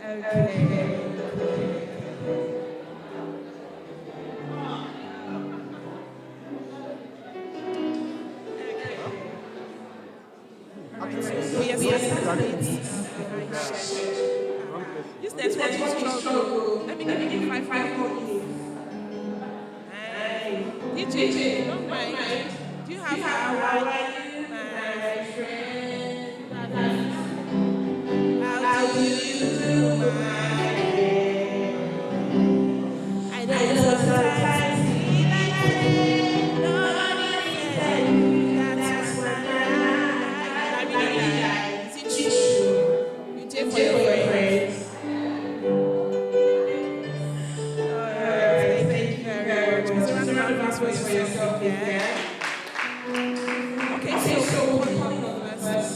Okay. Okay. All right. So we are starting with behind schedule. This network is struggle. Let me give you 5 more minutes. Nice. DJ, if you don't mind, do you have how are you, my friend? That is, how do you do, my friend? I know sometimes it feel like say nobody said you. That's when I really like. Is it true? You take for your friends. Alright, thank you very much. Please a round of applause for yourself again. Okay, so we're calling on lessons,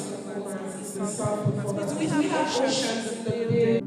please do we have oceans in the building?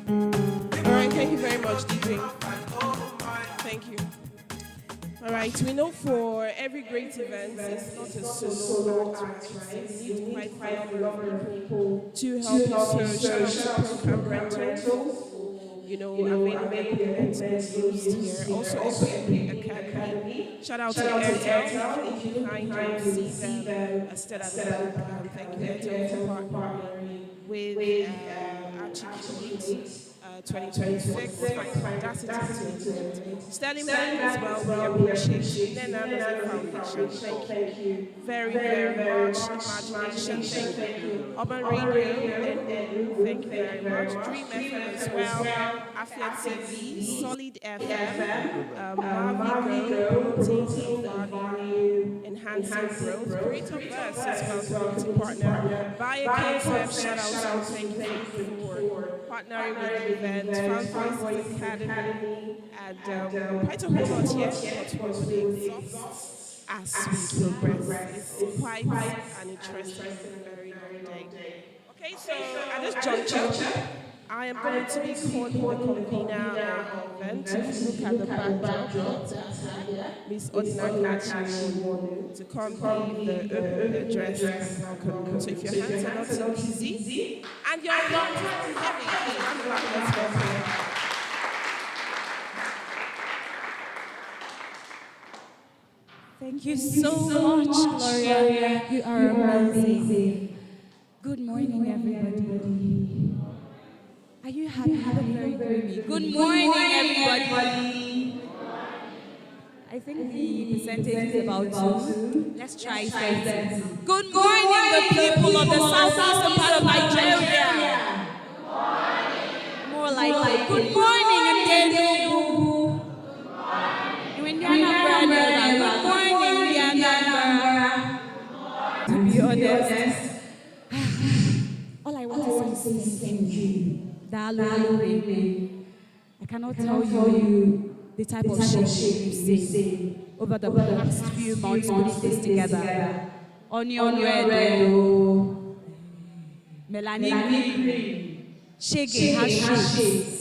Alright, thank you very much, DJ. Thank you. All right, we know for every great event, it's not a solo act, right? You need quite a lot of people to help you. So shout out to program rentals, available equipment used here. Also, Epic Academy. Shout out to Airtel. If you kind, you'll see them still at the back. Thank you, Airtel, for partnering with Archie 2026. Find Audacity to elevate. Sterling Bank as well, we appreciate. Nena Noze Foundation, thank you very, very much. Imagination, thank you. Urban Radio and Olu, thank you very much. Dream FM as well. Afia TV, Solid FM, Mavi Go, promoting value, enhancing growth. Creative Verse as well, community partner. Bio Concept, shout out to thank you for partnering with the event. Fan Voices Academy, and quite a whole lot here, but we will exhaust as we progress. It's quite an interesting and very long day. Okay, so at this juncture, I am going to be calling the convener of the event. If you look at the backdrop, Miss Odinaka Chiwonu, to come give the opening address and welcome. So if your hands are not so busy and you're not heavy, let's go. Thank you so much, Gloria. You are amazing. Good morning, everybody. Are you happy? Have a very good me. Good morning, everybody. I think the percentage is about 2. Let's try 30. Good morning, the people of the southeastern part of Nigeria. More like good morning, Ndenu. Good morning, Indiana. To be honest, all I want to say is thank you. I cannot tell you the type of shape you've seen over the past few months putting this together. Onion red, melanin green, shaggy has shapes.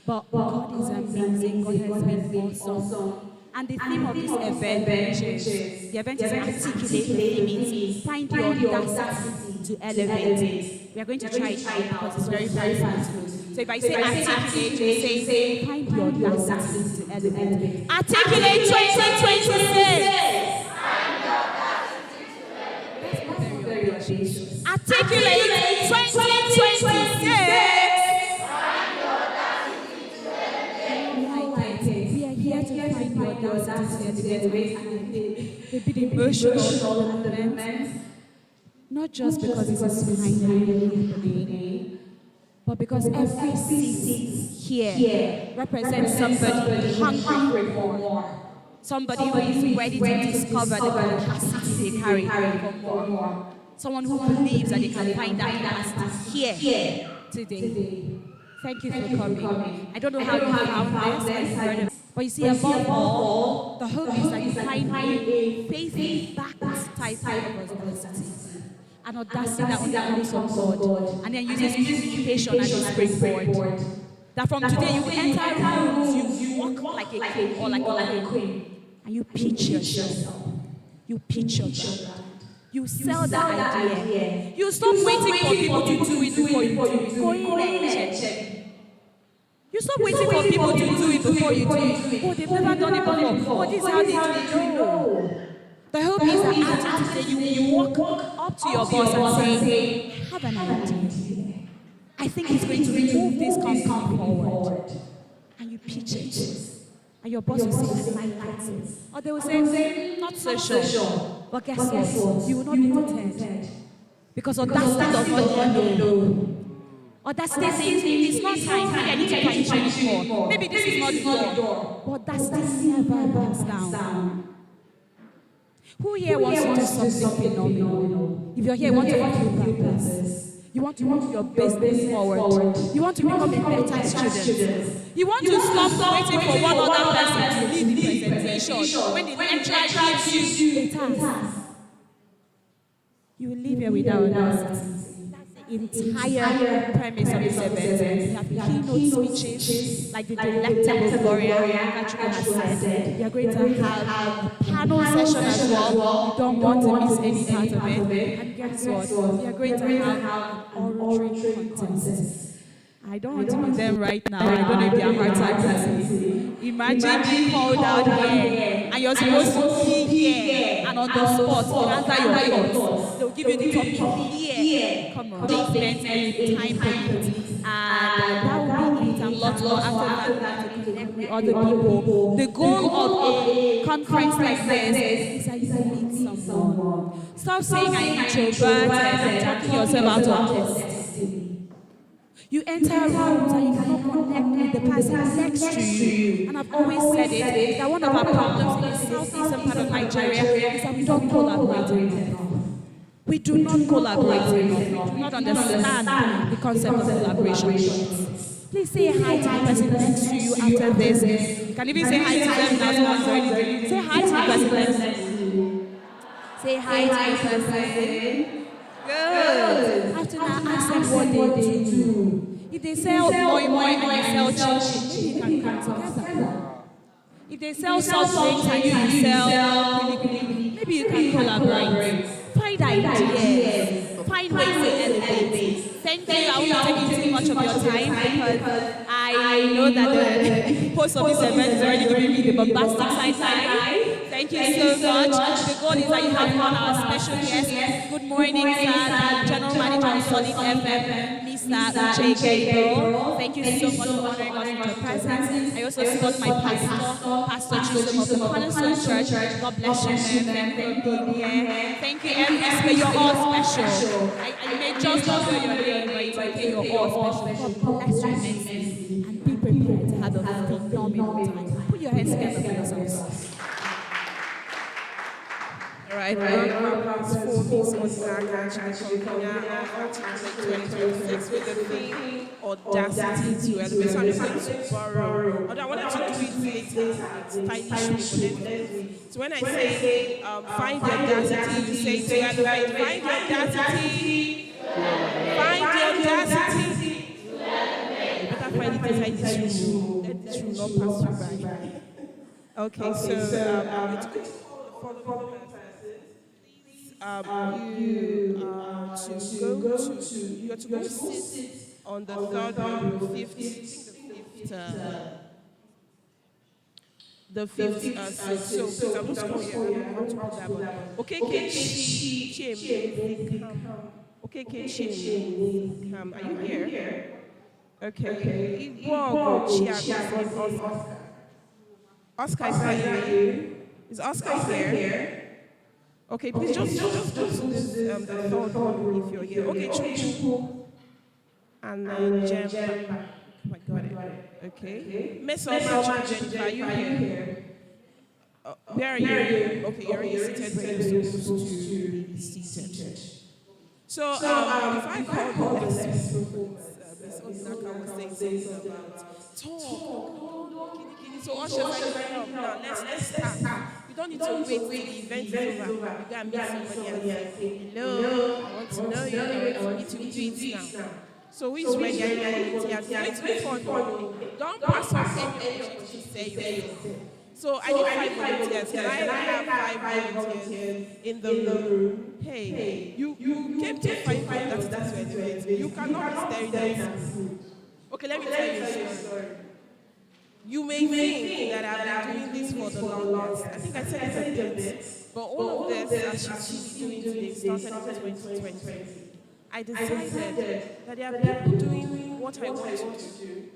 But God is amazing, God has been awesome. And the theme of this event is, the event is articulate the limits, find the audacity to elevate. We are going to try it out because it's very, very fun. So if I say articulate, you say find the audacity to elevate. Articulate 2026! Articulate 2026! A bit emotional moment, not just because this is finally happening, but because every seat here represents somebody hungry for more, somebody who is ready to discover the capacity they carry for more, someone who believes that they can find that capacity here today. Thank you for coming. I don't know how you found this, but you see, above all, the hope is that you find a faith-backed type of audacity. An audacity that only comes from God, and then uses communication as a springboard. That from today you will enter rooms, you walk like a king or like a queen, and you pitch yourself. You pitch your brand. You sell that idea. You stop waiting for people to do it before you do it. Go in and check. You stop waiting for people to do it before you do it. Oh, they've never done it before. Oh, this is how they do it. No. The hope is that after today, you walk up to your boss and say, I have an idea. I think it's going to move this company forward. And you pitch it. And your boss will say, I like it. Or they will say, not so sure. But guess what? You will not be deterred. Because audacity does not know. Audacity says, it's not time. Maybe I need to find change more. Maybe this is not the door. But audacity never backs down. Who here wants to do something phenomenal? If you're here, you want to fulfill purpose. You want to move your business forward. You want to become a better student. You want to stop waiting for one other person to lead the presentation. When the lecturer gives you a task, you will leave here without audacity. Entire premise of this event. We have keynote speeches, like the delectable Gloria naturally has said. We are going to have a panel session as well. You don't want to miss any part of it. And guess what? We are going to have an oratory contest. I don't want to be them right now. I don't know if they are hard time passing. Imagine being called out here, and you're supposed to be here, and on the spot, answer your thoughts. They'll give you the topic here. Come on, they spent any time for it, and that will be lot more after that. You have to connect with other people. The goal of a conference like this is that you meet someone. Stop saying I'm introverted and talking yourself out of destiny. You enter rooms and you cannot connect with the person next to you. And I've always said it that one of our problems in the southeastern part of Nigeria is that we don't collaborate enough. We do not collaborate enough. We do not understand the concept of collaboration. Please say hi to the person next to you after this. You can even say hi to them now. Someone's already doing it. Say hi to the person next to you. Say hi to the person. Good. After that, ask them what they do. If they sell moi moi and you sell chinchin, maybe you can come together. If they sell soft drinks and you sell kuli, maybe you can collaborate. Find ideas. Find ways to elevate. Thank you. I won't take too much of your time because I know that the host of this event is already giving me the bombastic side. Thank you so much. The goal is that you have on our special guest. Good morning, sir. General Manager of Solid FM, Mr. J.K. Bro. Thank you so much for honoring us with your presence. I also support my pastor, Pastor Chisholm of the Cornerstone Church. God bless you, man. Thank you for being here. Thank you, everyone. You're all special. I may just not know your name, but it's okay. You're all special. God bless you immensely. And be prepared to have a phenomenal time. Put your hands together for yourselves. All right, round of applause for Miss Ozaka Chikonya 2026 with the theme Audacity to Elevate. So I'm just going to borrow, although I wanted to do it later, stylish way, but then, so when I say find the audacity, you say to elevate. Find the audacity. Find the audacity. You better find it inside this room. Let this room not pass you by. Okay, so I'm going to go follow you are to go sit on the third row, the fifth seat. So please, I'm just calling you. I don't know how to put that, but okay, come. Are you here? Okay. Oscar is here. Is Oscar here? Okay, please just go to this the third one if you're here. Okay, Chuku. And then Jem. Oh, I got it. Okay. Miss Omar, Jennifer, are you here? Where are you? Okay, you're already seated where you're supposed to be seated. So, if I call the next performance, Miss Ozaka was saying something about talk. So ushers like, now let's start. You don't need to wait till the event is over. You gotta meet somebody and say, hello, I want to know you, I want to meet you, do it now. So who is ready? Are you volunteers? Wait before don't pass up any opportunity to say yourself. So I need 5 volunteers. Can I have 5 volunteers in the room? Hey, you came to find out that it is you cannot be staring at me. Okay, let me tell you a story. You may think that I've been doing this for the longest. I think I said it a bit. But all of this, as she's doing today, started in 2020. I decided that there are people doing what I want to do.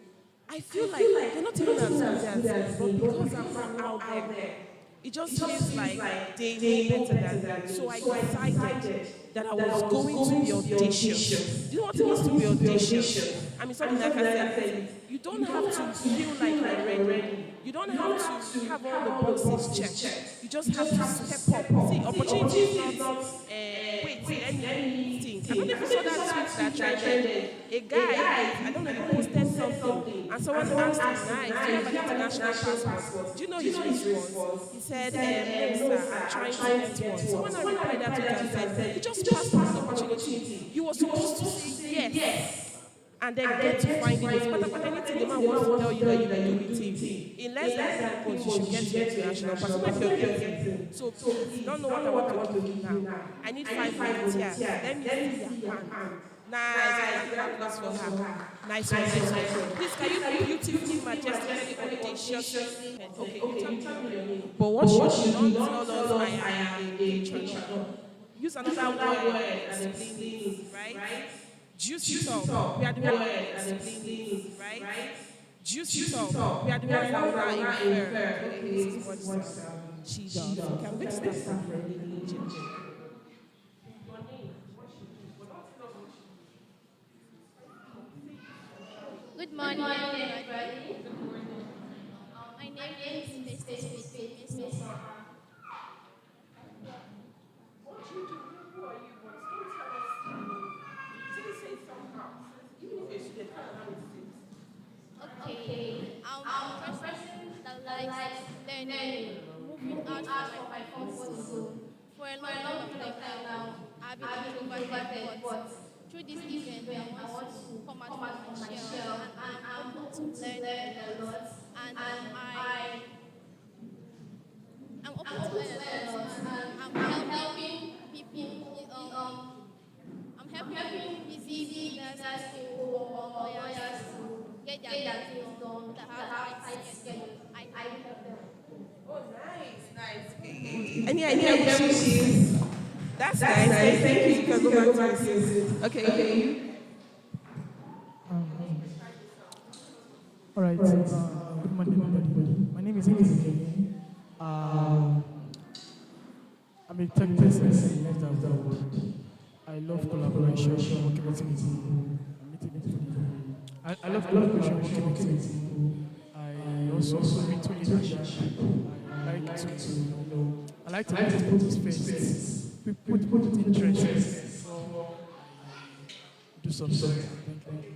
I feel like they're not even as good as me, but because I'm not out there, it just feels like they know better than me. So I decided that I was going to be audacious. Do you know what it means to be audacious? I mean, something like I said, you don't have to feel like you're ready. You don't have to have all the boxes checked. You just have to step up. See, opportunity is not, wait, anything. I don't know if you saw that tweet that trended. A guy, I don't know, he posted something, and someone asked him, nice, do you have an international passport? Do you know his response? He said, no, sir, I'm trying to get one. Someone replied that to him and said, you just passed on the opportunity. You were supposed to say yes. And then get to finding it. But anything the man wants to tell you that you can do with him. In less than 3 months, you should get to international passport. If you're getting. So please, you don't know what I want to give you now. I need 5 volunteers. Let me see your hand. Nice. Applause for her. Nice one. Please, can you beautifully, majestically, audaciously? Okay, you tell me your name. But what you don't tell us I am a patron. Use another word, explain, right? Juicy talk. We are the word explaining, right? juice it up. We are the ones that will now infer, okay, this is what she does. Okay, I'm going to start from Lily Ginger. Good morning, everybody. My name is Mr. Sweetie, Miss Summer. What you do? Who are you? But don't tell us. Say somehow. Even if you're a student, tell us how it is. Okay, I'm a person that likes learning, moving out from my comfort zone. For a long period of time now, I've been introverted, but through this event, I want to come out from my shell, and I'm open to learn a lot. And I'm open to learn a lot, and I'm helping people. I'm helping busy business people or lawyers to get their things done that have tight schedules. I help them. Oh, nice. Any idea who she is? That's nice. Thank you. You can go back to your seat. Okay. Um, all right. Good morning, everybody. My name is Ike. I'm a tech person in left and forward. I love collaboration, working with people. I love collaboration, working with people. I also read to leadership. I like to put people's face, put interest before I do something. Thank you.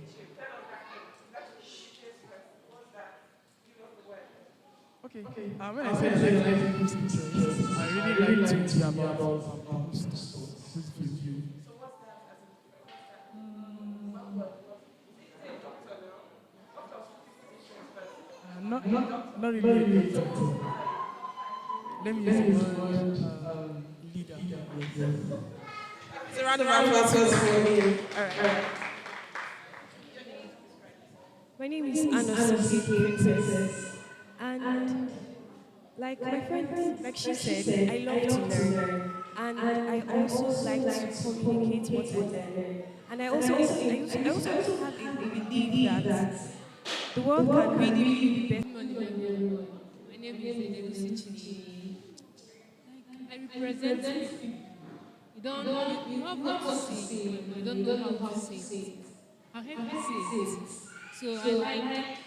Okay. When I say I like people's interest, I really like to hear about people's view. Not really a doctor. Let me use the word leader. Yes. It's a round of applause for me. All right. My name is Audacity Princess, and like my friend, like she said, I love to learn, and I also like to communicate what I learn, and I also have a belief that the world can really be better. Good morning, everyone. My name is Enelusi. I represent people. You have what to say, but you don't know how to say it. I'll help you say it. So I like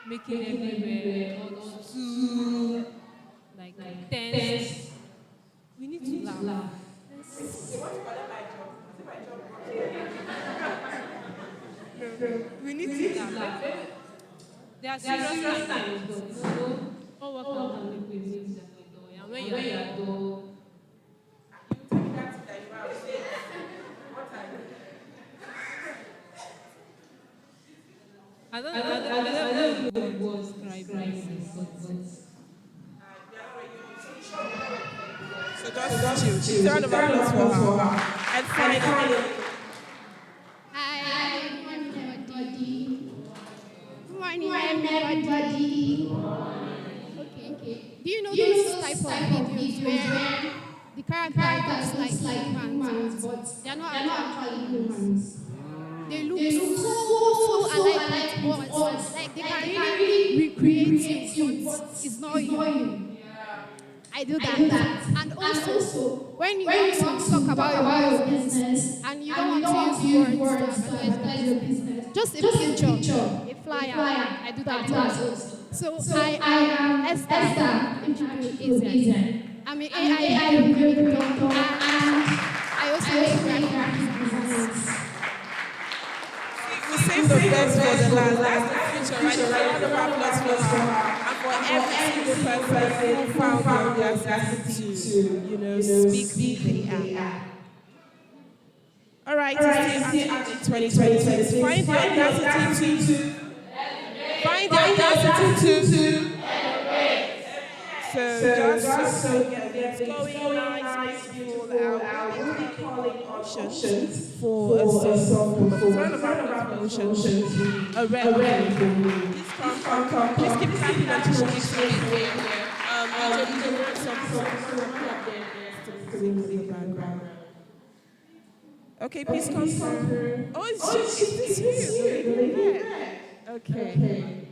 making everywhere cut to like tense. We need to laugh. We need to Laugh. There are serious times, but all work can happen with things that we do. And when you're done, I don't know the word describe but So just chill. She's round of applause for her. And finally, Hi, everybody. Good morning, everybody. Okay. Do you know those type of videos where the character looks like humans, but they're not actually humans? They look so alike with words. Like they can really recreate you, but it's not you. I do that. And also, when you want to talk about your business and you don't want to use words to advertise your business, just a picture, a flyer, I do that also. So I am Esther, if easy. I'm an AI creator and I also make graphic designs. we save the best for the last. That's the future, right? A round of applause for her. And for every single person who found the audacity to, speak who they are. All right, it's still actually 2026. Find the audacity to. Find the audacity to. So just so get things going, nice, beautiful, we'll be calling options for a song. Round of applause for Oceans. A red one. Please come. Please keep clapping until she keeps saying in the background. Okay, please come through. Oh, is this you? The lady? Okay.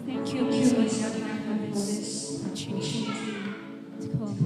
Thank you, Miss Onyeka, for this opportunity to come.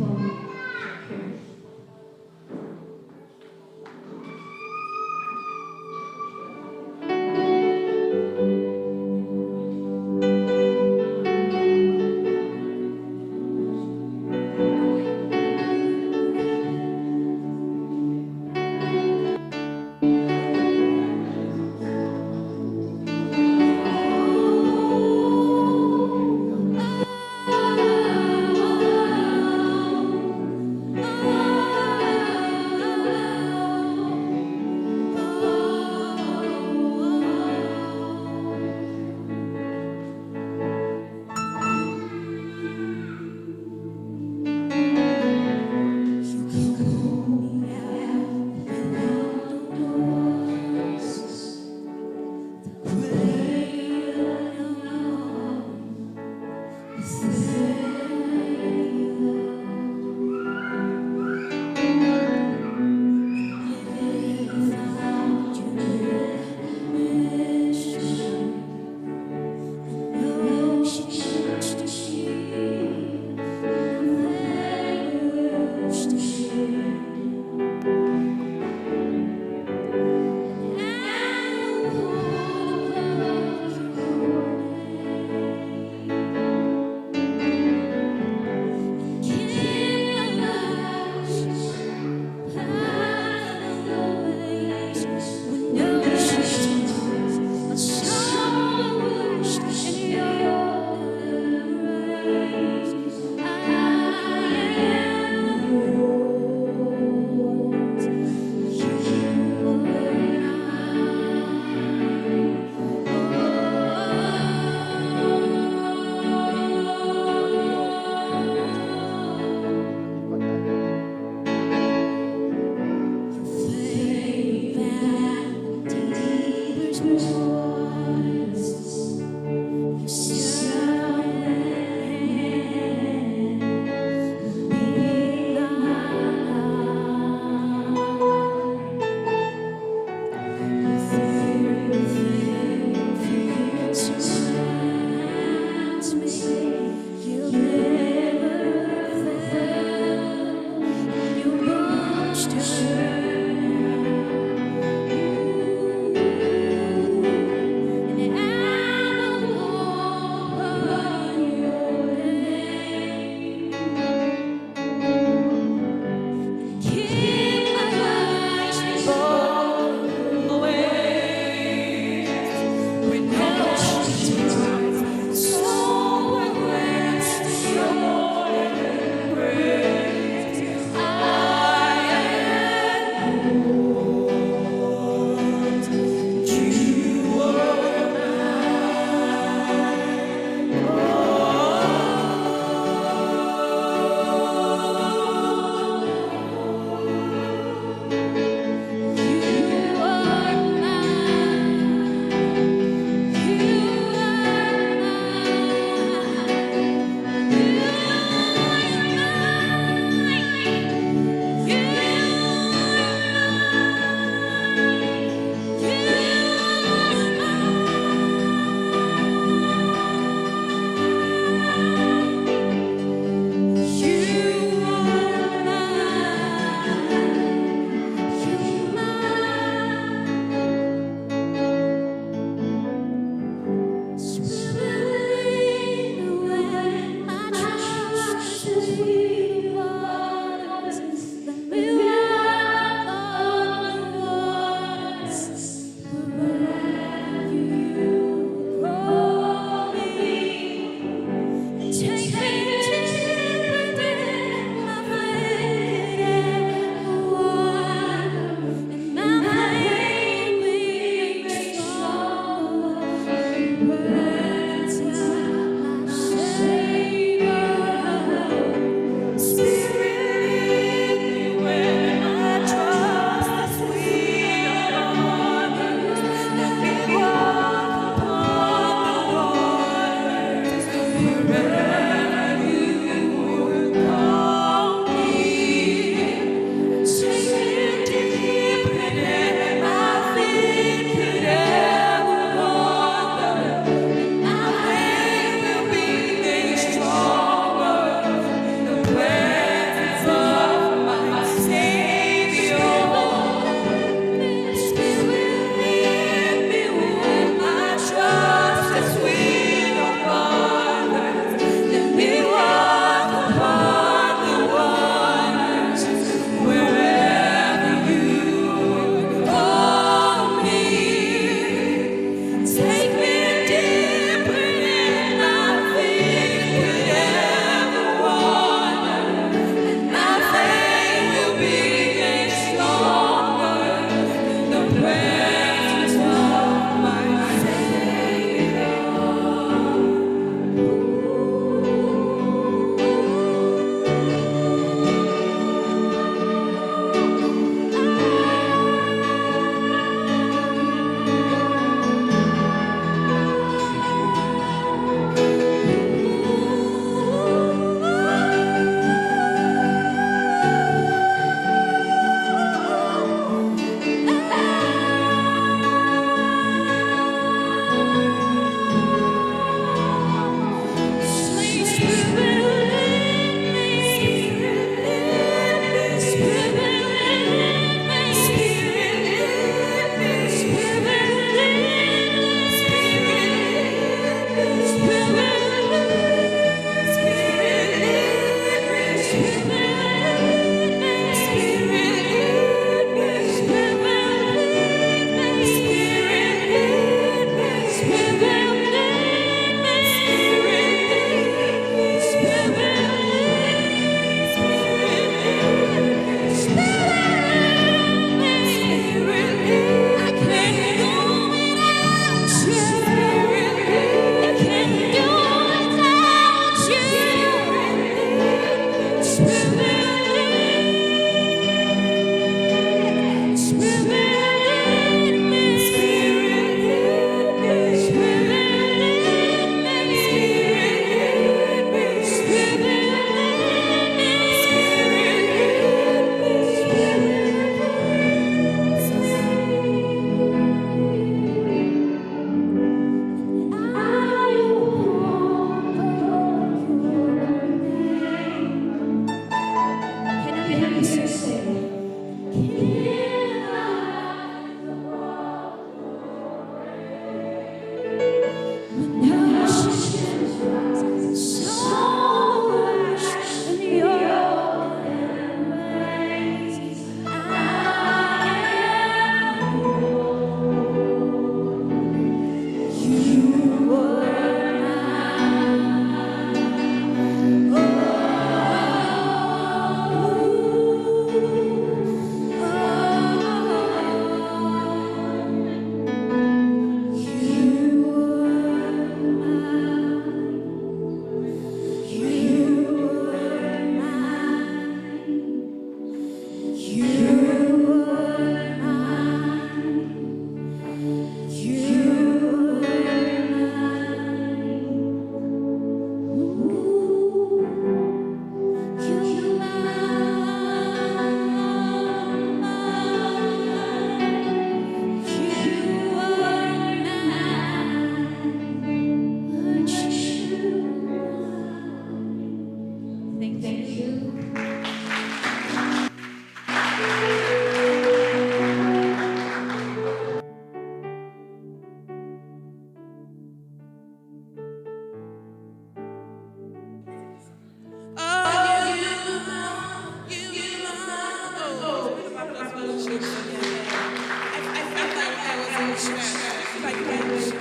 feel like playing the share.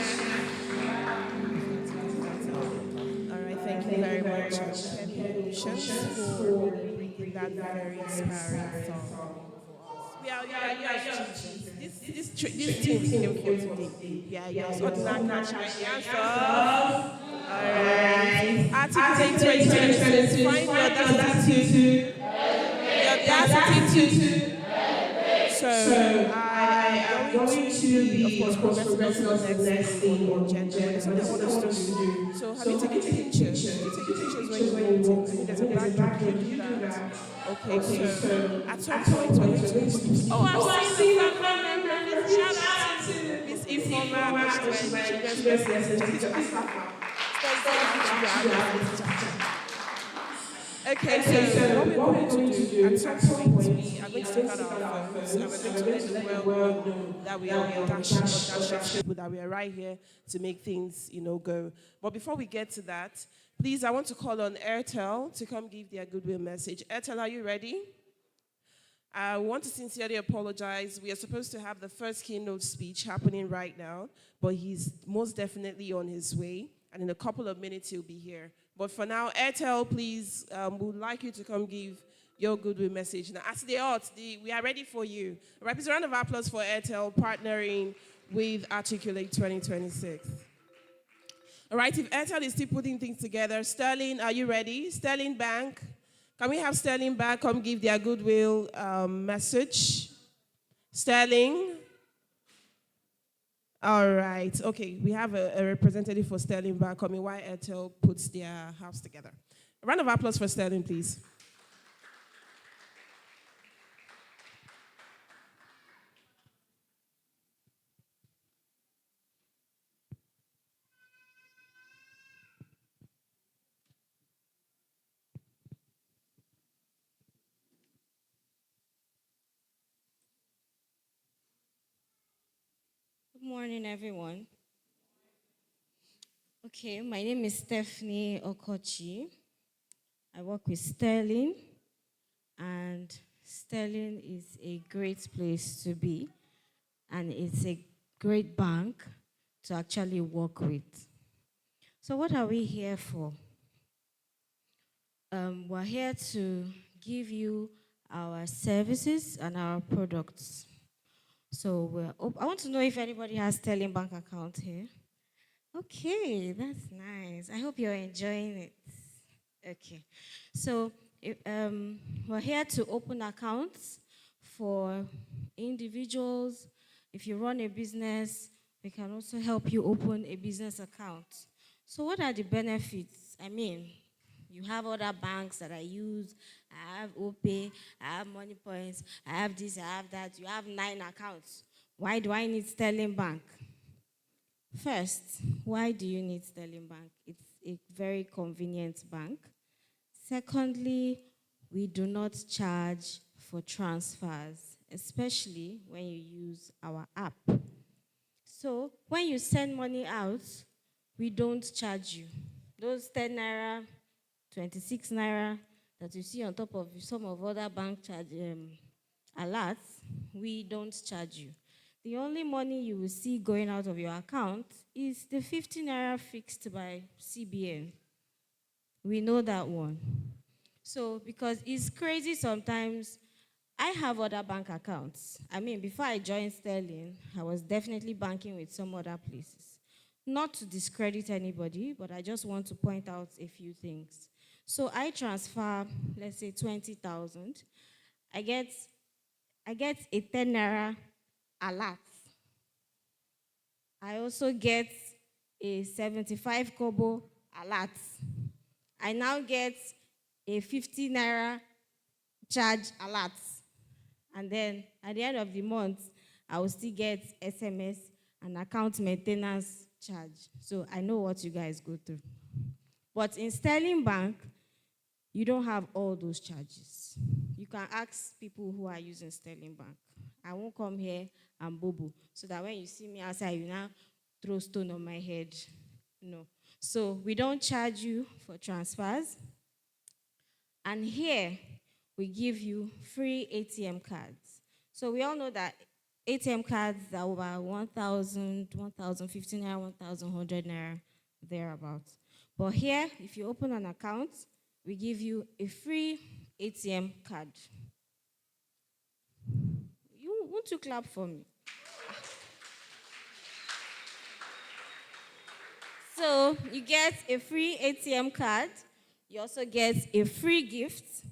All right, thank you very much, Kenny Emotions, for really bringing that very inspiring song for us. We are yours, Jesus. This team we came for today. We are yours. Ordinary shine the answers. All right. Articulate 2026. Find the audacity to. So I am going to be, of course, progressing on to the next thing on the agenda, but there's something I want us to do. So have you taken pictures? Do you take pictures when you walked in? I think there's a backdrop. Can you do that? Okay, so at some point we're going to be. Oh, I've seen the family members. Shout out to Miss Informa, which is my children's message. Please ask her. Okay, so what we're going to do, at some point, we are going to take out our phones and we're going to let the world know that we are audacious people, that we are right here to make things, go. But before we get to that, please, I want to call on Airtel to come give their goodwill message. Airtel, are you ready? I want to sincerely apologize. We are supposed to have the first keynote speech happening right now, but he's most definitely on his way, and in a couple of minutes he'll be here. But for now, Airtel, please, we would like you to come give your goodwill message. Now, as they ought, we are ready for you. All right, please, a round of applause for Airtel partnering with Articulate 2026. All right, if Airtel is still putting things together, Sterling, are you ready? Sterling Bank, can we have Sterling Bank come give their goodwill message? Sterling? All right. Okay, we have a representative for Sterling Bank coming while Airtel puts their house together. A round of applause for Sterling, please. Good morning, everyone. Okay, my name is Stephanie Okochi. I work with Sterling, and Sterling is a great place to be, and it's a great bank to actually work with. So what are we here for? We're here to give you our services and our products. So I want to know if anybody has Sterling Bank account here. Okay, that's nice. I hope you're enjoying it. Okay, so we're here to open accounts for individuals. If you run a business, we can also help you open a business account. So what are the benefits? I mean, you have other banks that I use. I have OPay, I have Money Points, I have this, I have that. You have 9 accounts. Why do I need Sterling Bank? First, why do you need Sterling Bank? It's a very convenient bank. Secondly, we do not charge for transfers, especially when you use our app. So when you send money out, we don't charge you. Those 10 naira, 26 naira that you see on top of some of other bank charge alerts, we don't charge you. The only money you will see going out of your account is the 50 naira fixed by CBN. We know that one. So, because it's crazy sometimes, I have other bank accounts. I mean, before I joined Sterling, I was definitely banking with some other places. Not to discredit anybody, but I just want to point out a few things. So I transfer, let's say 20,000. I get a 10 naira alert. I also get a 75 kobo alert. I now get a 50 naira charge alert. And then at the end of the month, I will still get SMS and account maintenance charge. So I know what you guys go through. But in Sterling Bank, you don't have all those charges. You can ask people who are using Sterling Bank. I won't come here and bobo, so that when you see me outside, you now throw stone on my head. No. So we don't charge you for transfers. And here, we give you free ATM cards. So we all know that ATM cards that were 1,000, 1,015 naira, 1,100 naira, thereabouts. But here, if you open an account, we give you a free ATM card. You want to clap for me? So you get a free ATM card. You also get a free gift.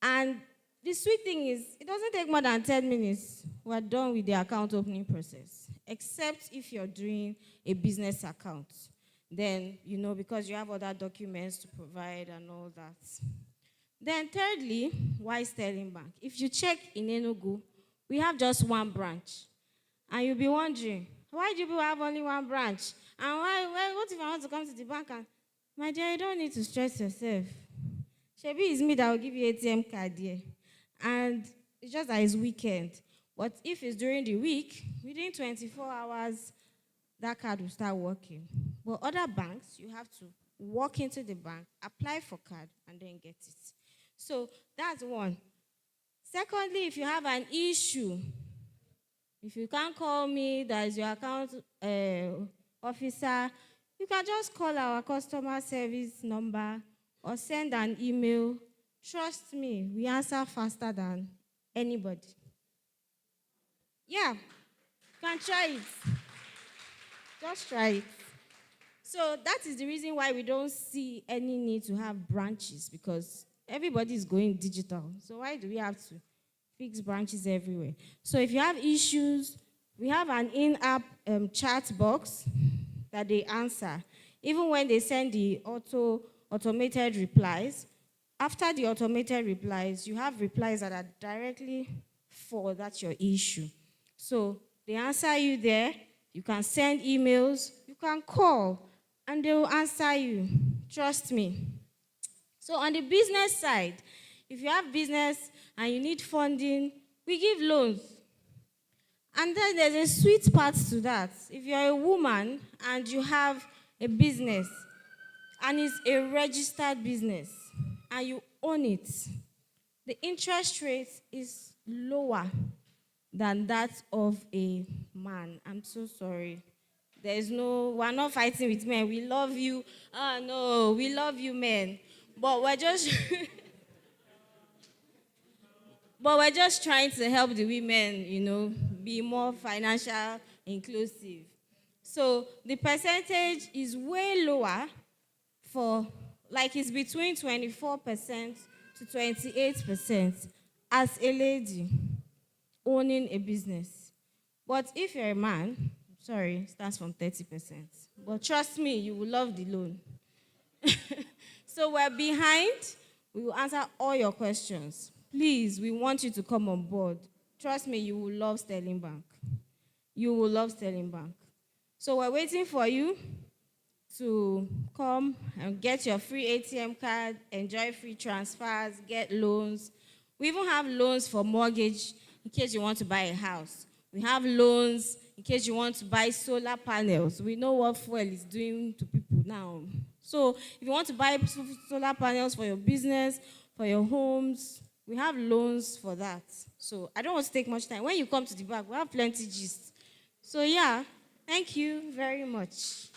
And the sweet thing is, it doesn't take more than 10 minutes. We're done with the account opening process, except if you're doing a business account. Then, because you have other documents to provide and all that. Then thirdly, why Sterling Bank? If you check in Enugu, we have just one branch. And you'll be wondering, why do people have only one branch? And what if I want to come to the bank and, my dear, you don't need to stress yourself. Shebi, it's me that will give you ATM card here. And it's just that it's weekend. But if it's during the week, within 24 hours, that card will start working. But other banks, you have to walk into the bank, apply for card, and then get it. So that's one. Secondly, if you have an issue, if you can't call me, that is your account officer, you can just call our customer service number or send an email. Trust me, we answer faster than anybody. Yeah, you can try it. Just try it. So that is the reason why we don't see any need to have branches, because everybody is going digital. So why do we have to fix branches everywhere? So if you have issues, we have an in-app chat box that they answer. Even when they send the automated replies, after the automated replies, you have replies that are directly for that your issue. So they answer you there. You can send emails. You can call, and they will answer you. Trust me. So on the business side, if you have business and you need funding, we give loans. And then there's a sweet part to that. If you're a woman and you have a business and it's a registered business and you own it, the interest rate is lower than that of a man. I'm so sorry. We're not fighting with men. We love you. No, we love you, men. But we're just trying to help the women, be more financial inclusive. So the percentage is way lower it's between 24% to 28% as a lady owning a business. But if you're a man, it starts from 30%. But trust me, you will love the loan. So we're behind. We will answer all your questions. Please, we want you to come on board. Trust me, you will love Sterling Bank. You will love Sterling Bank. So we're waiting for you to come and get your free ATM card, enjoy free transfers, get loans. We even have loans for mortgage in case you want to buy a house. We have loans in case you want to buy solar panels. We know what fuel is doing to people now. So if you want to buy solar panels for your business, for your homes, we have loans for that. So I don't want to take much time. When you come to the bank, we have plenty gist. So yeah, thank you very much.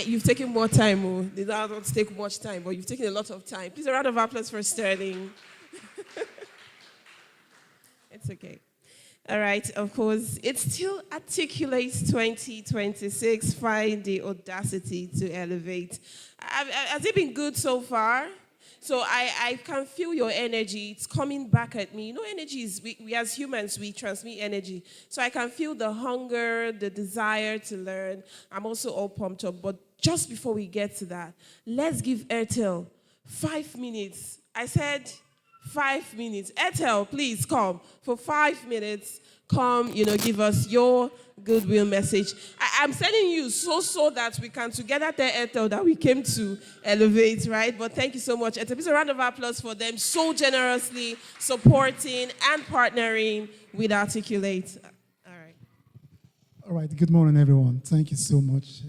You've taken more time. They don't take much time, but you've taken a lot of time. Please, a round of applause for Sterling. It's okay. All right, of course, it still articulates 2026. Find the audacity to elevate. Has it been good so far? So I can feel your energy. It's coming back at me. Energy is, we as humans, we transmit energy. So I can feel the hunger, the desire to learn. I'm also all pumped up. But just before we get to that, let's give Airtel 5 minutes. I said 5 minutes. Airtel, please come for 5 minutes. Come, give us your goodwill message. I'm sending you so that we can together tell Airtel that we came to elevate, right? But thank you so much, Airtel. Please a round of applause for them so generously supporting and partnering with Articulate. All right. All right. Good morning, everyone. Thank you so much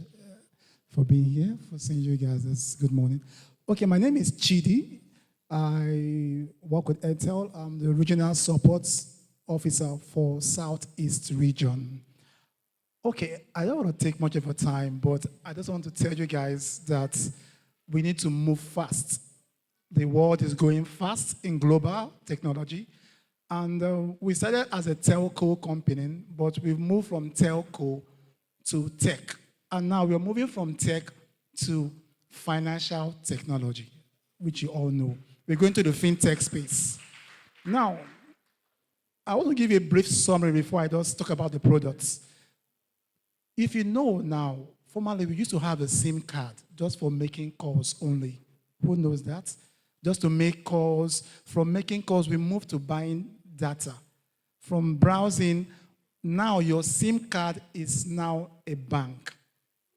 for being here, for seeing you guys this good morning. Okay, my name is Chidi. I work with Airtel. I'm the regional support officer for Southeast region. Okay, I don't want to take much of your time, but I just want to tell you guys that we need to move fast. The world is going fast in global technology. And we started as a telco company, but we've moved from telco to tech. And now we're moving from tech to financial technology, which you all know. We're going to the fintech space. Now, I want to give you a brief summary before I just talk about the products. If you know now, formerly we used to have a SIM card just for making calls only. Who knows that? Just to make calls. From making calls, we moved to buying data. From browsing, now your SIM card is now a bank.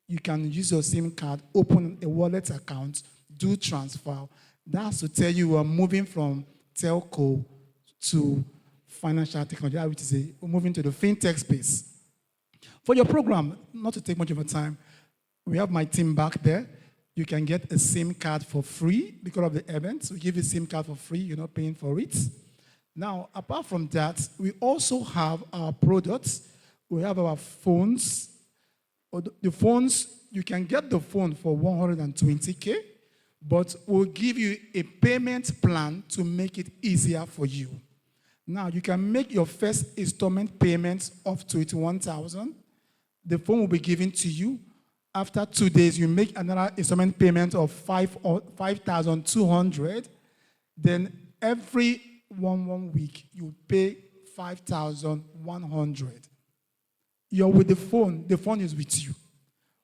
You can use your SIM card, open a wallet account, do transfer. That's to tell you we're moving from telco to financial technology, which is we're moving to the fintech space. For your program, not to take much of your time, we have my team back there. You can get a SIM card for free because of the event. We give you a SIM card for free. You're not paying for it. Now, apart from that, we also have our products. We have our phones. The phones, you can get the phone for 120K, but we'll give you a payment plan to make it easier for you. Now, you can make your first installment payment of 21,000. The phone will be given to you. After 2 days, you make another installment payment of 5,200. Then every one week, you pay 5,100. You're with the phone is with you.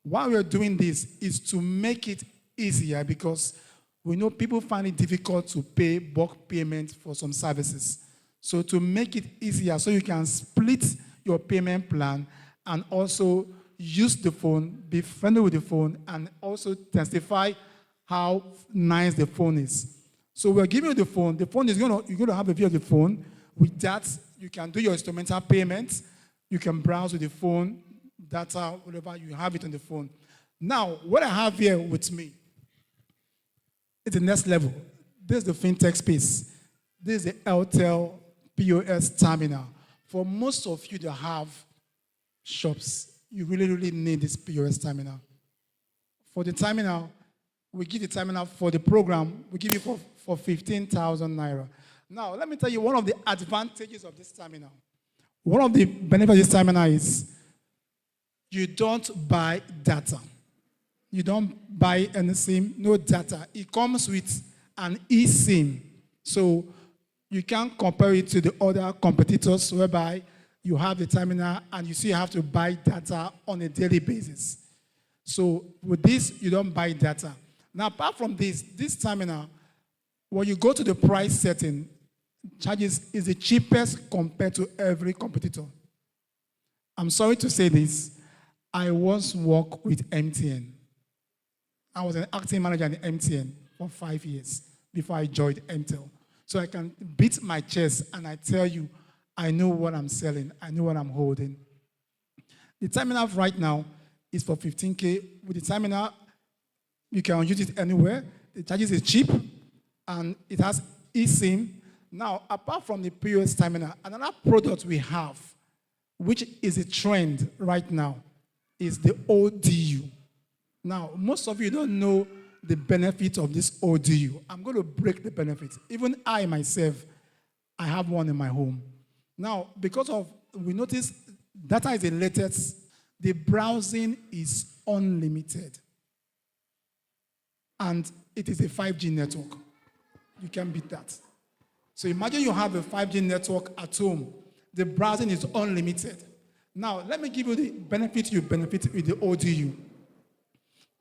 Why we're doing this is to make it easier because we know people find it difficult to pay bulk payment for some services. So to make it easier, so you can split your payment plan and also use the phone, be friendly with the phone, and also testify how nice the phone is. So we're giving you the phone. The phone is you're going to have a view of the phone. With that, you can do your instrumental payments. You can browse with the phone, data, whatever, you have it on the phone. Now, what I have here with me is the next level. This is the fintech space. This is the Airtel POS terminal. For most of you that have shops, you really need this POS terminal. For the terminal, we give the terminal for the program, we give it for 15,000 naira. Now, let me tell you one of the advantages of this terminal. One of the benefits of this terminal is you don't buy data. You don't buy any SIM, no data. It comes with an eSIM. So you can't compare it to the other competitors whereby you have the terminal and you still have to buy data on a daily basis. So with this, you don't buy data. Now, apart from this terminal, when you go to the price setting, charges is the cheapest compared to every competitor. I'm sorry to say this. I once worked with MTN. I was an acting manager in MTN for 5 years before I joined MTEL. So I can beat my chest and I tell you, I know what I'm selling. I know what I'm holding. The terminal right now is for 15K. With the terminal, you can use it anywhere. The charges is cheap and it has eSIM. Now, apart from the POS terminal, another product we have, which is a trend right now, is the ODU. Now, most of you don't know the benefit of this ODU. I'm going to break the benefits. Even I myself, I have one in my home. Now, because of, we notice data is the latest, the browsing is unlimited. And it is a 5G network. You can't beat that. So imagine you have a 5G network at home. The browsing is unlimited. Now, let me give you the benefit you benefit with the ODU.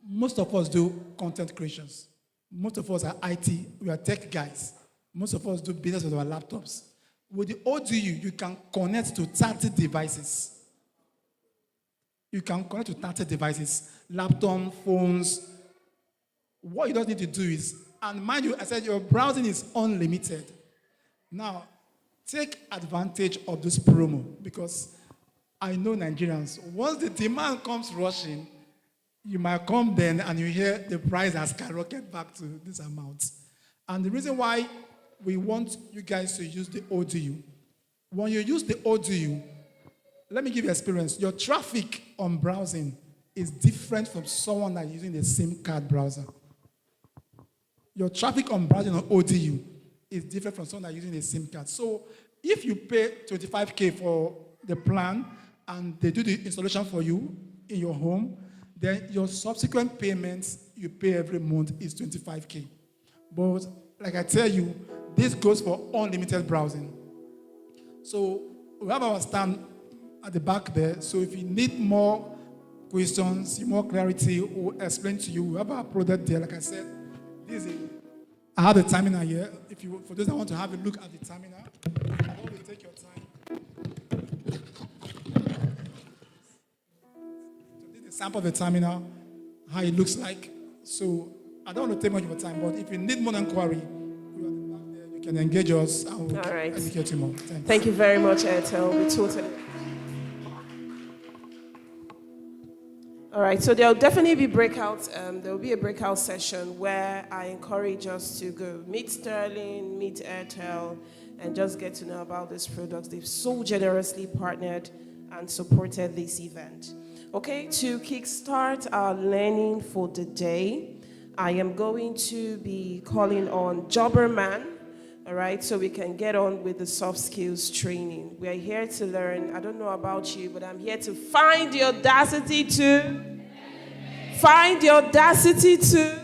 Most of us do content creations. Most of us are IT. We are tech guys. Most of us do business with our laptops. With the ODU, you can connect to 30 devices. You can connect to 30 devices. Laptop, phones. What you don't need to do is, and mind you, I said your browsing is unlimited. Now, take advantage of this promo because I know Nigerians, once the demand comes rushing, you might come then and you hear the price has skyrocketed back to this amount. And the reason why we want you guys to use the ODU, when you use the audio, let me give you experience. Your traffic on browsing is different from someone that is using the SIM card browser. Your traffic on browsing on ODU is different from someone that is using a SIM card. So if you pay 25K for the plan and they do the installation for you in your home, then your subsequent payments you pay every month is 25K. But like I tell you, this goes for unlimited browsing. So we have our stand at the back there. So if you need more questions, more clarity, or explain to you, we have our product there. Like I said, I have the terminal here. If you, for those that want to have a look at the terminal, I want to take your time. So this is a sample of the terminal, how it looks like. So I don't want to take much of your time, but if you need more inquiry, we are at the back there. You can engage us and we'll educate you more. Thanks. Thank you very much, Airtel. We totally. All right, so there'll definitely be breakouts. There'll be a breakout session where I encourage us to go meet Sterling, meet Airtel, and just get to know about these products. They've so generously partnered and supported this event. Okay, to kickstart our learning for the day, I am going to be calling on Jobberman, all right, so we can get on with the soft skills training. We are here to learn. I don't know about you, but I'm here to find the audacity to. Find the audacity to.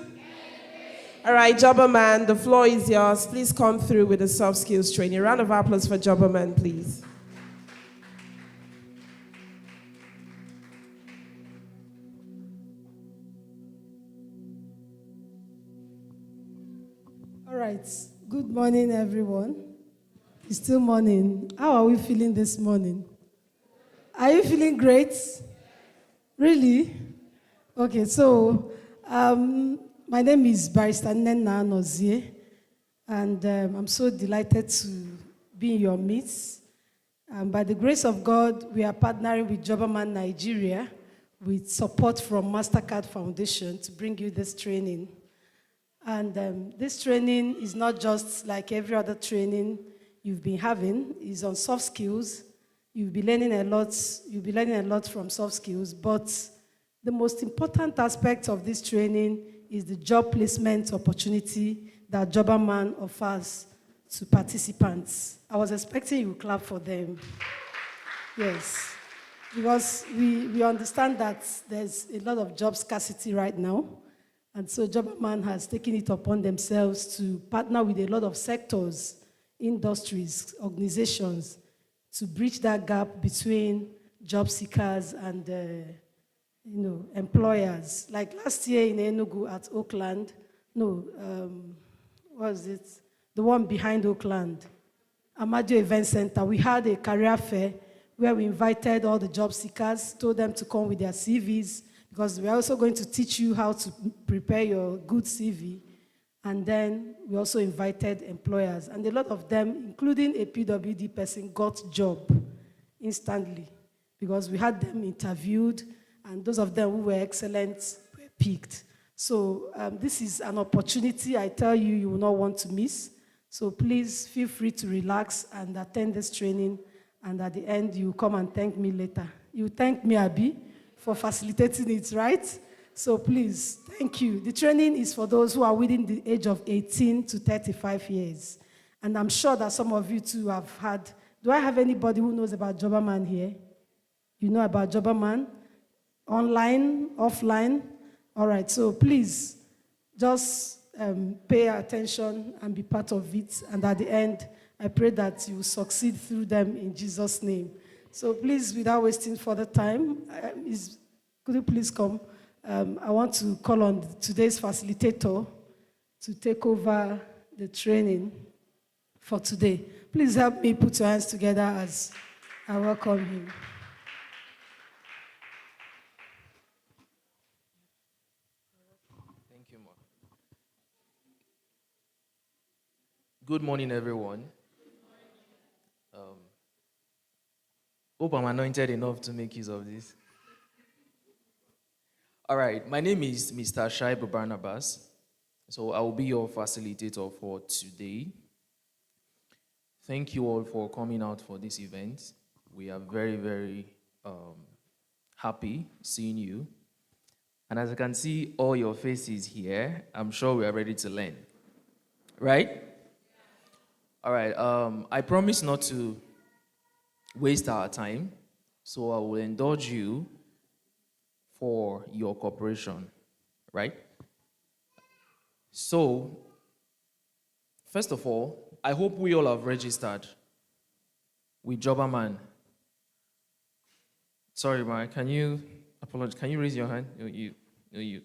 All right, Jobberman, the floor is yours. Please come through with the soft skills training. A round of applause for Jobberman, please. All right. Good morning, everyone. It's still morning. How are we feeling this morning? Are you feeling great? Really? Okay, so my name is Barrister Nena Nozie, and I'm so delighted to be in your midst. By the grace of God, we are partnering with Jobberman Nigeria with support from MasterCard Foundation to bring you this training. And this training is not just like every other training you've been having. It's on soft skills. You'll be learning a lot from soft skills, but the most important aspect of this training is the job placement opportunity that Jobberman offers to participants. I was expecting you would clap for them. Yes, because we understand that there's a lot of job scarcity right now. And so Jobberman has taken it upon themselves to partner with a lot of sectors, industries, organizations, to bridge that gap between job seekers and employers. Like last year in Enugu at Oakland, what was it? The one behind Oakland, Amadio Event Center, we had a career fair where we invited all the job seekers, told them to come with their CVs, because we're also going to teach you how to prepare your good CV. And then we also invited employers. And a lot of them, including a PWD person, got job instantly because we had them interviewed, and those of them who were excellent were picked. So this is an opportunity I tell you you will not want to miss. So please feel free to relax and attend this training. And at the end, you come and thank me later. You thank me, Abi, for facilitating it, right? So please, thank you. The training is for those who are within the age of 18 to 35 years. And I'm sure that some of you too have had. Do I have anybody who knows about Jobberman here? You know about Jobberman? Online, offline? All right, so please, just pay attention and be part of it. And at the end, I pray that you will succeed through them in Jesus' name. So please, without wasting further time, could you please come? I want to call on today's facilitator to take over the training for today. Please help me put your hands together as I welcome him. Thank you, Ma. Good morning, everyone. Hope I'm anointed enough to make use of this. All right, my name is Mr. Shaibu Barnabas. So I will be your facilitator for today. Thank you all for coming out for this event. We are very, very happy seeing you. And as I can see all your faces here, I'm sure we are ready to learn. Right? All right. I promise not to waste our time, so I will indulge you for your cooperation. Right? So, first of all, I hope we all have registered with Jobberman. Sorry, man. Can you apologize? Can you raise your hand? You.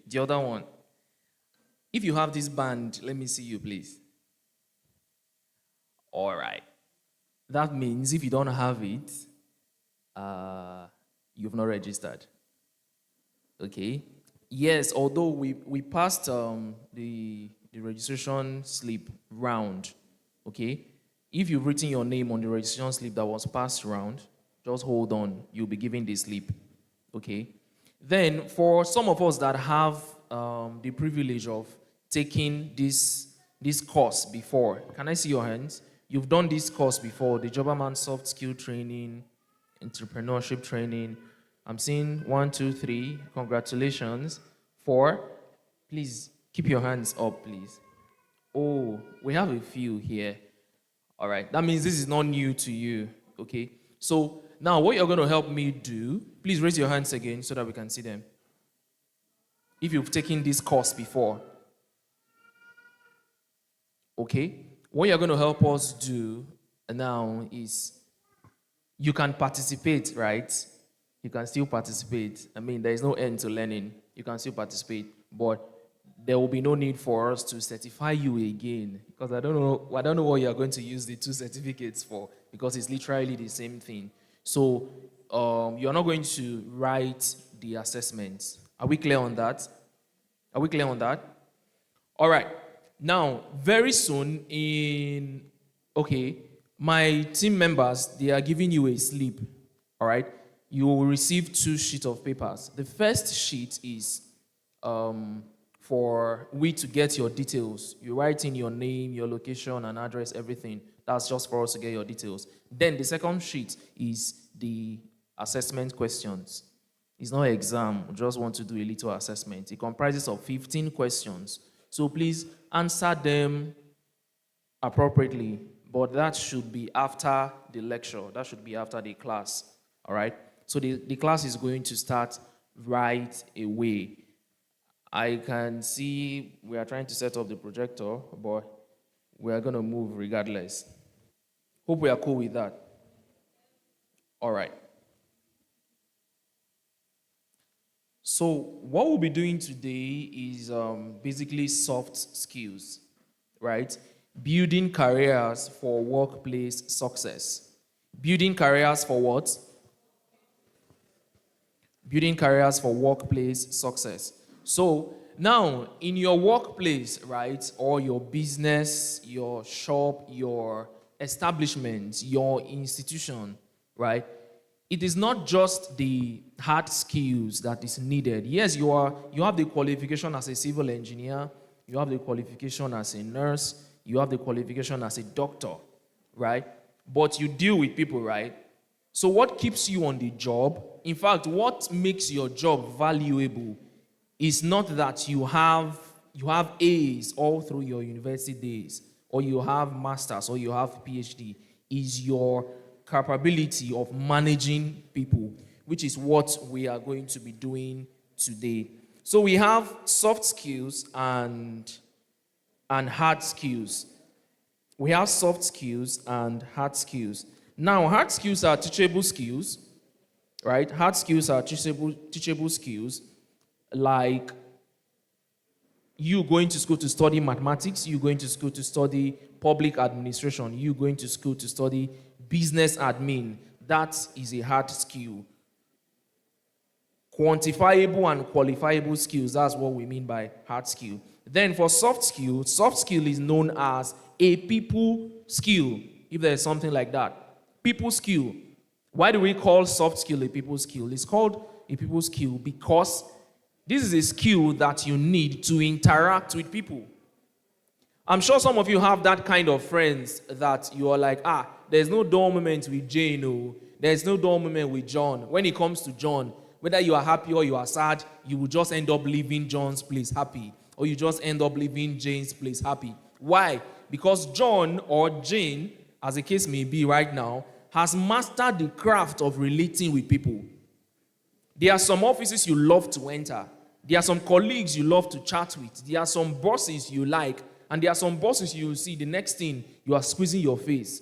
The other one. If you have this band, let me see you, please. All right. That means if you don't have it, you've not registered. Okay. Yes, although we passed the registration slip round. Okay. If you've written your name on the registration slip that was passed round, just hold on. You'll be given the slip. Okay. Then for some of us that have the privilege of taking this course before, can I see your hands? You've done this course before, the Jobberman soft skill training, entrepreneurship training. I'm seeing 1, 2, 3. Congratulations. 4. Please keep your hands up, please. Oh, we have a few here. All right. That means this is not new to you. Okay. So now what you're going to help me do, please raise your hands again so that we can see them. If you've taken this course before. Okay. What you're going to help us do now is you can participate, right? You can still participate. I mean, there is no end to learning. You can still participate, but there will be no need for us to certify you again, because I don't know what you're going to use the 2 certificates for, because it's literally the same thing. So you're not going to write the assessments. Are we clear on that? Are we clear on that? All right. Now, very soon my team members, they are giving you a slip, all right? You will receive 2 sheets of papers. The first sheet is for we to get your details. You write in your name, your location, and address, everything. That's just for us to get your details. Then the second sheet is the assessment questions. It's not an exam. We just want to do a little assessment. It comprises of 15 questions. So please answer them appropriately, but that should be after the lecture. That should be after the class, all right? So the class is going to start right away. I can see we are trying to set up the projector, but we are going to move regardless. Hope we are cool with that. All right. So what we'll be doing today is basically soft skills, right? Building careers for workplace success. Building careers for what? Building careers for workplace success. So now, in your workplace, right, or your business, your shop, your establishment, your institution, right, it is not just the hard skills that is needed. Yes, you have the qualification as a civil engineer, you have the qualification as a nurse, you have the qualification as a doctor, right? But you deal with people, right? So what keeps you on the job, in fact, what makes your job valuable is not that you have A's all through your university days, or you have masters, or you have PhD, is your capability of managing people, which is what we are going to be doing today. So we have soft skills and hard skills. We have soft skills and hard skills. Now, hard skills are teachable skills, right? Hard skills are teachable skills, like you going to school to study mathematics, you going to school to study public administration, you going to school to study business admin. That is a hard skill. Quantifiable and qualifiable skills, that's what we mean by hard skill. Then for soft skill is known as a people skill, if there's something like that. People skill. Why do we call soft skill a people skill? It's called a people skill because this is a skill that you need to interact with people. I'm sure some of you have that kind of friends that you are like, there's no dull moment with Jane, or there's no dull moment with John. When it comes to John, whether you are happy or you are sad, you will just end up leaving John's place happy, or you just end up leaving Jane's place happy. Why? Because John or Jane, as the case may be right now, has mastered the craft of relating with people. There are some offices you love to enter. There are some colleagues you love to chat with. There are some bosses you like. And there are some bosses you will see the next thing, you are squeezing your face.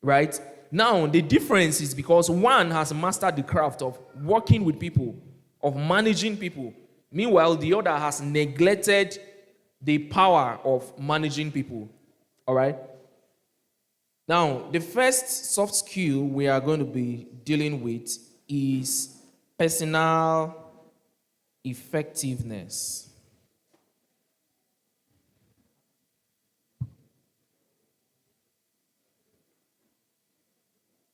Right? Now, the difference is because one has mastered the craft of working with people, of managing people. Meanwhile, the other has neglected the power of managing people. All right? Now, the first soft skill we are going to be dealing with is personal effectiveness.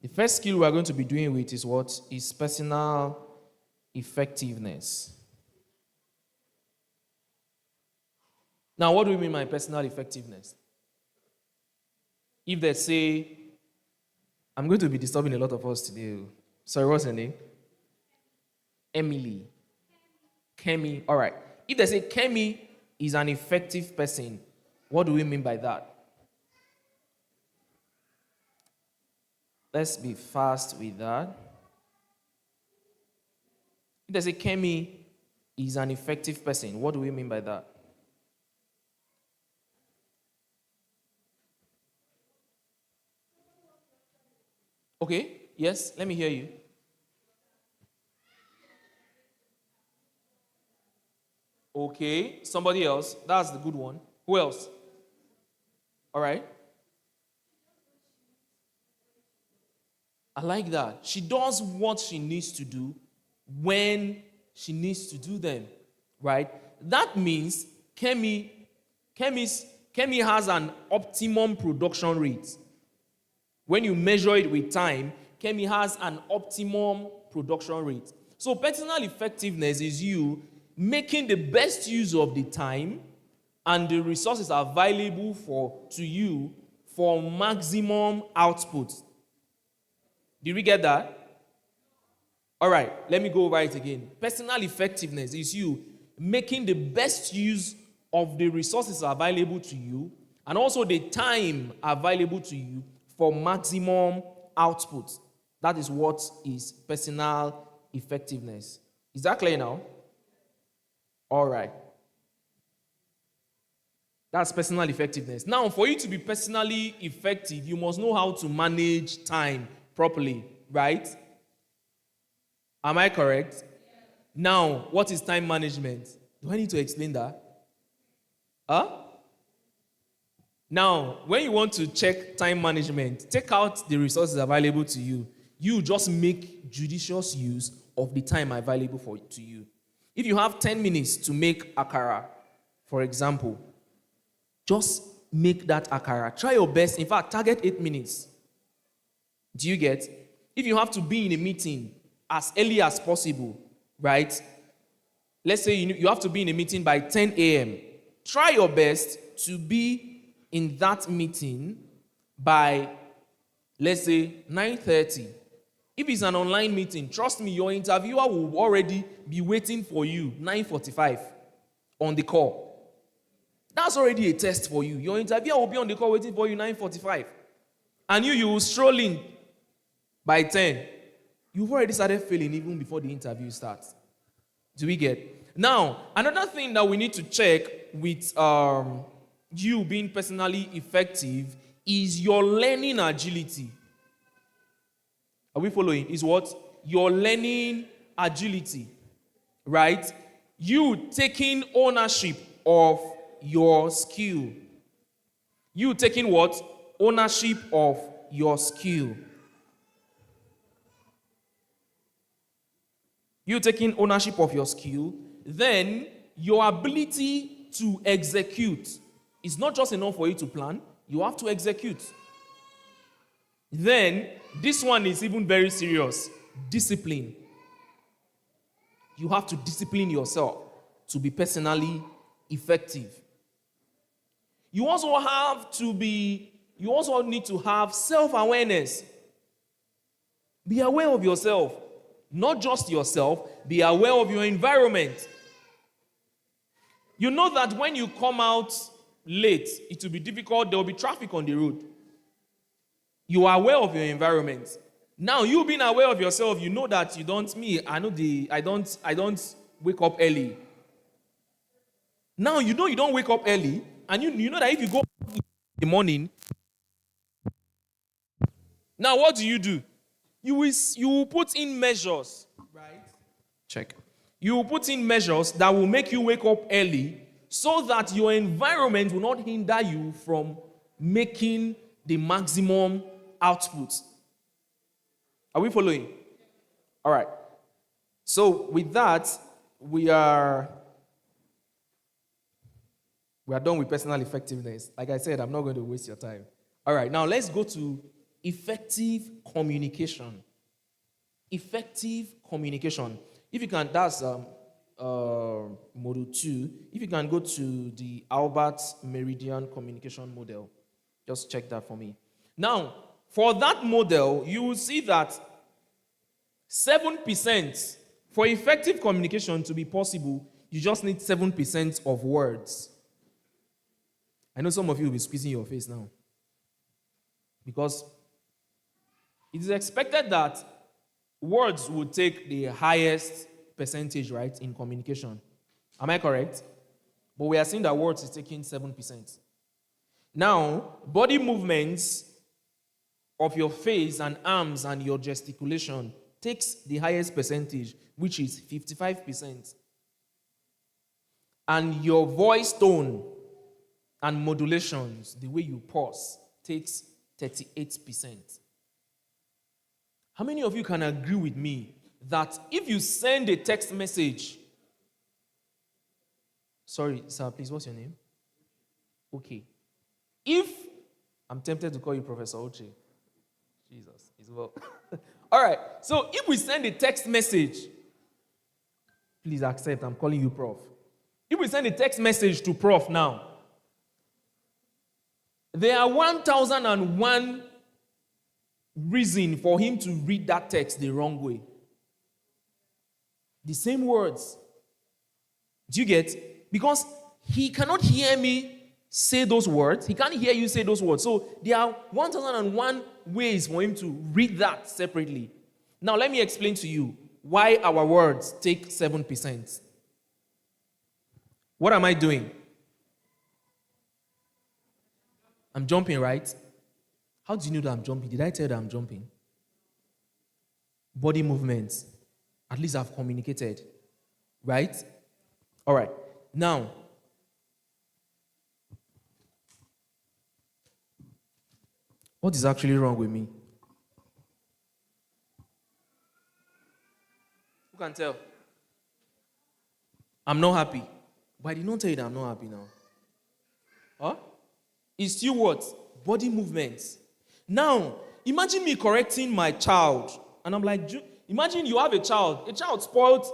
The first skill we are going to be doing with is what? Is personal effectiveness. Now, what do we mean by personal effectiveness? If they say, I'm going to be disturbing a lot of us today. Sorry, what's her name? Emily. Kemi. All right. If they say Kemi is an effective person, what do we mean by that? Let's be fast with that. If they say Kemi is an effective person, what do we mean by that? Okay, yes, let me hear you. Okay, somebody else. That's the good one. Who else? All right. I like that. She does what she needs to do when she needs to do them, right? That means Kemi has an optimum production rate. When you measure it with time, Kemi has an optimum production rate. So personal effectiveness is you making the best use of the time and the resources available to you for maximum output. Did we get that? All right, let me go over it again. Personal effectiveness is you making the best use of the resources available to you and also the time available to you for maximum output. That is what is personal effectiveness. Is that clear now? All right. That's personal effectiveness. Now, for you to be personally effective, you must know how to manage time properly, right? Am I correct? Now, what is time management? Do I need to explain that? Now, when you want to check time management, take out the resources available to you. You just make judicious use of the time available to you. If you have 10 minutes to make akara, for example, just make that akara. Try your best. In fact, target 8 minutes. Do you get? If you have to be in a meeting as early as possible, right? Let's say you have to be in a meeting by 10 a.m. Try your best to be in that meeting by, let's say, 9:30. If it's an online meeting, trust me, your interviewer will already be waiting for you 9:45 on the call. That's already a test for you. Your interviewer will be on the call waiting for you 9:45. And you will stroll in by 10. You've already started failing even before the interview starts. Do we get? Now, another thing that we need to check with you being personally effective is your learning agility. Are we following? Is what? Your learning agility. Right? You taking ownership of your skill. You taking what? Ownership of your skill. You taking ownership of your skill, then your ability to execute. It's not just enough for you to plan, you have to execute. Then, this one is even very serious. Discipline. You have to discipline yourself to be personally effective. You also need to have self-awareness. Be aware of yourself. Not just yourself, be aware of your environment. You know that when you come out late, it will be difficult, there will be traffic on the road. You are aware of your environment. Now, you being aware of yourself, you know that I don't wake up early. Now, you know you don't wake up early, and you know that if you go in the morning, now what do? You will put in measures, right? Check. You will put in measures that will make you wake up early so that your environment will not hinder you from making the maximum output. Are we following? All right. So with that, we are done with personal effectiveness. Like I said, I'm not going to waste your time. All right. Now let's go to effective communication. Effective communication. If you can, that's model 2. If you can go to the Albert Meridian communication model, just check that for me. Now, for that model, you will see that 7%, for effective communication to be possible, you just need 7% of words. I know some of you will be squeezing your face now. Because it is expected that words would take the highest percentage, right, in communication. Am I correct? But we are seeing that words is taking 7%. Now, body movements of your face and arms and your gesticulation takes the highest percentage, which is 55%. And your voice tone and modulations, the way you pause, takes 38%. How many of you can agree with me that if you send a text message, sorry, sir, please, what's your name? Okay. I'm tempted to call you Professor Oche. Jesus, is well. All right, so if we send a text message, please accept, I'm calling you Prof. If we send a text message to Prof now, there are 1,001 reason for him to read that text the wrong way. The same words. Do you get? Because he cannot hear me say those words. He can't hear you say those words. So there are 1,001 ways for him to read that separately. Now let me explain to you why our words take 7%. What am I doing? I'm jumping, right? How do you know that I'm jumping? Did I tell you that I'm jumping? Body movements. At least I've communicated. Right? All right. Now, what is actually wrong with me? Who can tell? I'm not happy. But I did not tell you that I'm not happy now. Huh? It's still what? Body movements. Now, imagine me correcting my child. And I'm like, imagine you have a child. A child spoiled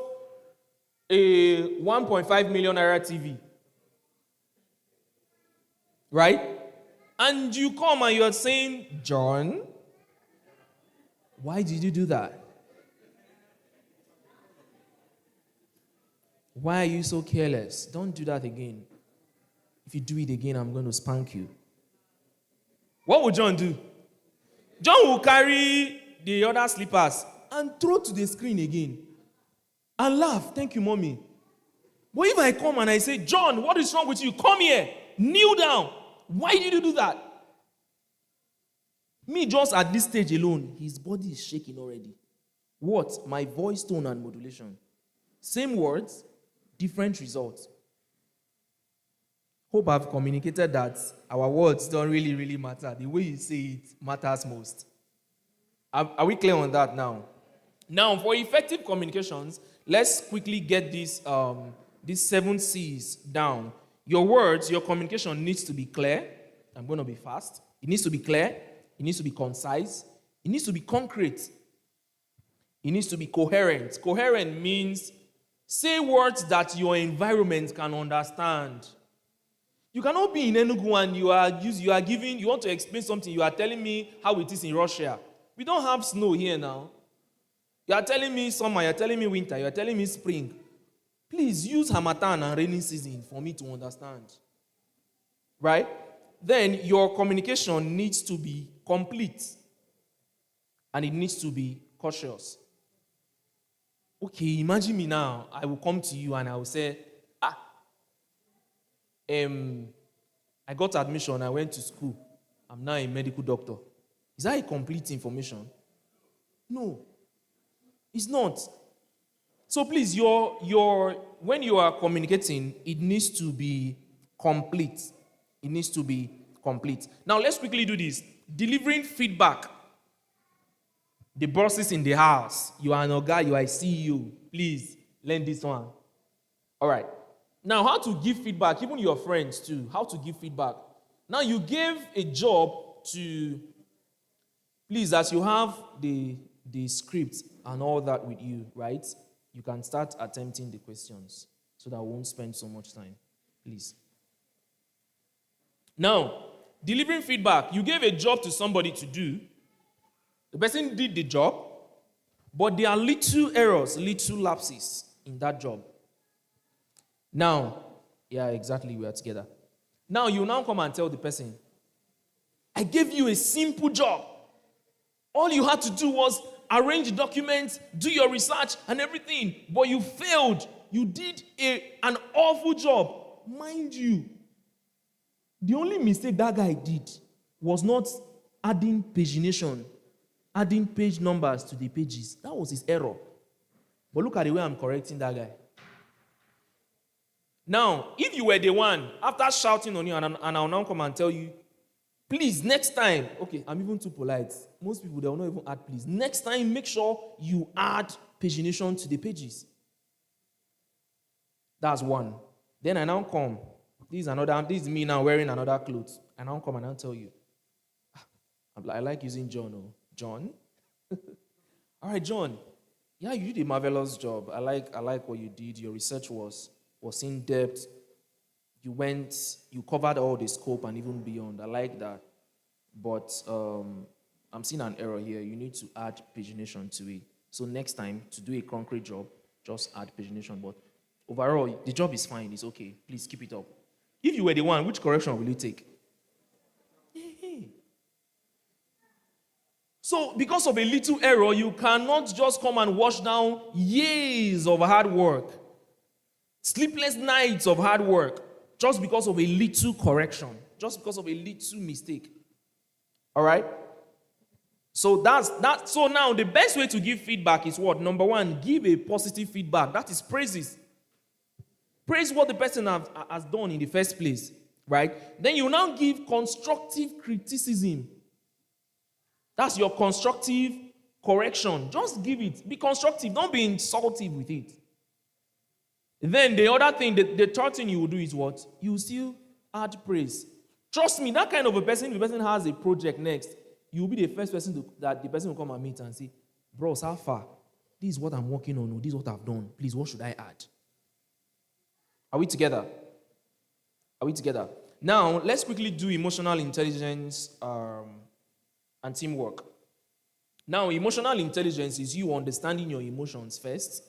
a 1.5 million naira TV. Right? And you come and you're saying, John, why did you do that? Why are you so careless? Don't do that again. If you do it again, I'm going to spank you. What would John do? John will carry the other slippers and throw to the screen again. And laugh. Thank you, mommy. But if I come and I say, John, what is wrong with you? Come here. Kneel down. Why did you do that? Me, just at this stage alone, his body is shaking already. What? My voice tone and modulation. Same words, different results. Hope I've communicated that our words don't really matter. The way you say it matters most. Are we clear on that now? Now, for effective communications, let's quickly get these 7 C's down. Your words, your communication needs to be clear. I'm going to be fast. It needs to be clear. It needs to be concise. It needs to be concrete. It needs to be coherent. Coherent means say words that your environment can understand. You cannot be in Enugu and you want to explain something, you are telling me how it is in Russia. We don't have snow here now. You are telling me summer, you are telling me winter, you are telling me spring. Please use Harmattan and rainy season for me to understand. Right? Then your communication needs to be complete. And it needs to be cautious. Okay, imagine me now. I will come to you and I will say, I got admission, I went to school. I'm now a medical doctor. Is that a complete information? No. It's not. So please, when you are communicating, it needs to be complete. It needs to be complete. Now let's quickly do this. Delivering feedback. The bosses in the house. You are an oga, you are a CEO. Please, learn this one. All right. Now, how to give feedback, even your friends too. How to give feedback. Now, you gave a job to, please, as you have the script and all that with you, right? You can start attempting the questions so that we won't spend so much time. Please. Now, delivering feedback. You gave a job to somebody to do. The person did the job, but there are little errors, little lapses in that job. Now, yeah, exactly, we are together. Now, you now come and tell the person, I gave you a simple job. All you had to do was arrange documents, do your research and everything, but you failed. You did an awful job. Mind you, the only mistake that guy did was not adding pagination, adding page numbers to the pages. That was his error. But look at the way I'm correcting that guy. Now, if you were the one, after shouting on you, and I'll now come and tell you, please, next time, okay, I'm even too polite. Most people, they will not even add please. Next time, make sure you add pagination to the pages. That's one. Then I now come. This is me now wearing another clothes. I now come and I'll tell you. I like using John. Oh. John? All right, John. Yeah, you did a marvelous job. I like what you did. Your research was in depth. You covered all the scope and even beyond. I like that. But I'm seeing an error here. You need to add pagination to it. So next time, to do a concrete job, just add pagination. But overall, the job is fine. It's okay. Please keep it up. If you were the one, which correction will you take? So, because of a little error, you cannot just come and wash down years of hard work, sleepless nights of hard work, just because of a little correction, just because of a little mistake. All right? So that's that. So now the best way to give feedback is what? Number one, give a positive feedback. That is praises. Praise what the person has done in the first place, right? Then you now give constructive criticism. That's your constructive correction. Just give it. Be constructive. Don't be insultive with it. Then the other thing, the third thing you will do is what? You will still add praise. Trust me, that kind of a person, if the person has a project next, you will be the first person that the person will come and meet and say, bros, how far? This is what I'm working on. This is what I've done. Please, what should I add? Are we together? Are we together? Now, let's quickly do emotional intelligence and teamwork. Now, emotional intelligence is you understanding your emotions first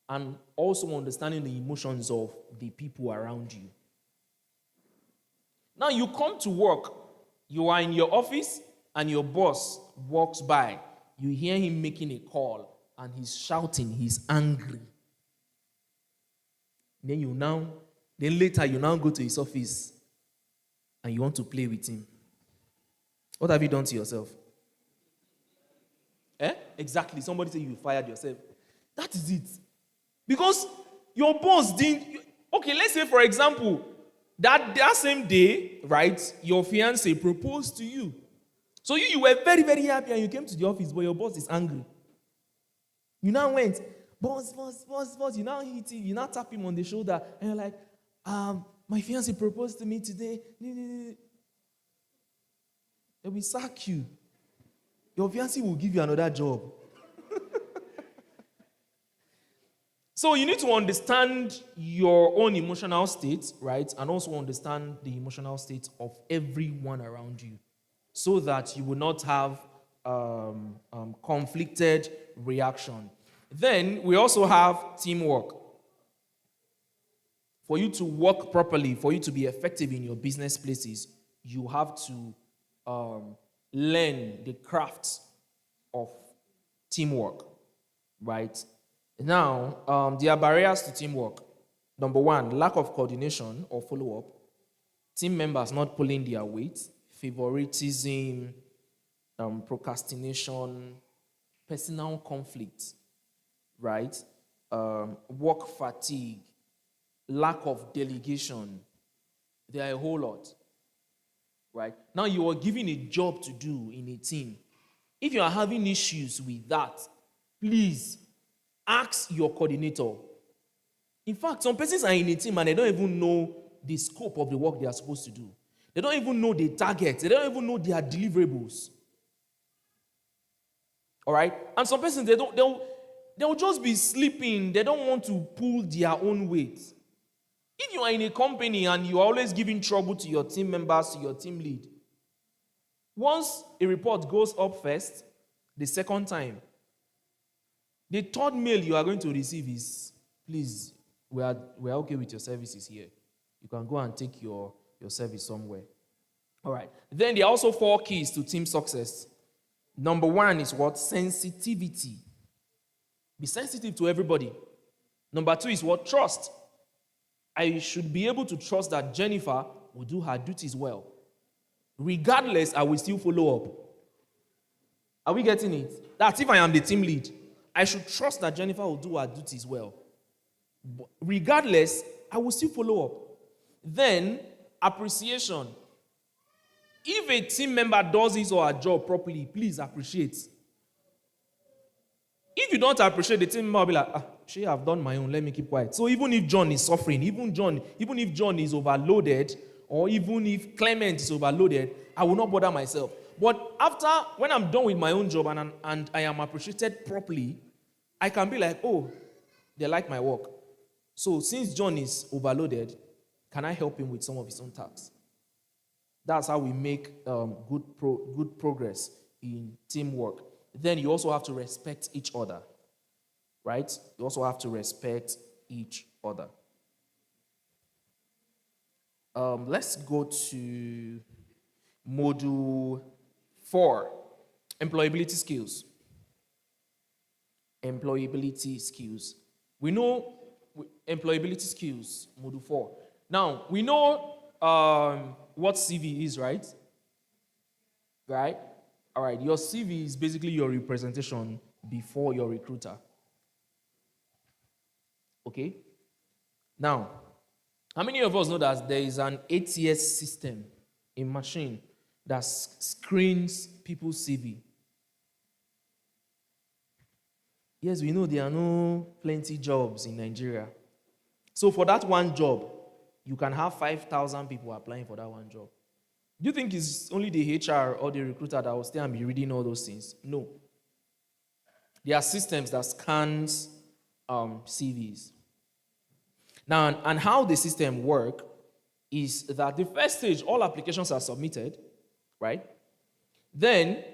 and also understanding the emotions of the people around you. Now, you come to work, you are in your office, and your boss walks by. You hear him making a call, and he's shouting, he's angry. Then later you now go to his office, and you want to play with him. What have you done to yourself? Exactly. Somebody said you fired yourself. That is it. Because your boss didn't... Okay, let's say, for example, that same day, right, your fiancé proposed to you. So you were very, very happy and you came to the office, but your boss is angry. You now went, boss, you now hit him, you now tap him on the shoulder, and you're like, my fiancé proposed to me today. They will sack you. Your fiancé will give you another job. So you need to understand your own emotional state, right? And also understand the emotional state of everyone around you so that you will not have conflicted reaction. Then we also have teamwork. For you to work properly, for you to be effective in your business places, you have to learn the crafts of teamwork, right? Now, there are barriers to teamwork. Number one, lack of coordination or follow-up. Team members not pulling their weight, favoritism, procrastination, personal conflict, right? Work fatigue, lack of delegation. There are a whole lot, right? Now you are given a job to do in a team. If you are having issues with that, please ask your coordinator. In fact, some persons are in a team and they don't even know the scope of the work they are supposed to do. They don't even know the targets. They don't even know their deliverables. All right? And some persons, they'll just be sleeping. They don't want to pull their own weight. If you are in a company and you are always giving trouble to your team members, to your team lead, once a report goes up first, the second time, the third mail you are going to receive is, please, we are okay with your services here. You can go and take your service somewhere. All right. Then there are also 4 keys to team success. Number 1 is what? Sensitivity. Be sensitive to everybody. Number 2 is what? Trust. I should be able to trust that Jennifer will do her duties well. Regardless, I will still follow up. Are we getting it? That's if I am the team lead. I should trust that Jennifer will do her duties well. But regardless, I will still follow up. Then, appreciation. If a team member does his or her job properly, please appreciate. If you don't appreciate, the team member will be like, she have done my own, let me keep quiet. So even if John is suffering, even if John is overloaded, or even if Clement is overloaded, I will not bother myself. But after, when I'm done with my own job and I am appreciated properly, I can be like, oh, they like my work. So since John is overloaded, can I help him with some of his own tasks? That's how we make good progress in teamwork. Then you also have to respect each other, right? You also have to respect each other. Let's go to module 4, employability skills. Employability skills. We know employability skills, module 4. Now, we know what CV is, right? Right? All right, your CV is basically your representation before your recruiter. Okay? Now, how many of us know that there is an ATS system, a machine that screens people's CV? Yes, we know there are no plenty jobs in Nigeria. So for that one job, you can have 5,000 people applying for that one job. Do you think it's only the HR or the recruiter that will stay and be reading all those things? No. There are systems that scans CVs. Now, and how the system works is that the first stage, all applications are submitted, right? Then,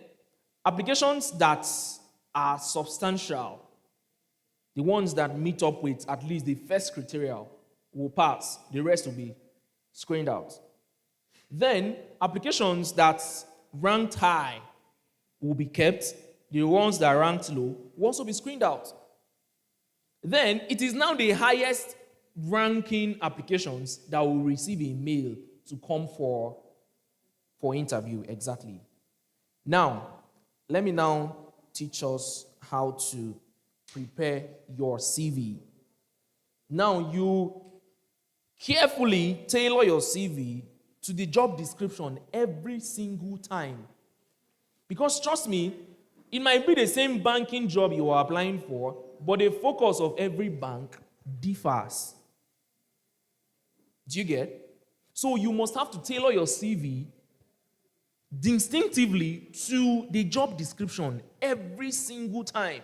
applications that are substantial, the ones that meet up with at least the first criteria, will pass. The rest will be screened out. Then, applications that ranked high will be kept. The ones that ranked low will also be screened out. Then, it is now the highest ranking applications that will receive a mail to come for interview. Exactly. Now, let me now teach us how to prepare your CV. Now, you carefully tailor your CV to the job description every single time. Because trust me, it might be the same banking job you are applying for, but the focus of every bank differs. Do you get? So you must have to tailor your CV distinctively to the job description every single time.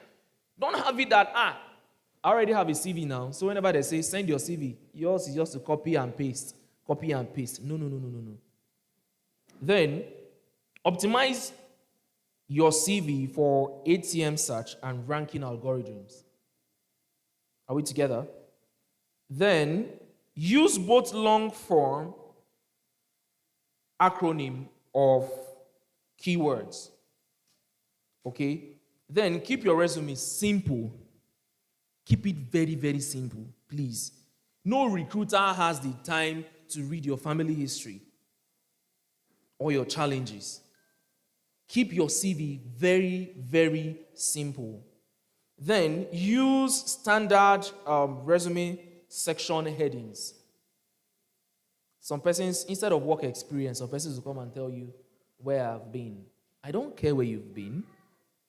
Don't have it that, I already have a CV now. So whenever they say send your CV, yours is just to copy and paste. Copy and paste. No, no, no, no, no, no. Then optimize your CV for ATM search and ranking algorithms. Are we together? Then use both long form acronym of keywords. Okay? Then keep your resume simple. Keep it very, very simple, please. No recruiter has the time to read your family history or your challenges. Keep your CV very, very simple. Then use standard resume section headings. Some persons, instead of work experience, some persons will come and tell you where I've been. I don't care where you've been,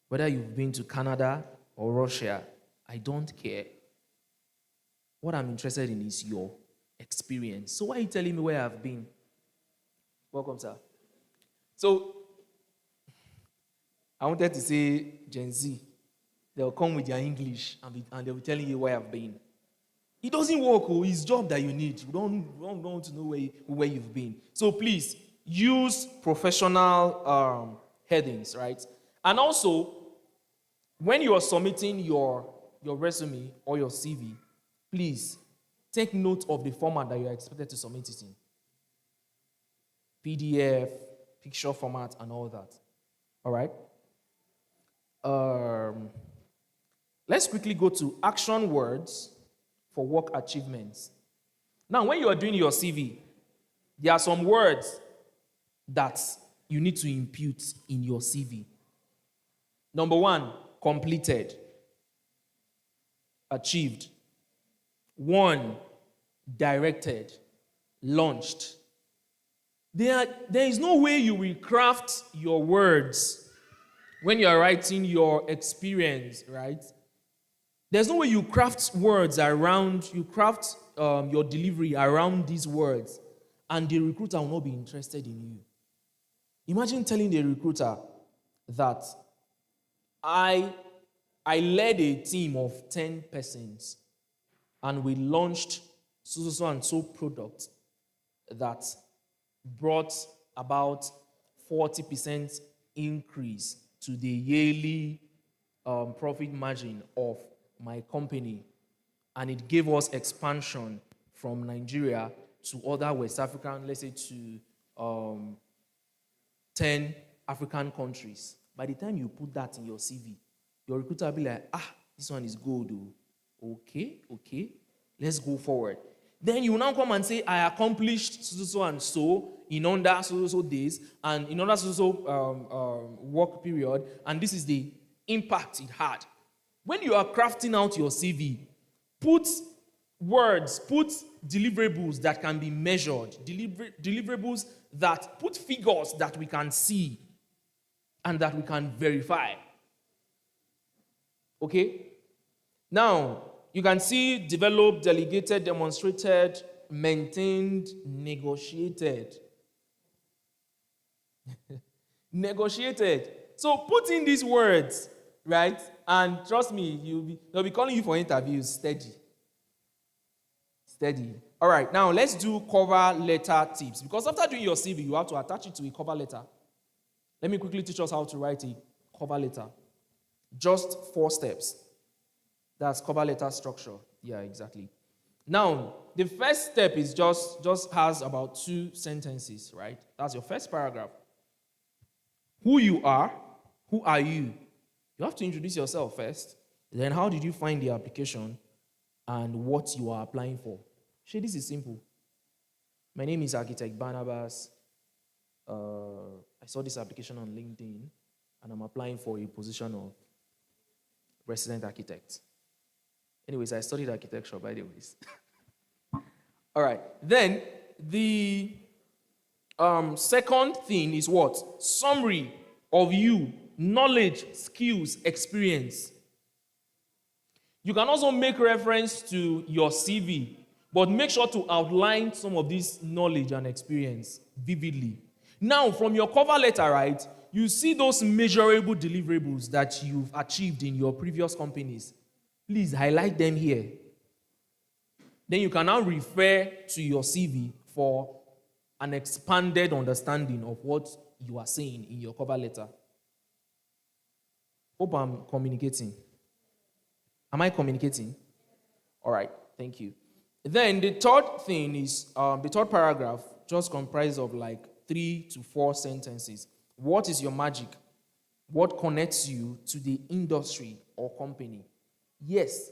whether you've been to Canada or Russia. I don't care. What I'm interested in is your experience. So why are you telling me where I've been? Welcome, sir. So, I wanted to say Gen Z. They'll come with their English and they'll be telling you where I've been. It doesn't work. It's job that you need. You don't want to know where you've been. So please, use professional headings, right? And also, when you are submitting your resume or your CV, please take note of the format that you are expected to submit it in. PDF, picture format, and all that. All right? Let's quickly go to action words for work achievements. Now, when you are doing your CV, there are some words that you need to impute in your CV. Number 1, completed, achieved. 1, directed, launched. There is no way you will craft your words when you are writing your experience, right? There's no way you craft words around, your delivery around these words, and the recruiter will not be interested in you. Imagine telling the recruiter that I led a team of 10 persons and we launched so and so product that brought about 40% increase to the yearly profit margin of my company, and it gave us expansion from Nigeria to other West African, let's say to 10 African countries. By the time you put that in your CV, your recruiter will be like, this one is good. Okay, let's go forward. Then you will now come and say, I accomplished so and so in under so days and in under so work period, and this is the impact it had. When you are crafting out your CV, put words, put deliverables that can be measured, deliverables that put figures that we can see and that we can verify. Okay? Now, you can see developed, delegated, demonstrated, maintained, negotiated. Negotiated. So put in these words, right? And trust me, they'll be calling you for interviews steady. Steady. All right, now let's do cover letter tips. Because after doing your CV, you have to attach it to a cover letter. Let me quickly teach us how to write a cover letter. Just 4 steps. That's cover letter structure. Yeah, exactly. Now, the first step is just has about 2 sentences, right? That's your first paragraph. Who you are, who are you? You have to introduce yourself first. Then how did you find the application and what you are applying for? This is simple. My name is Architect Barnabas. I saw this application on LinkedIn and I'm applying for a position of resident architect. Anyways, I studied architecture, by the ways. All right. Then the second thing is what? Summary of you, knowledge, skills, experience. You can also make reference to your CV, but make sure to outline some of this knowledge and experience vividly. Now, from your cover letter, right, you see those measurable deliverables that you've achieved in your previous companies. Please highlight them here. Then you can now refer to your CV for an expanded understanding of what you are saying in your cover letter. Hope I'm communicating. Am I communicating? All right, thank you. Then the third thing is, the third paragraph just comprises of like 3 to 4 sentences. What is your magic? What connects you to the industry or company? Yes.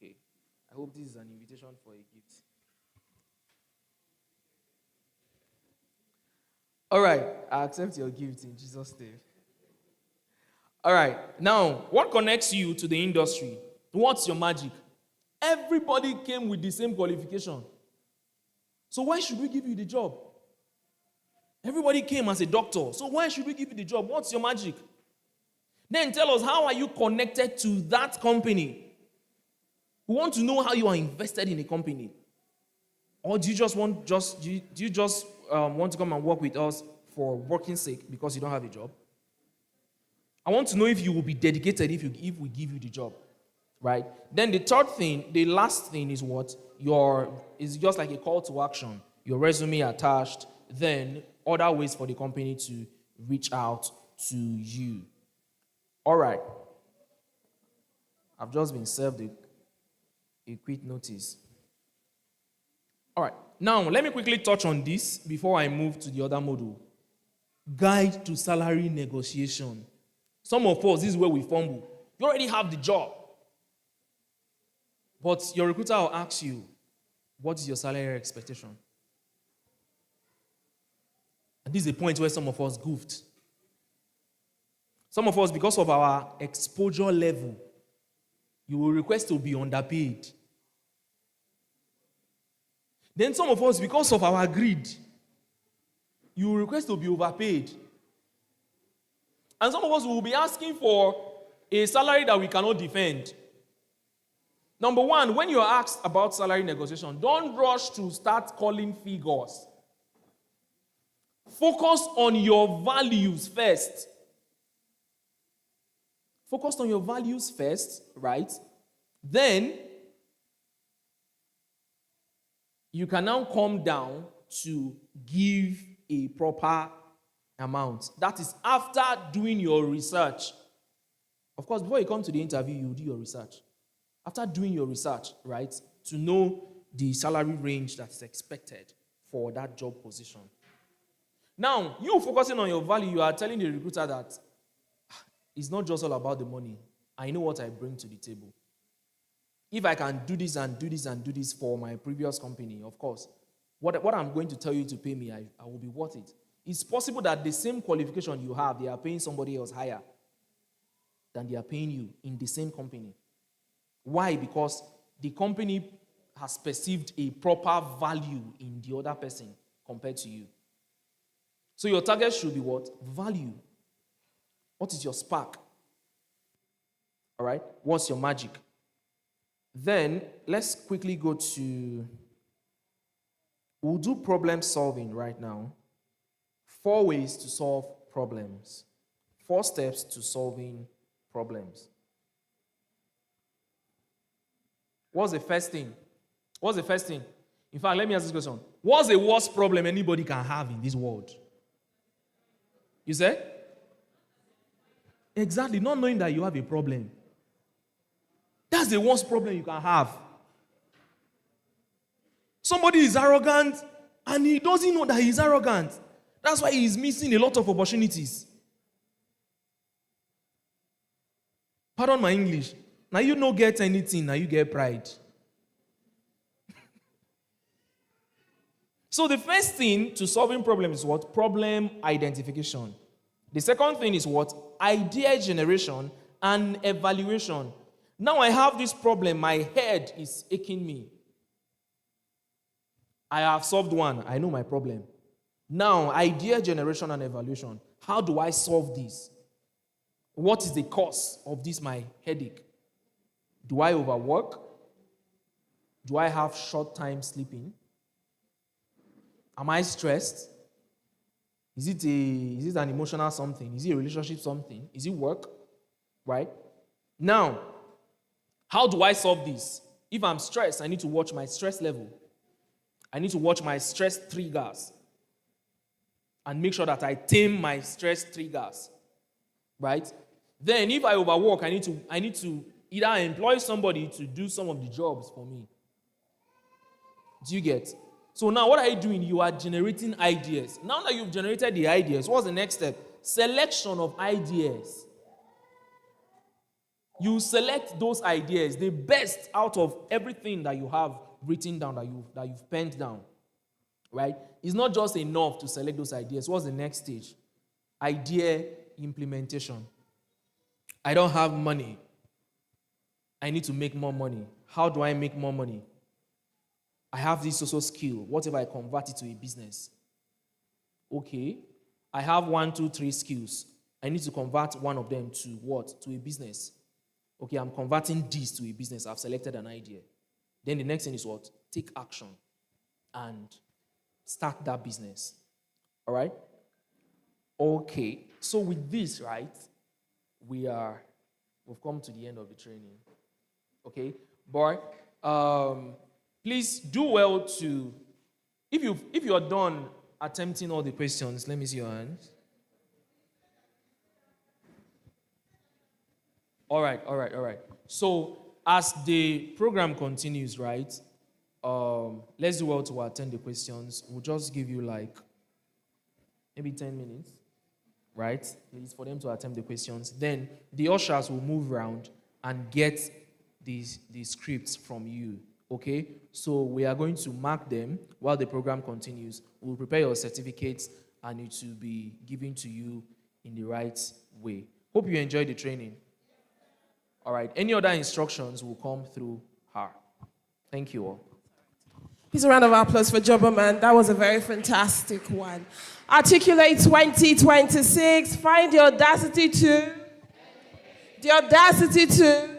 Okay. I hope this is an invitation for a gift. All right. I accept your gift in Jesus' name. All right. Now, what connects you to the industry? What's your magic? Everybody came with the same qualification. So why should we give you the job? Everybody came as a doctor. So why should we give you the job? What's your magic? Then tell us, how are you connected to that company? We want to know how you are invested in a company. Or do you just want want to come and work with us for working sake because you don't have a job? I want to know if you will be dedicated if we give you the job, right? Then the last thing is what? Is just like a call to action. Your resume attached, then other ways for the company to reach out to you. All right. I've just been served a quick notice. All right. Now, let me quickly touch on this before I move to the other module. Guide to salary negotiation. Some of us, this is where we fumble. You already have the job. But your recruiter will ask you, what is your salary expectation? And this is a point where some of us goofed. Some of us, because of our exposure level, you will request to be underpaid. Then some of us, because of our greed, you will request to be overpaid. And some of us will be asking for a salary that we cannot defend. Number one, when you are asked about salary negotiation, don't rush to start calling figures. Focus on your values first. Focus on your values first, right? Then, you can now come down to give a proper amount. That is after doing your research. Of course, before you come to the interview, you do your research. After doing your research, right, to know the salary range that's expected for that job position. Now, you focusing on your value, you are telling the recruiter that it's not just all about the money. I know what I bring to the table. If I can do this and do this and do this for my previous company, of course, what I'm going to tell you to pay me, I will be worth it. It's possible that the same qualification you have, they are paying somebody else higher than they are paying you in the same company. Why? Because the company has perceived a proper value in the other person compared to you. So your target should be what? Value. What is your spark? All right? What's your magic? Then let's quickly go to, we'll do problem solving right now. 4 ways to solve problems. 4 steps to solving problems. What's the first thing? What's the first thing? In fact, let me ask this question. What's the worst problem anybody can have in this world? You say? Exactly, not knowing that you have a problem. That's the worst problem you can have. Somebody is arrogant and he doesn't know that he's arrogant. That's why he's missing a lot of opportunities. Pardon my English. Now you don't get anything, now you get pride. So the first thing to solving problems is what? Problem identification. The second thing is what? Idea generation and evaluation. Now I have this problem, my head is aching me. I have solved one, I know my problem. Now, idea generation and evaluation. How do I solve this? What is the cause of this, my headache? Do I overwork? Do I have short time sleeping? Am I stressed? Is it an emotional something? Is it a relationship something? Is it work? Right? Now, how do I solve this? If I'm stressed, I need to watch my stress level. I need to watch my stress triggers and make sure that I tame my stress triggers. Right? Then if I overwork, I need to either employ somebody to do some of the jobs for me. Do you get? So now what are you doing? You are generating ideas. Now that you've generated the ideas, what's the next step? Selection of ideas. You select those ideas, the best out of everything that you have written down, that you've penned down. Right? It's not just enough to select those ideas. What's the next stage? Idea implementation. I don't have money. I need to make more money. How do I make more money? I have this social skill. What if I convert it to a business? Okay. I have 1, 2, 3 skills. I need to convert one of them to what? To a business. Okay, I'm converting this to a business. I've selected an idea. Then the next thing is what? Take action and start that business. All right? Okay. So with this, right, we've come to the end of the training. Okay? But please do well to, if you're done attempting all the questions, let me see your hands. All right. So as the program continues, right, let's do well to attend the questions. We'll just give you like maybe 10 minutes, right, please, for them to attempt the questions. Then the ushers will move around and get the scripts from you, okay? So we are going to mark them while the program continues. We'll prepare your certificates and it will be given to you in the right way. Hope you enjoyed the training. All right, any other instructions will come through her. Thank you all. Please a round of applause for Jobberman. That was a very fantastic one. Articulate 2026. Find the audacity to. The audacity to.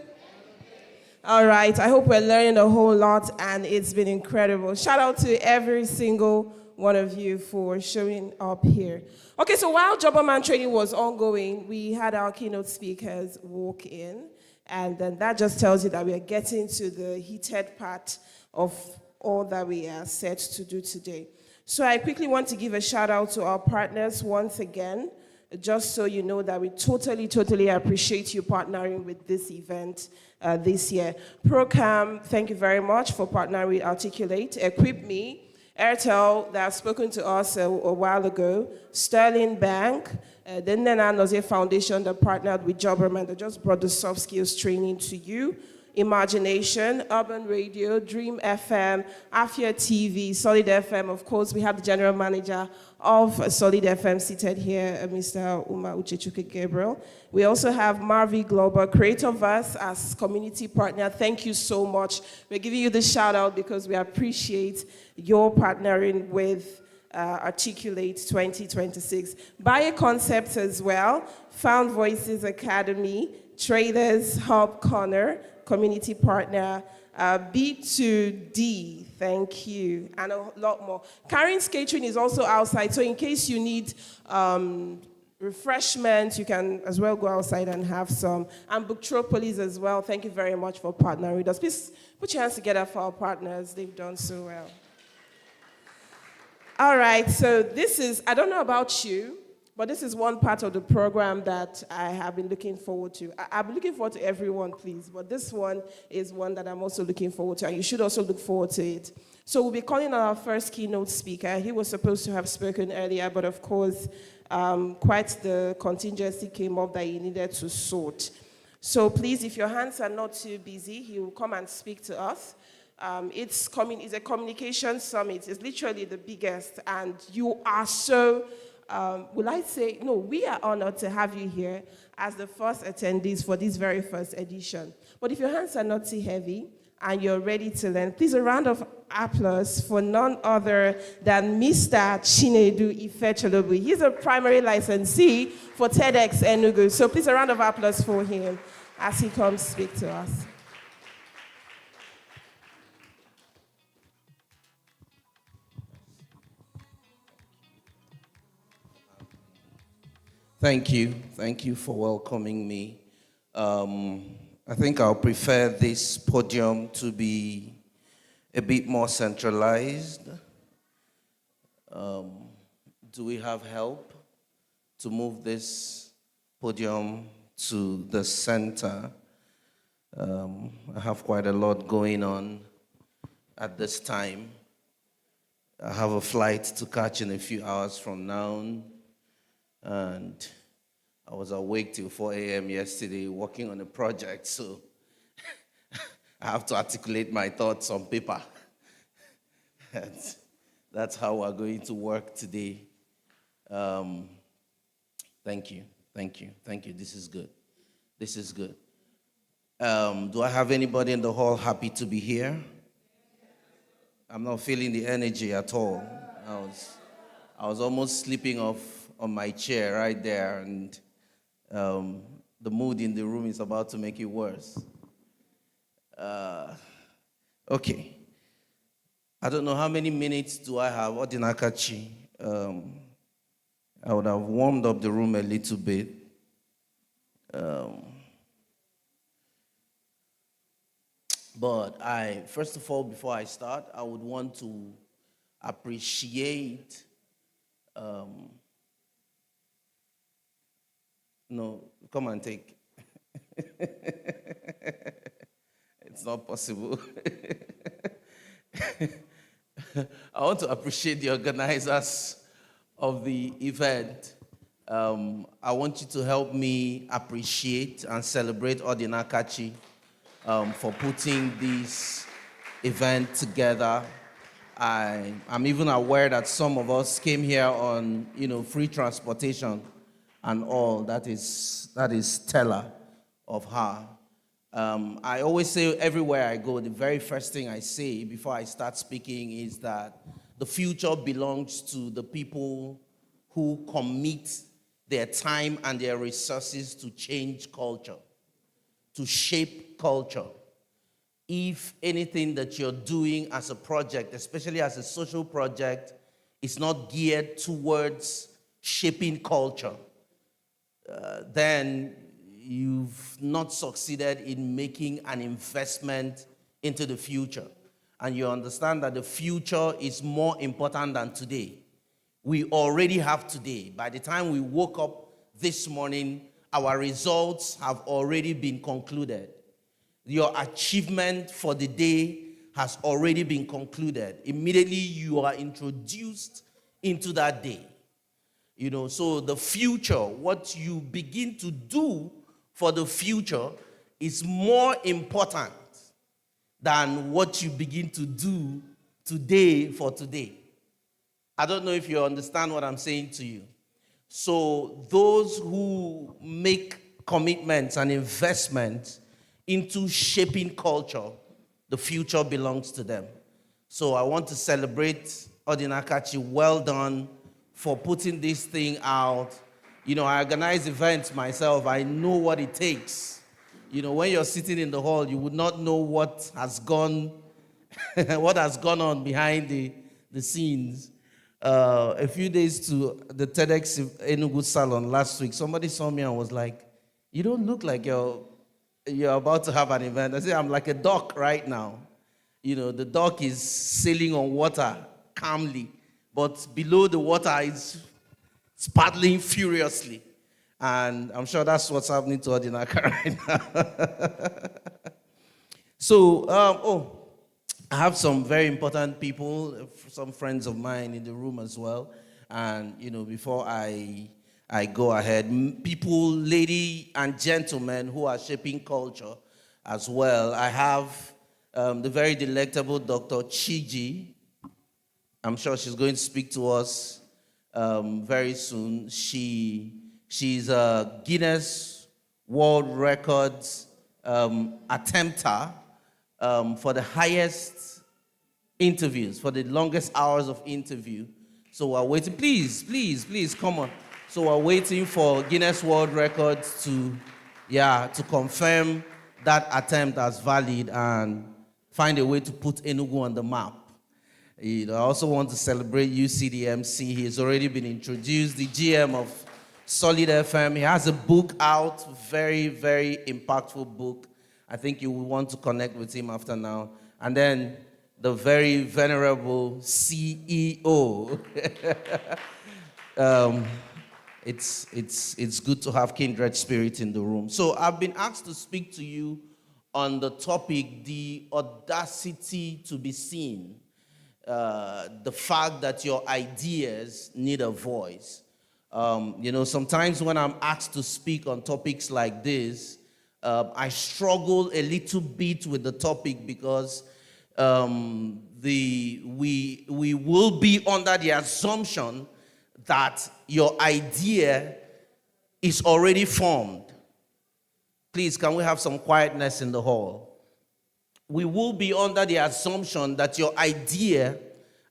All right, I hope we're learning a whole lot and it's been incredible. Shout out to every single one of you for showing up here. Okay, so while Jobberman training was ongoing, we had our keynote speakers walk in, and then that just tells you that we are getting to the heated part of all that we are set to do today. So I quickly want to give a shout out to our partners once again, just so you know that we totally appreciate you partnering with this event this year. Procam, thank you very much for partnering with Articulate. Equip Me, Airtel, that have spoken to us a while ago, Sterling Bank, the Nena Nozie Foundation that partnered with Jobberman that just brought the soft skills training to you, Imagination, Urban Radio, Dream FM, Afia TV, Solid FM. Of course, we have the general manager of Solid FM seated here, Mr. Uma Uchechuke Gabriel. We also have Marvi Global, Creatorverse as community partner. Thank you so much. We're giving you the shout out because we appreciate your partnering with Articulate 2026. Buyer Concepts as well, Found Voices Academy, Traders Hub Corner, community partner, B2D, thank you, and a lot more. Karen's Catering is also outside, so in case you need refreshments, you can as well go outside and have some. And Booktropolis as well, thank you very much for partnering with us. Please put your hands together for our partners, they've done so well. All right, so this is, I don't know about you, but this is one part of the program that I have been looking forward to. I've been looking forward to everyone, please, but this one is one that I'm also looking forward to, and you should also look forward to it. So we'll be calling on our first keynote speaker. He was supposed to have spoken earlier, but of course, quite the contingency came up that he needed to sort. So please, if your hands are not too busy, he will come and speak to us. It's a communication summit. It's literally the biggest, and you are so... we are honored to have you here as the first attendees for this very first edition. But if your hands are not too heavy and you're ready to learn, please a round of applause for none other than Mr. Chinedu Ifecholobu. He's a primary licensee for TEDx Enugu. So please a round of applause for him as he comes speak to us. Thank you. Thank you for welcoming me. I think I'll prefer this podium to be a bit more centralized. Do we have help to move this podium to the center? I have quite a lot going on at this time. I have a flight to catch in a few hours from now, and I was awake till 4 a.m. yesterday working on a project, so I have to articulate my thoughts on paper. And that's how we're going to work today. Thank you. This is good. Do I have anybody in the hall happy to be here? I'm not feeling the energy at all. I was almost sleeping off on my chair right there, and the mood in the room is about to make it worse. Okay. I don't know how many minutes do I have. Odinakachi. I would have warmed up the room a little bit. But first of all, before I start, I would want to appreciate. No, come and take. It's not possible. I want to appreciate the organizers of the event. I want you to help me appreciate and celebrate Odinakachi for putting this event together. I'm even aware that some of us came here on, free transportation and all. That is stellar of her. I always say everywhere I go, the very first thing I say before I start speaking is that the future belongs to the people who commit their time and their resources to change culture, to shape culture. If anything that you're doing as a project, especially as a social project, is not geared towards shaping culture, then you've not succeeded in making an investment into the future. And you understand that the future is more important than today. We already have today. By the time we woke up this morning, our results have already been concluded. Your achievement for the day has already been concluded. Immediately you are introduced into that day. So the future, what you begin to do for the future is more important than what you begin to do today for today. I don't know if you understand what I'm saying to you. So those who make commitments and investments into shaping culture, the future belongs to them. So I want to celebrate Odinakachi. Well done for putting this thing out. I organize events myself. I know what it takes. When you're sitting in the hall, you would not know what has gone on behind the scenes. A few days to the TEDx Enugu Salon last week, somebody saw me and was like, "You don't look like you're about to have an event." I said, "I'm like a duck right now. The duck is sailing on water calmly, but below the water it's paddling furiously." And I'm sure that's what's happening to Odinaka right now. So, I have some very important people, some friends of mine in the room as well. And, before I go ahead, people, ladies and gentlemen who are shaping culture as well, I have the very delectable Dr. Chiji. I'm sure she's going to speak to us very soon. She's a Guinness World Records attempter for the highest interviews, for the longest hours of interview. So we're waiting. Please, come on. So we're waiting for Guinness World Records to confirm that attempt as valid and find a way to put Enugu on the map. I also want to celebrate UCDMC. He's already been introduced, the GM of Solid FM. He has a book out, very, very impactful book. I think you will want to connect with him after now. And then the very venerable CEO. It's good to have kindred spirit in the room. So I've been asked to speak to you on the topic, the audacity to be seen. The fact that your ideas need a voice. Sometimes when I'm asked to speak on topics like this, I struggle a little bit with the topic because we will be under the assumption that your idea is already formed. Please, can we have some quietness in the hall? We will be under the assumption that your idea,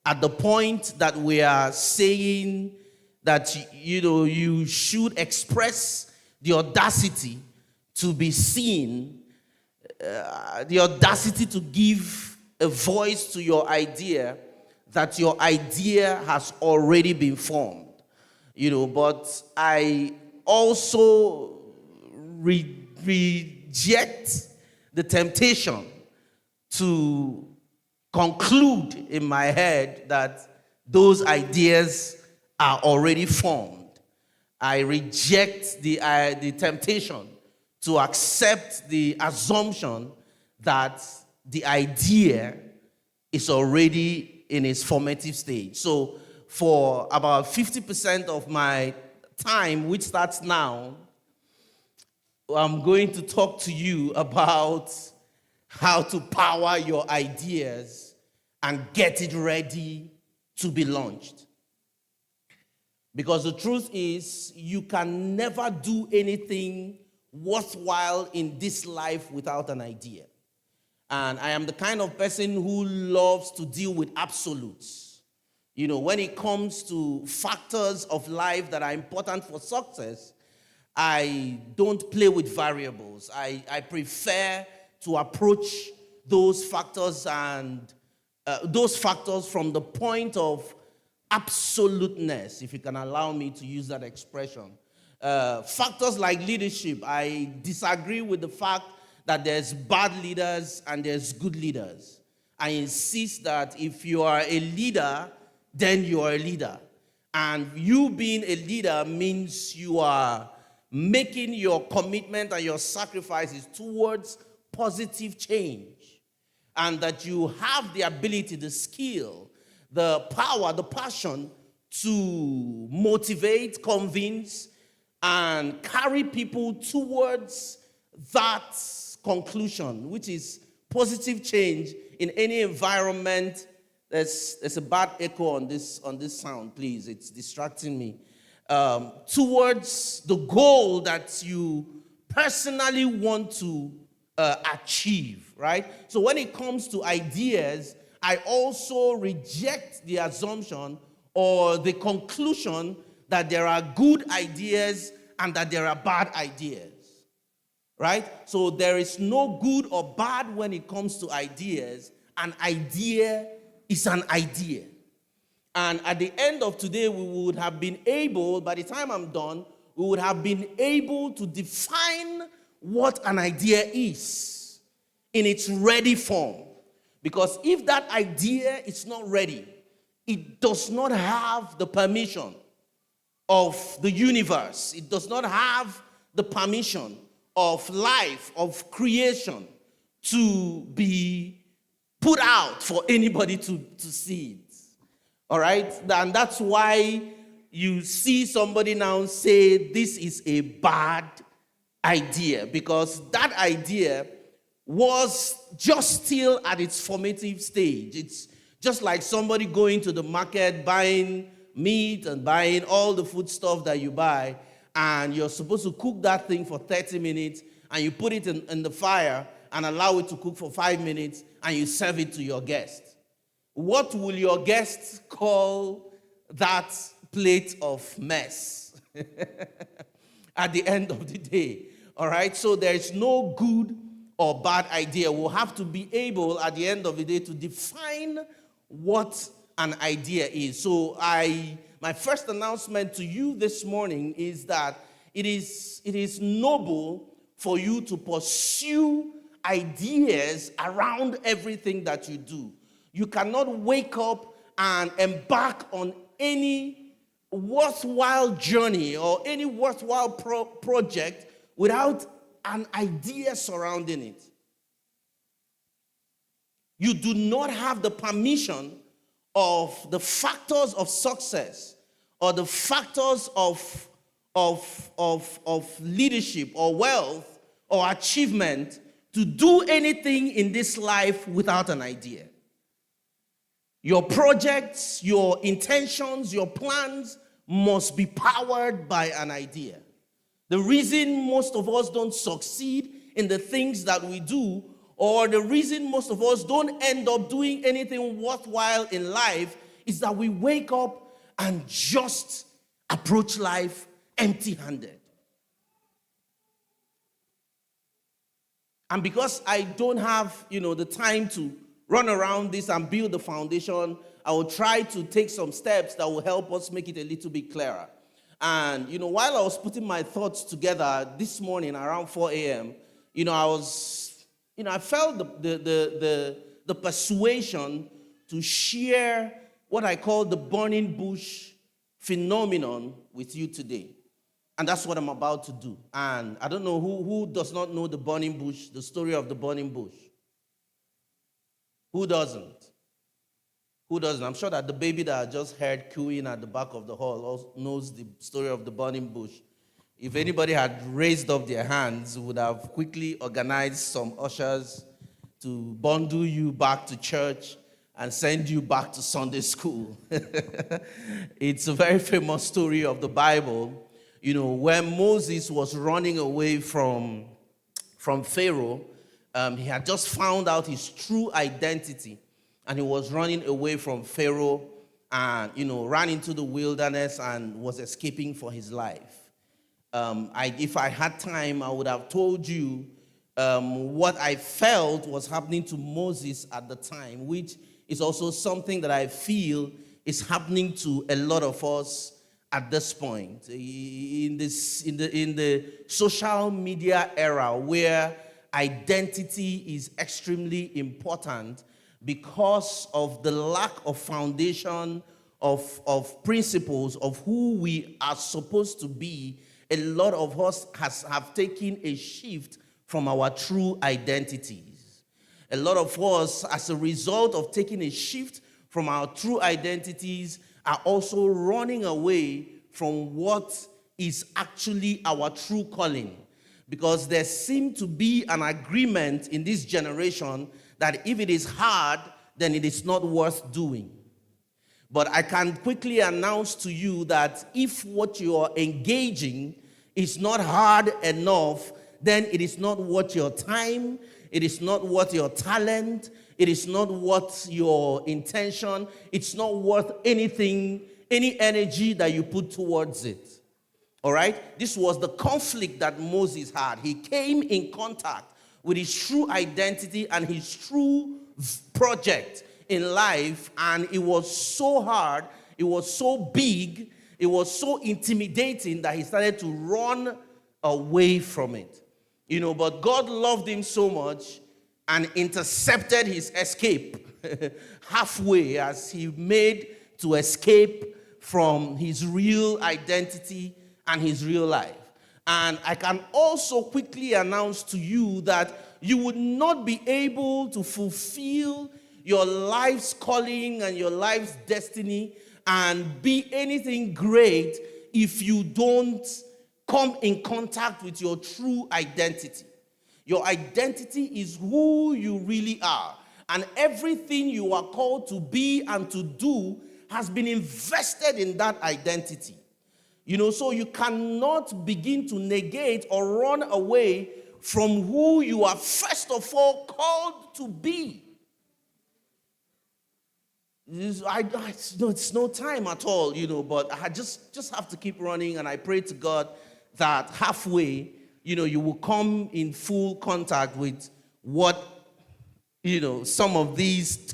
at the point that we are saying that you should express the audacity to be seen, the audacity to give a voice to your idea, that your idea has already been formed. But I also reject the temptation to conclude in my head that those ideas are already formed. I reject the temptation to accept the assumption that the idea is already in its formative stage. So for about 50% of my time, which starts now, I'm going to talk to you about how to power your ideas and get it ready to be launched. Because the truth is, you can never do anything worthwhile in this life without an idea. And I am the kind of person who loves to deal with absolutes. When it comes to factors of life that are important for success, I don't play with variables. I prefer to approach those factors and those factors from the point of absoluteness, if you can allow me to use that expression. Factors like leadership, I disagree with the fact that there's bad leaders and there's good leaders. I insist that if you are a leader, then you are a leader. And you being a leader means you are making your commitment and your sacrifices towards positive change. And that you have the ability, the skill, the power, the passion to motivate, convince, and carry people towards that conclusion, which is positive change in any environment. There's a bad echo on this sound, please. It's distracting me. Towards the goal that you personally want to achieve, right? So when it comes to ideas, I also reject the assumption or the conclusion that there are good ideas and that there are bad ideas, right? So there is no good or bad when it comes to ideas. An idea is an idea. And at the end of today, we would have been able, by the time I'm done, we would have been able to define what an idea is in its ready form. Because if that idea is not ready, it does not have the permission of the universe. It does not have the permission of life, of creation, to be put out for anybody to see it. All right? And that's why you see somebody now say this is a bad idea, because that idea was just still at its formative stage. It's just like somebody going to the market, buying meat and buying all the food stuff that you buy, and you're supposed to cook that thing for 30 minutes, and you put it in the fire and allow it to cook for 5 minutes, and you serve it to your guest. What will your guests call that plate of mess at the end of the day? All right, so there is no good or bad idea. We'll have to be able at the end of the day to define what an idea is. So my first announcement to you this morning is that it is noble for you to pursue ideas around everything that you do. You cannot wake up and embark on any worthwhile journey or any worthwhile project without an idea surrounding it. You do not have the permission of the factors of success or the factors of leadership or wealth or achievement to do anything in this life without an idea. Your projects, your intentions, your plans must be powered by an idea. The reason most of us don't succeed in the things that we do, or the reason most of us don't end up doing anything worthwhile in life, is that we wake up and just approach life empty-handed. And because I don't have, the time to run around this and build the foundation, I will try to take some steps that will help us make it a little bit clearer. And, while I was putting my thoughts together this morning around 4 a.m., I felt the persuasion to share what I call the burning bush phenomenon with you today. And that's what I'm about to do. And I don't know who does not know the burning bush, the story of the burning bush. Who doesn't? Who doesn't? I'm sure that the baby that I just heard cooing at the back of the hall also knows the story of the burning bush. If anybody had raised up their hands, would have quickly organized some ushers to bundle you back to church and send you back to Sunday school. It's a very famous story of the Bible. When Moses was running away from Pharaoh, he had just found out his true identity, and he was running away from Pharaoh and, ran into the wilderness and was escaping for his life. If I had time, I would have told you what I felt was happening to Moses at the time, which is also something that I feel is happening to a lot of us at this point. In the social media era, where identity is extremely important because of the lack of foundation of principles of who we are supposed to be, a lot of us have taken a shift from our true identities. A lot of us, as a result of taking a shift from our true identities, are also running away from what is actually our true calling. Because there seems to be an agreement in this generation that if it is hard, then it is not worth doing. But I can quickly announce to you that if what you are engaging is not hard enough, then it is not worth your time, it is not worth your talent, it is not worth your intention, it's not worth anything, any energy that you put towards it. All right? This was the conflict that Moses had. He came in contact with his true identity and his true project in life, and it was so hard, it was so big, it was so intimidating that he started to run away from it. But God loved him so much and intercepted his escape halfway as he made to escape from his real identity and his real life. And I can also quickly announce to you that you would not be able to fulfill your life's calling and your life's destiny and be anything great if you don't come in contact with your true identity. Your identity is who you really are. And everything you are called to be and to do has been invested in that identity. So you cannot begin to negate or run away from who you are first of all called to be. It's no time at all, but I just have to keep running, and I pray to God that halfway, you will come in full contact with what, some of these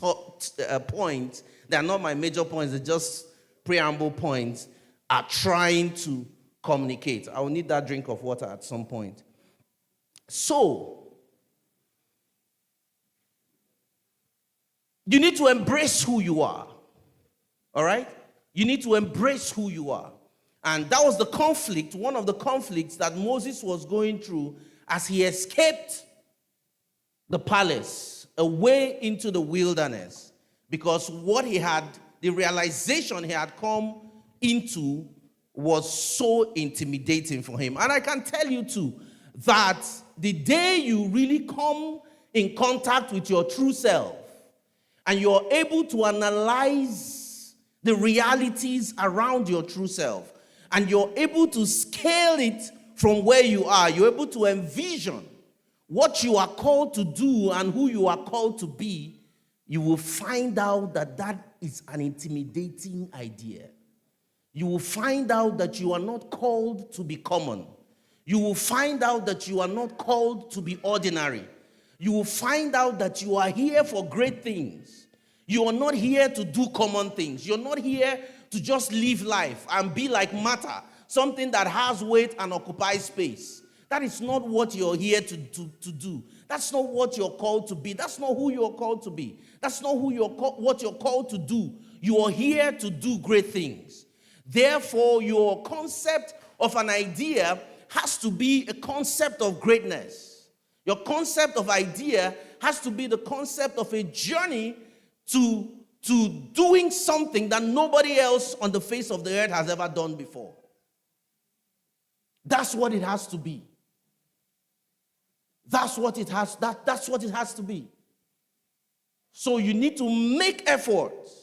points. They are not my major points, they're just preamble points are trying to communicate. I will need that drink of water at some point. So, you need to embrace who you are. All right? You need to embrace who you are. And that was the conflict, one of the conflicts that Moses was going through as he escaped the palace away into the wilderness. Because what he had, the realization he had come into was so intimidating for him. And I can tell you too, that the day you really come in contact with your true self, and you're able to analyze the realities around your true self, and you're able to scale it from where you are, you're able to envision what you are called to do and who you are called to be, you will find out that that is an intimidating idea. You will find out that you are not called to be common. You will find out that you are not called to be ordinary. You will find out that you are here for great things. You are not here to do common things. You're not here to just live life and be like matter, something that has weight and occupies space. That is not what you're here to do. That's not what you're called to be. That's not who you're called to be. That's not who what you're called to do. You are here to do great things. Therefore, your concept of an idea has to be a concept of greatness. Your concept of idea has to be the concept of a journey to doing something that nobody else on the face of the earth has ever done before. That's what it has to be. That's what it has to be. So you need to make efforts.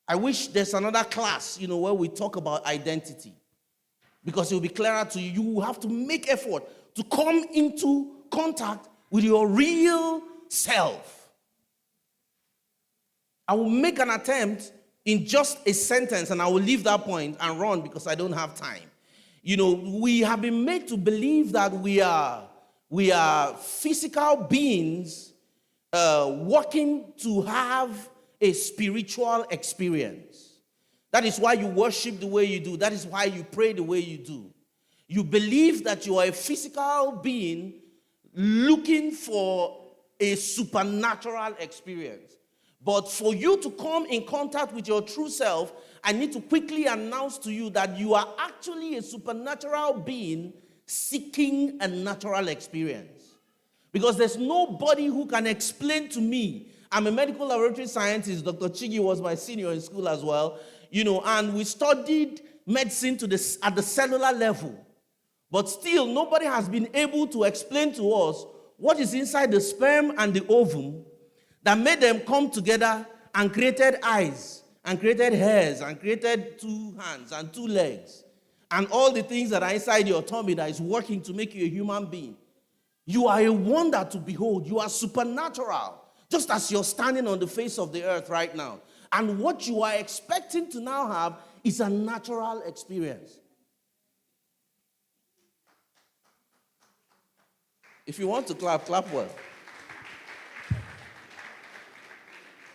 I wish there's another class, where we talk about identity. Because it will be clearer to you. You will have to make effort to come into contact with your real self. I will make an attempt in just a sentence, and I will leave that point and run because I don't have time. We have been made to believe that we are physical beings working to have a spiritual experience. That is why you worship the way you do. That is why you pray the way you do. You believe that you are a physical being looking for a supernatural experience. But for you to come in contact with your true self, I need to quickly announce to you that you are actually a supernatural being seeking a natural experience. Because there's nobody who can explain to me. I'm a medical laboratory scientist. Dr. Chigi was my senior in school as well. And we studied medicine at the cellular level. But still, nobody has been able to explain to us what is inside the sperm and the ovum that made them come together and created eyes, and created hairs, and created 2 hands and 2 legs, and all the things that are inside your tummy that is working to make you a human being. You are a wonder to behold. You are supernatural, just as you're standing on the face of the earth right now. And what you are expecting to now have is a natural experience. If you want to clap, clap well.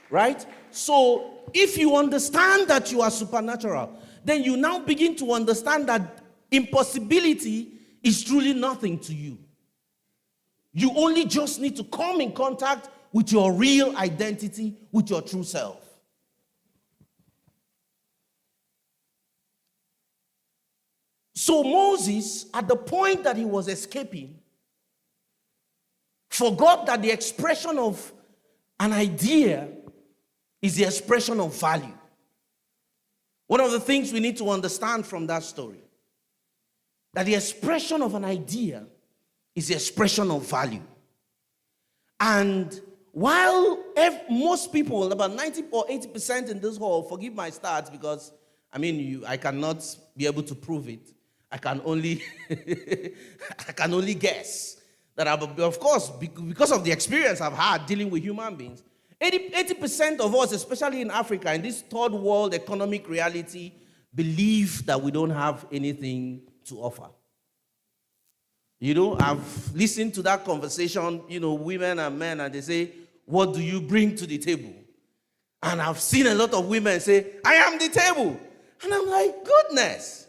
Right? So, if you understand that you are supernatural, then you now begin to understand that impossibility is truly nothing to you. You only just need to come in contact with your real identity, with your true self. So Moses, at the point that he was escaping, forgot that the expression of an idea is the expression of value. One of the things we need to understand from that story, that the expression of an idea is the expression of value. And while most people, about 90 or 80% in this hall, forgive my stats because, I cannot be able to prove it. I can only guess that, of course, because of the experience I've had dealing with human beings, 80% of us, especially in Africa, in this third world economic reality, believe that we don't have anything to offer. I've listened to that conversation, women and men, and they say, what do you bring to the table? And I've seen a lot of women say, I am the table. And I'm like, goodness,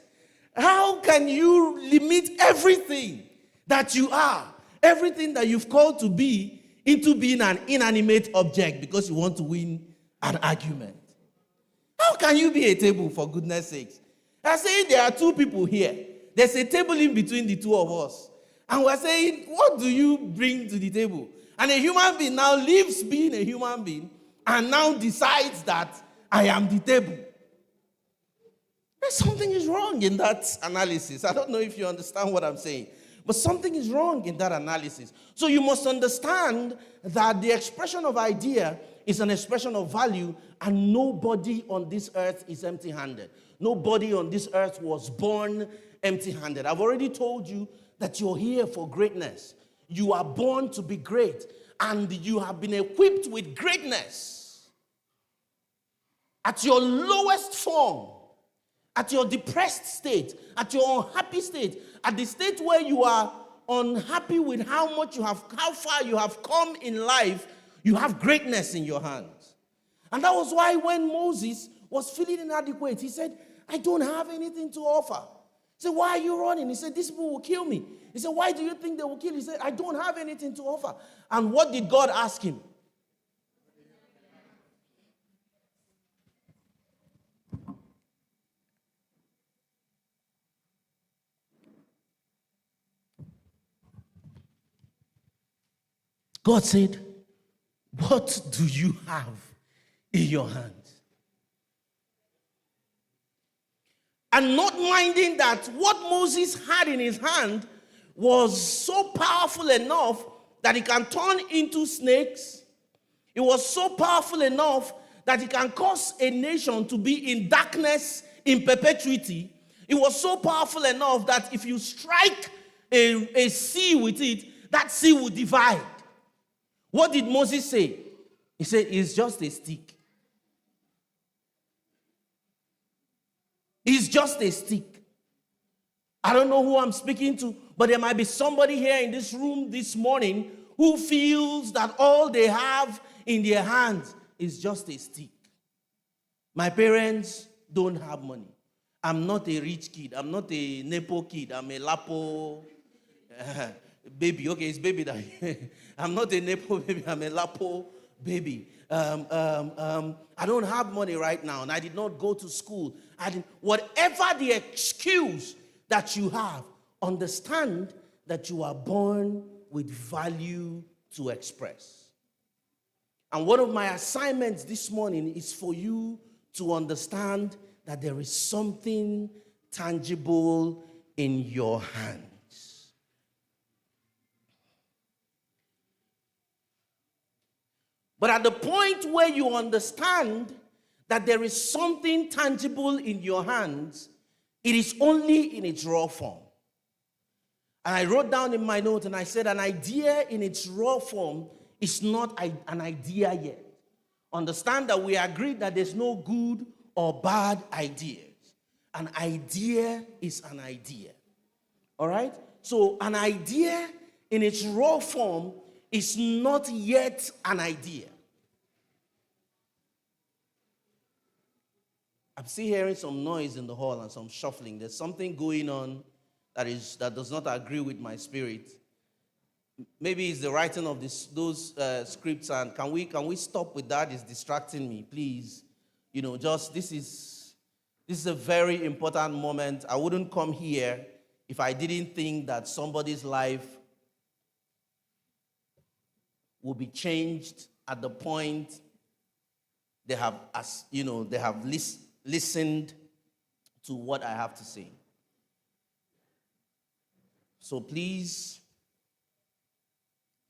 how can you limit everything that you are, everything that you've called to be, into being an inanimate object because you want to win an argument? How can you be a table, for goodness sakes? I'm saying there are two people here. There's a table in between the two of us. And we're saying, what do you bring to the table? And a human being now leaves being a human being and now decides that I am the table. There's something is wrong in that analysis. I don't know if you understand what I'm saying, but something is wrong in that analysis. So you must understand that the expression of idea is an expression of value, and nobody on this earth is empty-handed. Nobody on this earth was born empty-handed. I've already told you that you're here for greatness. You are born to be great, and you have been equipped with greatness. At your lowest form, at your depressed state, at your unhappy state, at the state where you are unhappy with how far you have come in life, you have greatness in your hands. And that was why when Moses was feeling inadequate, he said, I don't have anything to offer. He said, why are you running? He said, these people will kill me. He said, why do you think they will kill you? He said, I don't have anything to offer. And what did God ask him? God said, what do you have in your hands? And not minding that what Moses had in his hand was so powerful enough that it can turn into snakes. It was so powerful enough that it can cause a nation to be in darkness in perpetuity. It was so powerful enough that if you strike a sea with it, that sea will divide. What did Moses say? He said, it's just a stick. It's just a stick. I don't know who I'm speaking to, but there might be somebody here in this room this morning who feels that all they have in their hands is just a stick. My parents don't have money. I'm not a rich kid. I'm not a Nepo kid. I'm a Lapo baby. Okay, it's baby that I'm not a Nepo baby. I'm a Lapo baby. I don't have money right now, and I did not go to school. Whatever the excuse that you have, understand that you are born with value to express. And one of my assignments this morning is for you to understand that there is something tangible in your hands. But at the point where you understand that there is something tangible in your hands, it is only in its raw form. And I wrote down in my note and I said, an idea in its raw form is not an idea yet. Understand that we agreed that there's no good or bad ideas. An idea is an idea. All right? So an idea in its raw form is not yet an idea. I'm still hearing some noise in the hall and some shuffling. There's something going on that does not agree with my spirit. Maybe it's the writing of those scripts, and can we stop with that? It's distracting me, please. This is a very important moment. I wouldn't come here if I didn't think that somebody's life will be changed at the point they have listened to what I have to say. So please,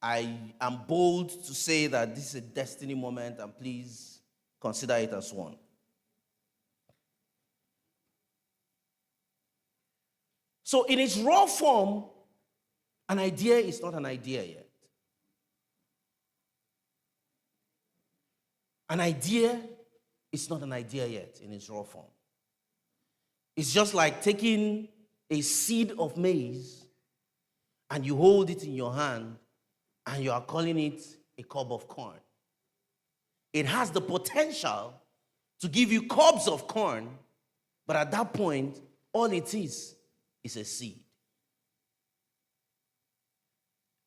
I am bold to say that this is a destiny moment, and please consider it as one. So in its raw form, an idea is not an idea yet. An idea is not an idea yet in its raw form. It's just like taking a seed of maize and you hold it in your hand and you are calling it a cob of corn. it has the potential to give you cobs of corn, but at that point, all it is a seed.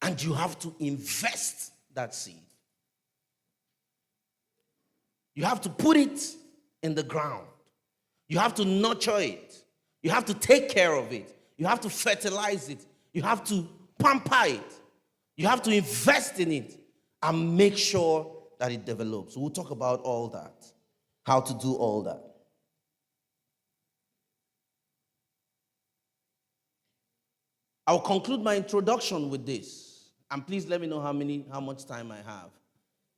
And you have to invest that seed. You have to put it in the ground. You have to nurture it. You have to take care of it. You have to fertilize it. You have to pamper it. You have to invest in it and make sure that it develops. We'll talk about all that, how to do all that. I'll conclude my introduction with this. And please let me know how much time I have.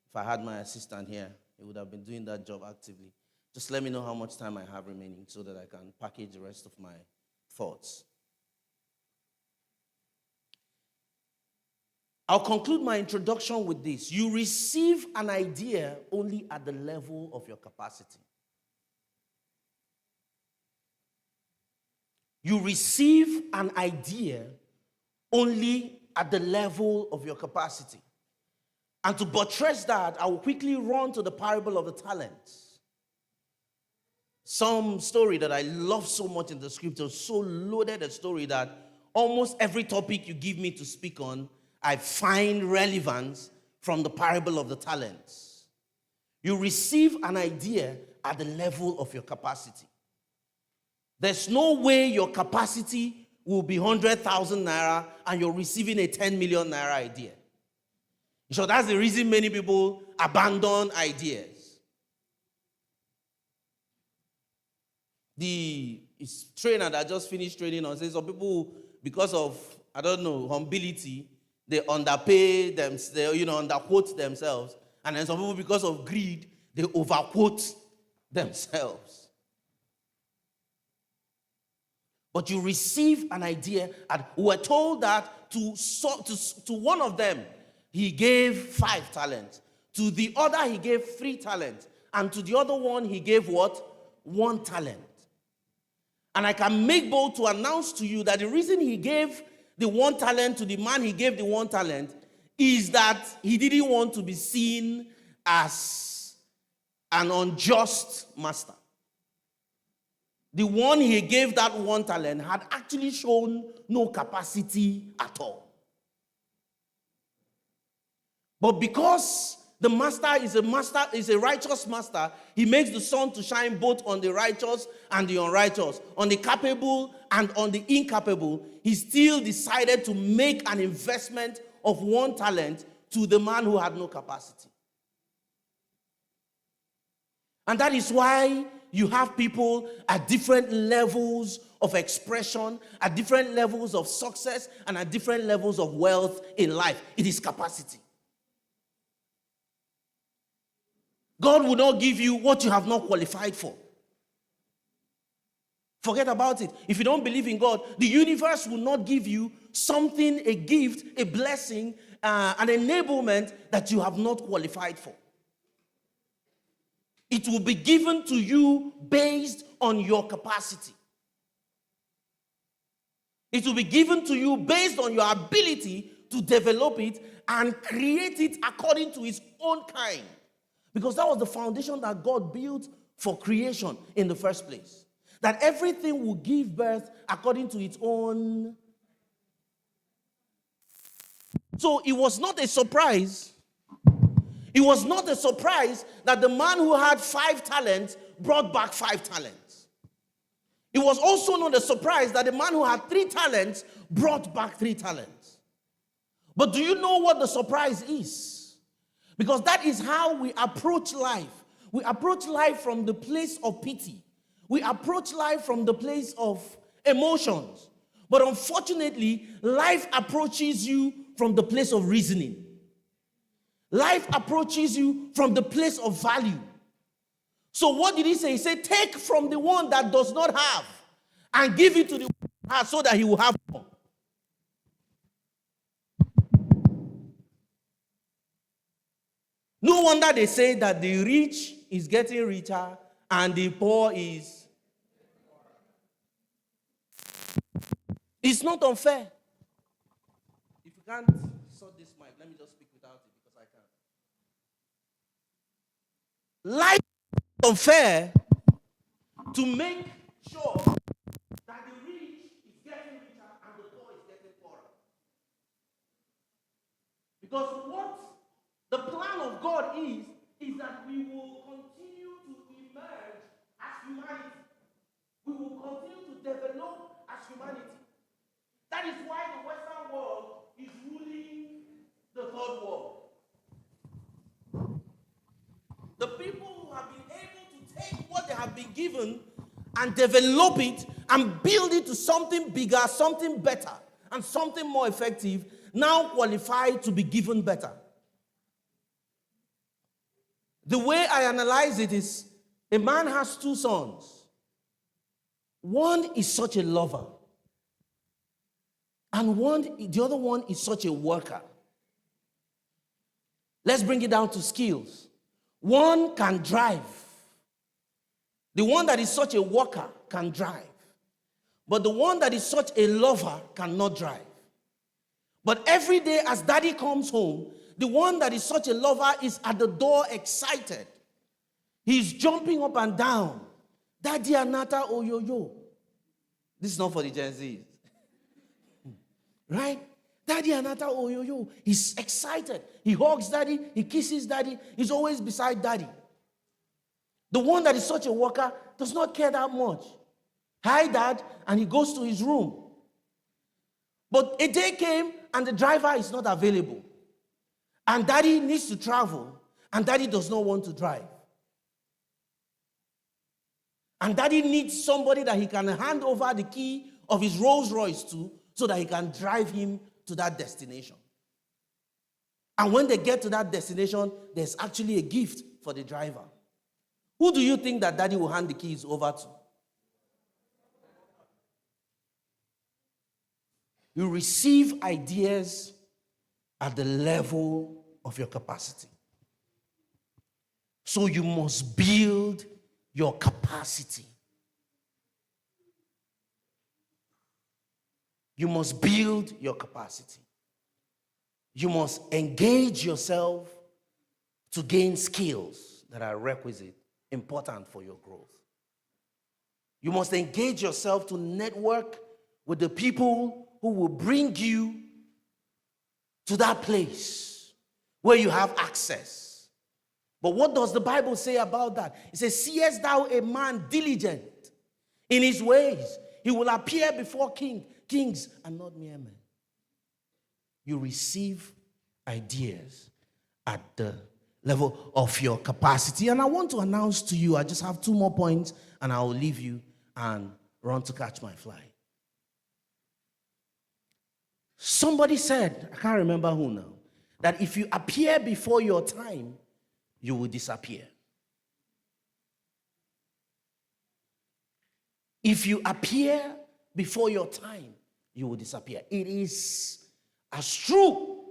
If I had my assistant here, he would have been doing that job actively. Just let me know how much time I have remaining so that I can package the rest of my thoughts. I'll conclude my introduction with this. You receive an idea only at the level of your capacity. You receive an idea only at the level of your capacity. And to buttress that, I will quickly run to the parable of the talents. Some story that I love so much in the scripture, so loaded a story that almost every topic you give me to speak on, I find relevance from the parable of the talents. You receive an idea at the level of your capacity. There's no way your capacity will be 100,000 naira and you're receiving a 10 million naira idea. So that's the reason many people abandon ideas. The trainer that just finished training on says some people, because of, I don't know, humility, they underpay them, they underquote themselves. And then some people, because of greed, they overquote themselves. But you receive an idea, and we're told that to one of them, he gave 5 talents. To the other, he gave 3 talents. And to the other one, he gave what? 1 talent. And I can make bold to announce to you that the reason he gave the 1 talent to the man he gave the 1 talent is that he didn't want to be seen as an unjust master. The one he gave that 1 talent had actually shown no capacity at all. But because the master is a righteous master, he makes the sun to shine both on the righteous and the unrighteous, on the capable and on the incapable. He still decided to make an investment of 1 talent to the man who had no capacity. And that is why you have people at different levels of expression, at different levels of success, and at different levels of wealth in life. It is capacity. God will not give you what you have not qualified for. Forget about it. If you don't believe in God, the universe will not give you something, a gift, a blessing, an enablement that you have not qualified for. It will be given to you based on your capacity. It will be given to you based on your ability to develop it and create it according to its own kind. Because that was the foundation that God built for creation in the first place. That everything will give birth according to its own. So it was not a surprise. It was not a surprise that the man who had 5 talents brought back 5 talents. It was also not a surprise that the man who had 3 talents brought back 3 talents. But do you know what the surprise is? Because that is how we approach life. We approach life from the place of pity. We approach life from the place of emotions. But unfortunately, life approaches you from the place of reasoning. Life approaches you from the place of value. So what did he say? He said, take from the one that does not have and give it to the one that has so that he will have more. No wonder they say that the rich is getting richer and the poor is. It's not unfair. If you can't sort this mic, let me just speak without it because I can't. life is unfair to make sure that the rich is getting richer and the poor is getting poorer. Because what the plan of God is that we will continue to emerge as humanity. We will continue to develop as humanity. That is why the Western world is ruling the third world. The people who have been able to take what they have been given and develop it and build it to something bigger, something better, and something more effective, now qualify to be given better. The way I analyze it is, a man has two sons. One is such a lover, and the other one is such a worker. Let's bring it down to skills. One can drive. The one that is such a worker can drive. But the one that is such a lover cannot drive. But every day as daddy comes home, the one that is such a lover is at the door excited. He's jumping up and down. Daddy Anata Oyoyo. This is not for the Gen Zs. Right? Daddy Anata Oyoyo. He's excited. He hugs daddy. He kisses daddy. He's always beside daddy. The one that is such a worker does not care that much. Hi, Dad, and he goes to his room. But a day came and the driver is not available. And daddy needs to travel, and daddy does not want to drive. And daddy needs somebody that he can hand over the key of his Rolls Royce to so that he can drive him to that destination. And when they get to that destination, there's actually a gift for the driver. Who do you think that daddy will hand the keys over to? You receive ideas at the level of your capacity. So you must build your capacity. You must build your capacity. You must engage yourself to gain skills that are requisite, important for your growth. You must engage yourself to network with the people who will bring you to that place where you have access. But what does the Bible say about that? It says, seest thou a man diligent in his ways? He will appear before kings and not mere men. You receive ideas at the level of your capacity. And I want to announce to you, I just have 2 more points and I will leave you and run to catch my flight. Somebody said, I can't remember who now, that if you appear before your time, you will disappear. If you appear before your time, you will disappear. It is as true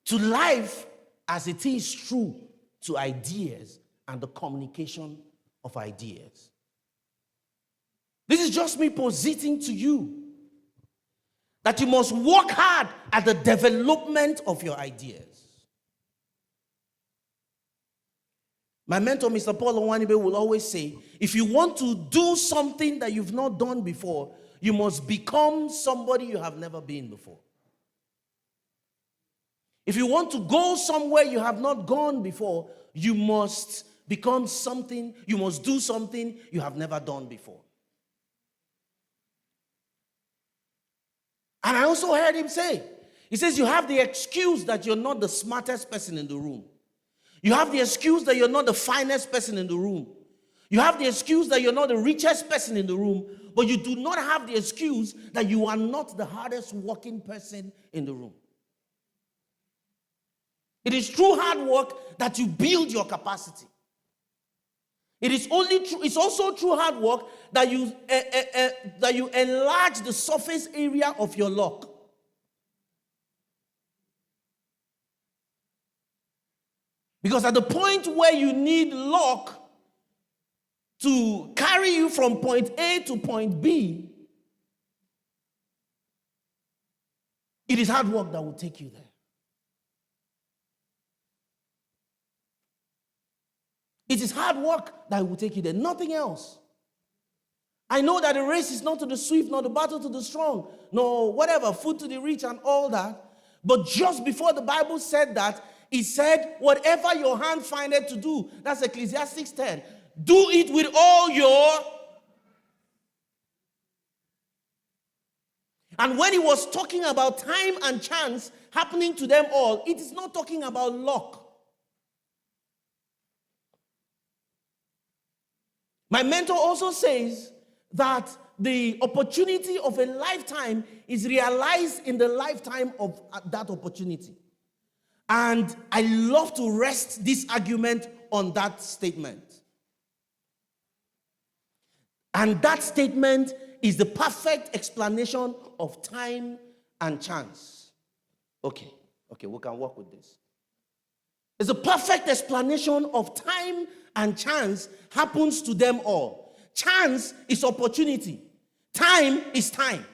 to life as it is true to ideas and the communication of ideas. This is just me positing to you that you must work hard at the development of your ideas. My mentor, Mr. Paul Onwanibe, will always say, if you want to do something that you've not done before, you must become somebody you have never been before. If you want to go somewhere you have not gone before, you must become something, you must do something you have never done before. And I also heard him say, he says, you have the excuse that you're not the smartest person in the room. You have the excuse that you're not the finest person in the room. You have the excuse that you're not the richest person in the room, but you do not have the excuse that you are not the hardest working person in the room. It is through hard work that you build your capacity. It's also through hard work that you enlarge the surface area of your luck. Because at the point where you need luck to carry you from point A to point B, it is hard work that will take you there. It is hard work that will take you there, nothing else. I know that the race is not to the swift, nor the battle to the strong, nor whatever, food to the rich and all that. But just before the Bible said that, it said, whatever your hand findeth to do, that's Ecclesiastes 10, do it with all your... And when he was talking about time and chance happening to them all, it is not talking about luck. My mentor also says that the opportunity of a lifetime is realized in the lifetime of that opportunity. And I love to rest this argument on that statement. And that statement is the perfect explanation of time and chance. Okay, we can work with this. It's a perfect explanation of time and chance happens to them all. Chance is opportunity. Time is time.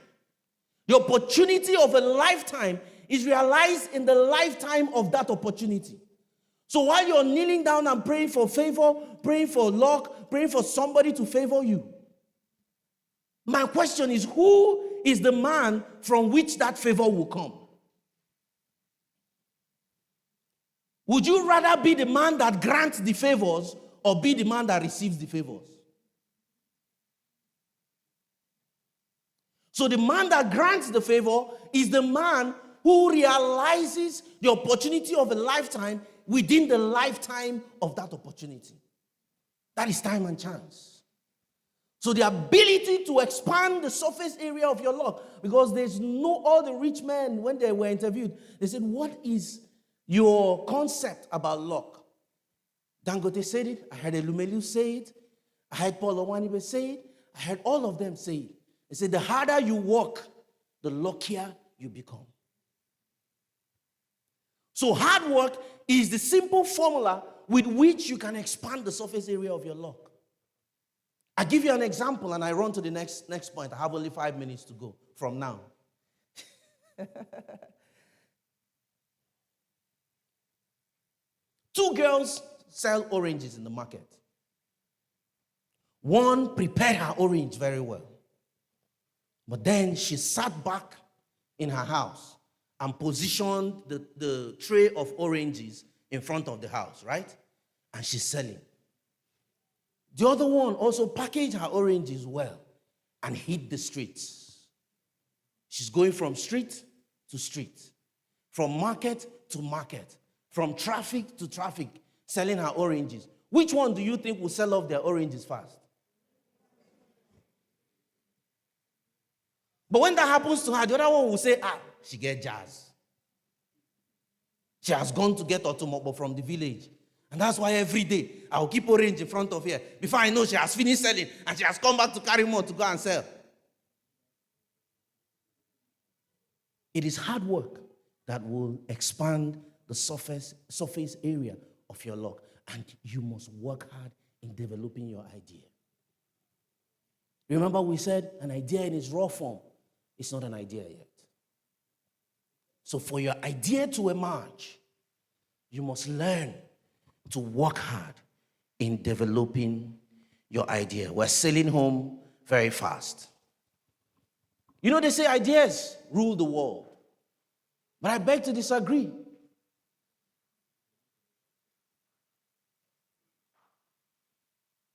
The opportunity of a lifetime is realized in the lifetime of that opportunity. So while you're kneeling down and praying for favor, praying for luck, praying for somebody to favor you, my question is, who is the man from which that favor will come? Would you rather be the man that grants the favors or be the man that receives the favors? So the man that grants the favor is the man who realizes the opportunity of a lifetime within the lifetime of that opportunity. That is time and chance. So the ability to expand the surface area of your luck, because there's no, all the rich men, when they were interviewed, they said, what is your concept about luck? Dangote said it. I heard Elumelu say it. I heard Paul Owanibe say it. I heard all of them say it. They said, the harder you work, the luckier you become. So hard work is the simple formula with which you can expand the surface area of your luck. I give you an example and I run to the next point. I have only 5 minutes to go from now. Two girls sell oranges in the market. One prepared her orange very well. But then she sat back in her house and positioned the tray of oranges in front of the house, right? And she's selling. The other one also packaged her oranges well and hit the streets. She's going from street to street, from market to market, from traffic to traffic, selling her oranges. Which one do you think will sell off their oranges fast? But when that happens to her, the other one will say, she get jazz. She has gone to get automobo from the village. And that's why every day I will keep orange in front of her. Before I know, she has finished selling and she has come back to carry more to go and sell. It is hard work that will expand the surface area of your luck. And you must work hard in developing your idea. Remember we said an idea in its raw form is not an idea yet. So for your idea to emerge, you must learn to work hard in developing your idea. We're sailing home very fast. You know, they say ideas rule the world. But I beg to disagree.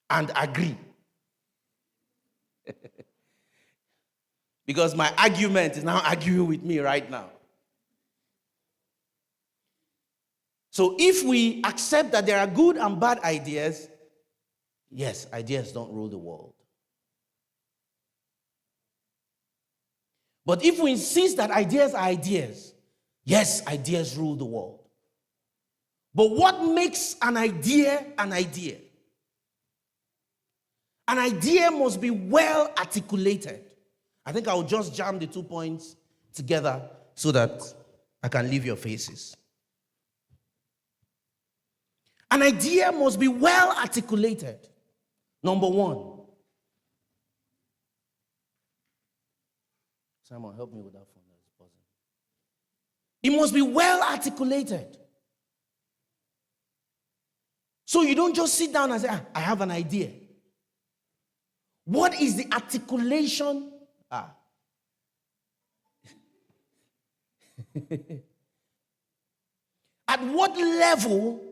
And agree. Because my argument is now arguing with me right now. So if we accept that there are good and bad ideas, yes, ideas don't rule the world. But if we insist that ideas are ideas, yes, ideas rule the world. But what makes an idea an idea? An idea must be well articulated. I think I will just jam the 2 points together so that I can leave your faces. An idea must be well articulated. Number one. Simon, help me with that phone. That's buzzing. It must be well articulated. So you don't just sit down and say, I have an idea. What is the articulation? At what level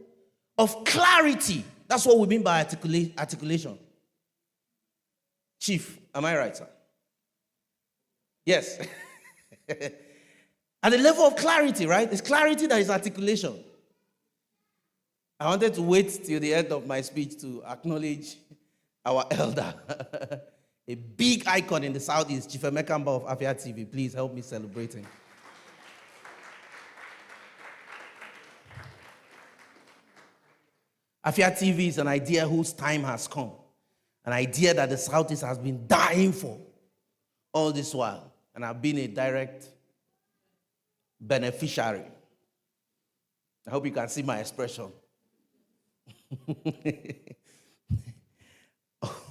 of clarity? That's what we mean by articulation. Chief, am I right, sir? Yes. At the level of clarity, right? It's clarity that is articulation. I wanted to wait till the end of my speech to acknowledge our elder, a big icon in the Southeast, Chief Emeka Mba of Afia TV. Please help me celebrate him. Afia TV is an idea whose time has come. An idea that the Southeast has been dying for all this while. And I've been a direct beneficiary. I hope you can see my expression.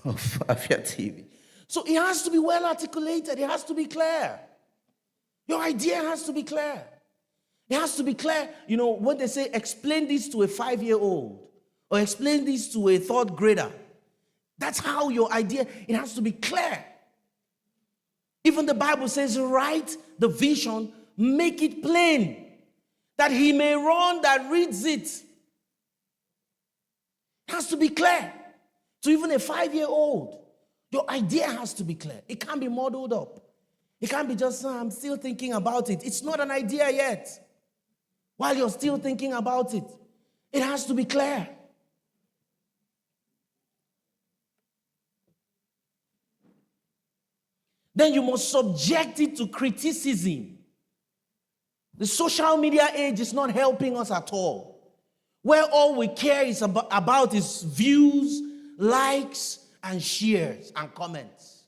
Of Afia TV. So it has to be well articulated. It has to be clear. Your idea has to be clear. It has to be clear. You know, when they say, explain this to a 5-year-old or explain this to a 3rd grader, that's how your idea, it has to be clear. Even the Bible says, write the vision, make it plain, that he may run that reads it. It has to be clear. So even a 5-year-old, your idea has to be clear. It can't be muddled up. It can't be just, I'm still thinking about it. It's not an idea yet. While you're still thinking about it, it has to be clear. Then you must subject it to criticism. The social media age is not helping us at all. Where all we care is about is views, likes, and shares and comments.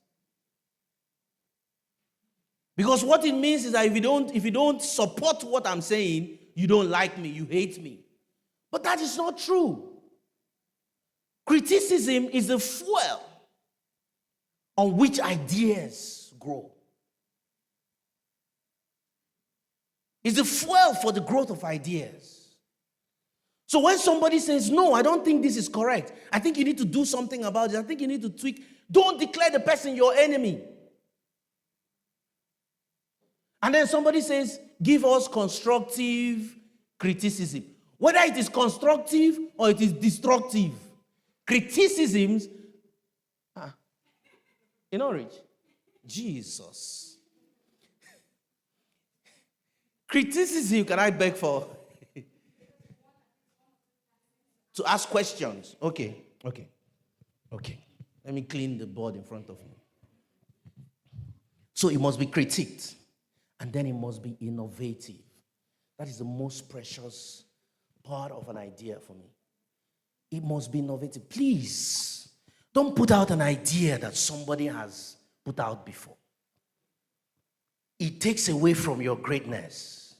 Because what it means is that if you don't support what I'm saying, you don't like me, you hate me. But that is not true. Criticism is the fuel on which ideas grow. It's the fuel for the growth of ideas. So when somebody says, no, I don't think this is correct, I think you need to do something about it, I think you need to tweak, don't declare the person your enemy. And then somebody says, give us constructive criticism. Whether it is constructive or it is destructive, criticisms, you know, Rich, Jesus. Criticism, can I beg for? To ask questions. Okay. Let me clean the board in front of me. So it must be critiqued. And then it must be innovative. That is the most precious part of an idea for me. It must be innovative. Please, don't put out an idea that somebody has put out before. It takes away from your greatness.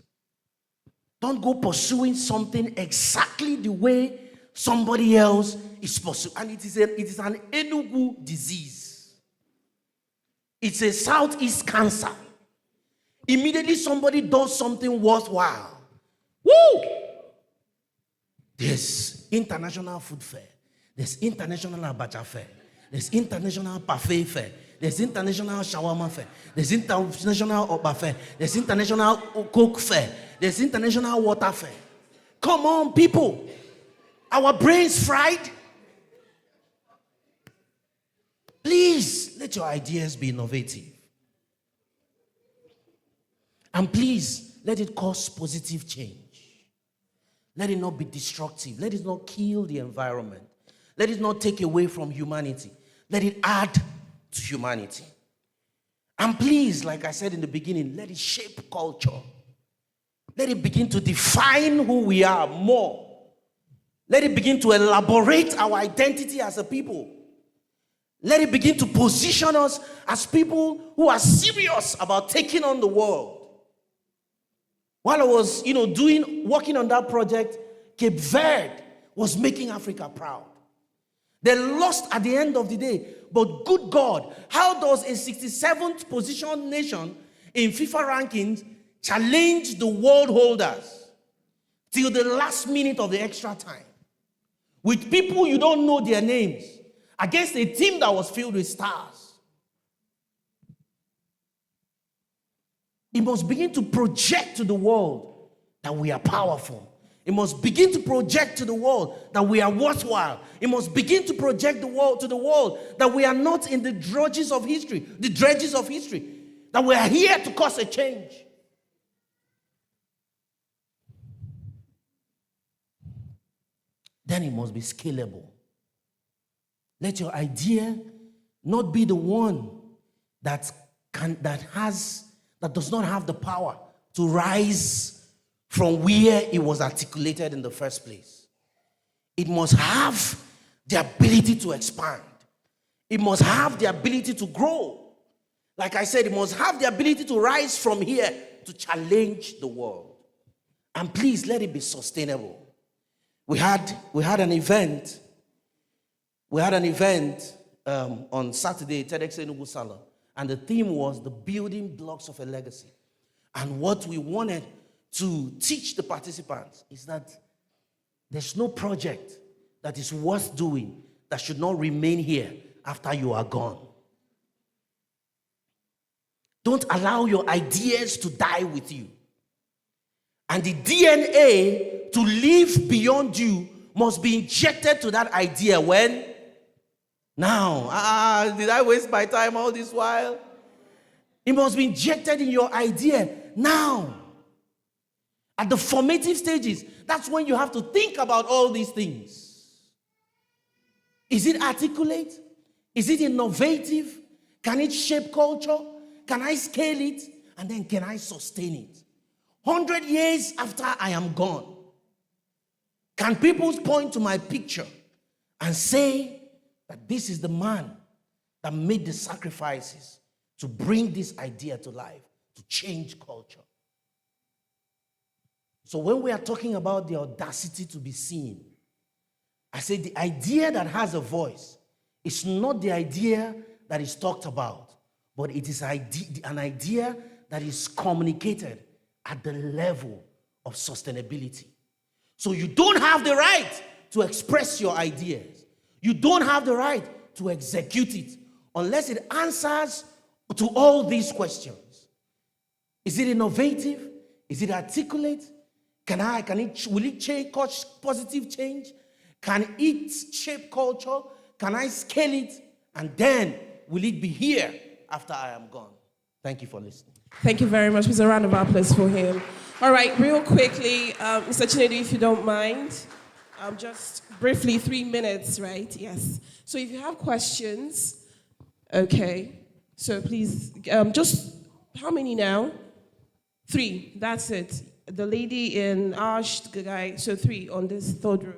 Don't go pursuing something exactly the way somebody else is pursuing. And it is an Enugu disease. It's a Southeast cancer. Immediately somebody does something worthwhile. Woo! There's international food fair. There's international abacha fair. There's international parfait fair. There's international shawarma fair. There's international oba fair. There's international coke fair. There's international water fair. Come on, people. Our brains fried. Please, let your ideas be innovative. And please, let it cause positive change. Let it not be destructive. Let it not kill the environment. Let it not take away from humanity. Let it add to humanity. And please, like I said in the beginning, let it shape culture. Let it begin to define who we are more. Let it begin to elaborate our identity as a people. Let it begin to position us as people who are serious about taking on the world. While I was, working on that project, Cape Verde was making Africa proud. They lost at the end of the day. But good God, how does a 67th position nation in FIFA rankings challenge the world holders till the last minute of the extra time? with people you don't know their names, against a team that was filled with stars. It must begin to project to the world that we are powerful. It must begin to project to the world that we are worthwhile. It must begin to project to the world that we are not in the dredges of history, that we are here to cause a change. Then it must be scalable. Let your idea not be the one that does not have the power to rise from where it was articulated in the first place. It must have the ability to expand. It must have the ability to grow. Like I said, it must have the ability to rise from here to challenge the world. And please let it be sustainable. We had an event. We had an event on Saturday, TEDx Enugu Sala, and the theme was the building blocks of a legacy. And what we wanted to teach the participants is that there's no project that is worth doing that should not remain here after you are gone. Don't allow your ideas to die with you. And the DNA to live beyond you must be injected to that idea when? Now. Did I waste my time all this while? It must be injected in your idea now. At the formative stages, that's when you have to think about all these things. Is it articulate? Is it innovative? Can it shape culture? Can I scale it? And then can I sustain it? 100 years after I am gone, can people point to my picture and say that this is the man that made the sacrifices to bring this idea to life, to change culture? So when we are talking about the audacity to be seen, I say the idea that has a voice is not the idea that is talked about, but it is an idea that is communicated at the level of sustainability. So you don't have the right to express your ideas. You don't have the right to execute it unless it answers to all these questions. Is it innovative? Is it articulate? Will it cause positive change? Can it shape culture? Can I scale it? And then will it be here after I am gone? Thank you for listening. Thank you very much. Please a round of applause for him. All right, real quickly, Mr. Chinedu, if you don't mind, just briefly, 3 minutes, right? Yes. So if you have questions, okay. So please, just how many now? 3. That's it. The lady in Ash, the guy. So 3 on this third row.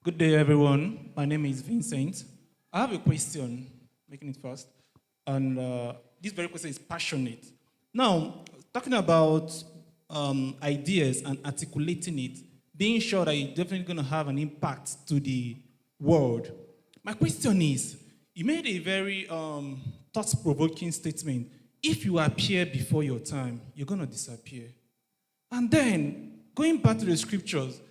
Good day, everyone. My name is Vincent. I have a question, making it fast, and this very question is passionate. Now, talking about ideas and articulating it, being sure that you're definitely going to have an impact to the world. My question is, you made a very thought-provoking statement. If you appear before your time, you're going to disappear. And then, going back to the scriptures,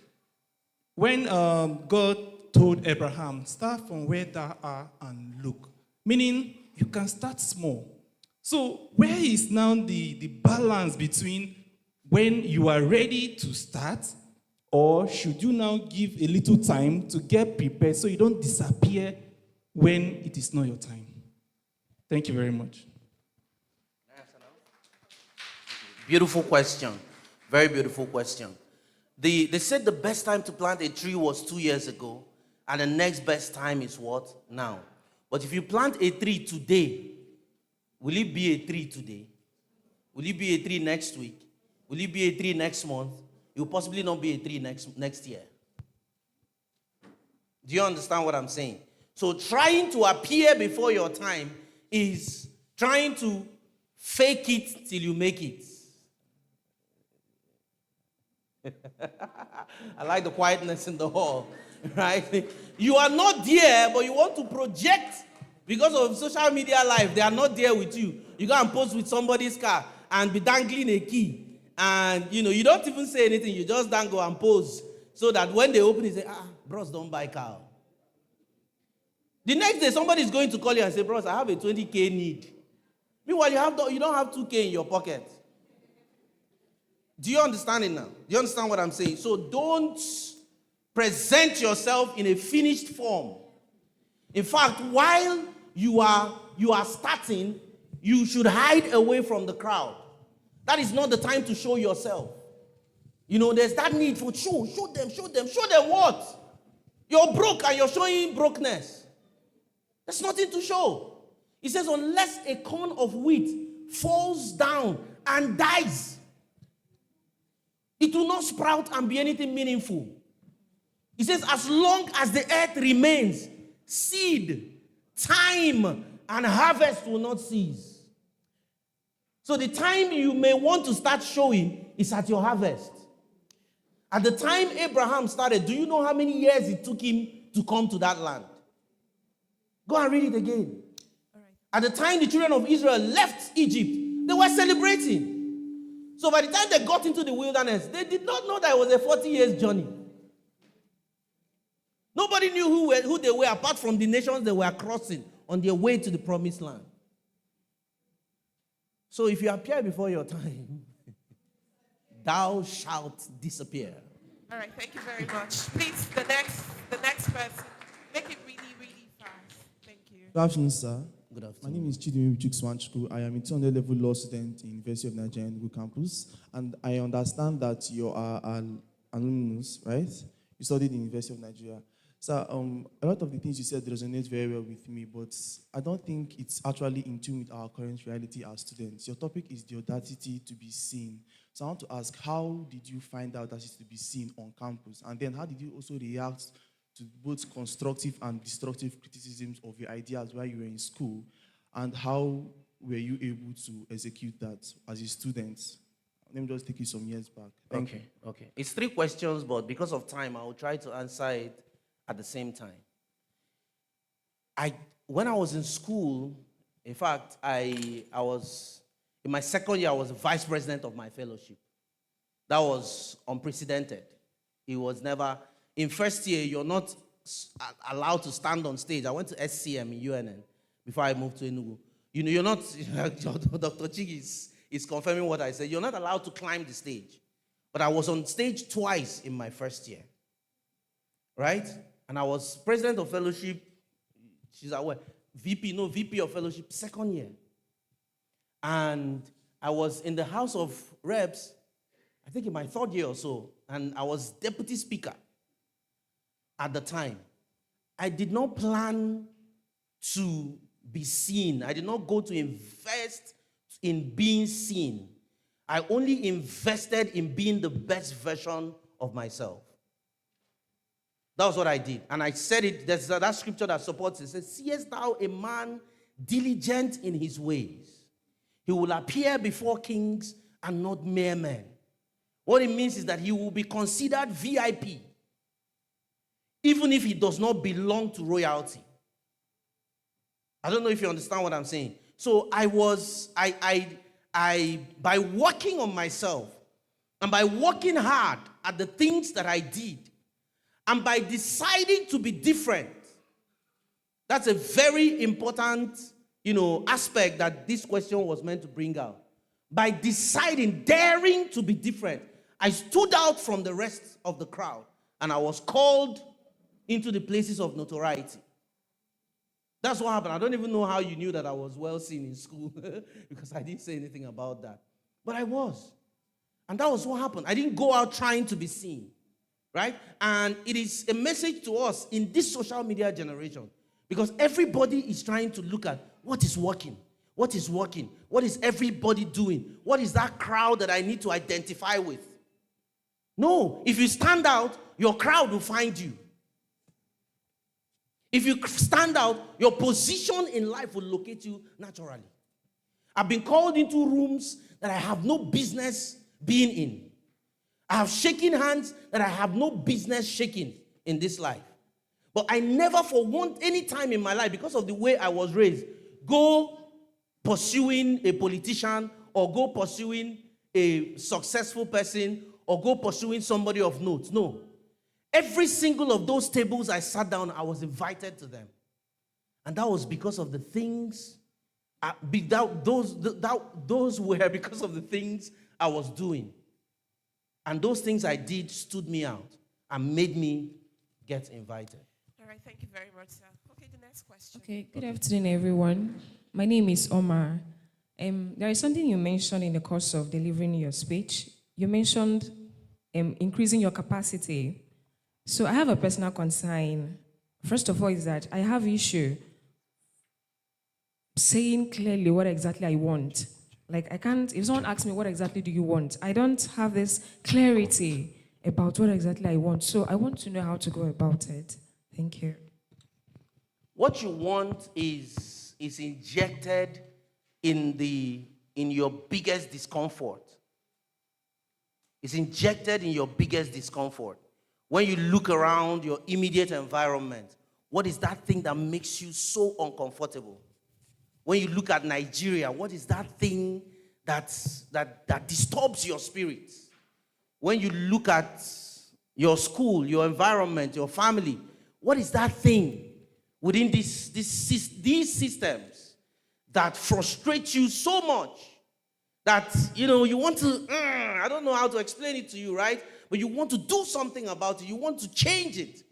when God told Abraham, start from where thou art and look, meaning you can start small. So where is now the balance between when you are ready to start, or should you now give a little time to get prepared so you don't disappear when it is not your time? Thank you very much. Beautiful question. Very beautiful question. They said the best time to plant a tree was 2 years ago, and the next best time is what? Now. But if you plant a tree today, will it be a tree today? Will it be a tree next week? Will it be a tree next month? It will possibly not be a tree next year. Do you understand what I'm saying? So trying to appear before your time is trying to fake it till you make it. I like the quietness in the hall, right? You are not there, but you want to project Because of social media life, they are not there with you. You go and post with somebody's car and be dangling a key. And, you don't even say anything. You just dangle and pose. So that when they open it, say, bros, don't buy car. The next day, somebody is going to call you and say, bros, I have a 20K need. Meanwhile, you don't have 2K in your pocket. Do you understand it now? Do you understand what I'm saying? So don't present yourself in a finished form. In fact, while you are starting, you should hide away from the crowd. That is not the time to show yourself. There's that need for show them what? You're broke and you're showing brokenness. There's nothing to show. It says, unless a corn of wheat falls down and dies, it will not sprout and be anything meaningful. It says, as long as the earth remains, seed, time, and harvest will not cease. So the time you may want to start showing is at your harvest. At the time Abraham started, do you know how many years it took him to come to that land? Go and read it again. All right. At the time the children of Israel left Egypt, they were celebrating. So by the time they got into the wilderness, they did not know that it was a 40 years journey. Nobody knew who they were apart from the nations they were crossing on their way to the promised land. So if you appear before your time, thou shalt disappear. All right, thank you very much. Please, the next person, make it really, really fast. Thank you. Good afternoon, sir. Good afternoon. My name is Chidimi Swanchku. I am a 200 level law student in University of Nigeria Enugu campus, and I understand that you are an alumnus, right? You studied in University of Nigeria. So a lot of the things you said resonate very well with me, but I don't think it's actually in tune with our current reality as students. Your topic is the audacity to be seen. So I want to ask, how did you find out that it's to be seen on campus? And then how did you also react to both constructive and destructive criticisms of your ideas while you were in school? And how were you able to execute that as a student? Let me just take you some years back. Thank you. Okay. It's 3 questions, but because of time, I will try to answer it at the same time. When I was in school, in fact, I was, in my second year, I was the vice president of my fellowship. That was unprecedented. It was never, in first year, you're not allowed to stand on stage. I went to SCM in UNN before I moved to Enugu. You're not, Dr. Chig is confirming what I said. You're not allowed to climb the stage. But I was on stage twice in my first year. Right? And I was president of fellowship, she's aware, VP of fellowship, second year. And I was in the House of Reps, I think in my 3rd year or so, and I was deputy speaker at the time. I did not plan to be seen. I did not go to invest in being seen. I only invested in being the best version of myself. That was what I did. And I said it, there's that scripture that supports it. It says, seest thou a man diligent in his ways? He will appear before kings and not mere men. What it means is that he will be considered VIP, even if he does not belong to royalty. I don't know if you understand what I'm saying. So by working on myself and by working hard at the things that I did, and by deciding to be different, that's a very important, aspect that this question was meant to bring out. By deciding, daring to be different, I stood out from the rest of the crowd, and I was called into the places of notoriety. That's what happened. I don't even know how you knew that I was well seen in school because I didn't say anything about that. But I was. And that was what happened. I didn't go out trying to be seen. Right? And it is a message to us in this social media generation because everybody is trying to look at what is working. What is working? What is everybody doing? What is that crowd that I need to identify with? No, if you stand out, your crowd will find you. If you stand out, your position in life will locate you naturally. I've been called into rooms that I have no business being in. I have shaken hands that I have no business shaking in this life. But I never for any time in my life, because of the way I was raised, go pursuing a politician or go pursuing a successful person or go pursuing somebody of note. No. Every single of those tables I sat down, I was invited to them. And that was because of the things, those were because of the things I was doing. And those things I did stood me out and made me get invited. All right, thank you very much, sir. Okay, the next question. Okay, good afternoon, everyone. My name is Omar. There is something you mentioned in the course of delivering your speech. You mentioned increasing your capacity. So I have a personal concern. First of all, is that I have issue saying clearly what exactly I want. Like I can't, if someone asks me what exactly do you want, I don't have this clarity about what exactly I want. So I want to know how to go about it. Thank you. What you want is injected in your biggest discomfort. It's injected in your biggest discomfort. When you look around your immediate environment, what is that thing that makes you so uncomfortable? When you look at Nigeria, what is that thing that disturbs your spirit? When you look at your school, your environment, your family, what is that thing within these systems that frustrate you so much that, you want to, I don't know how to explain it to you, right? But you want to do something about it. You want to change it.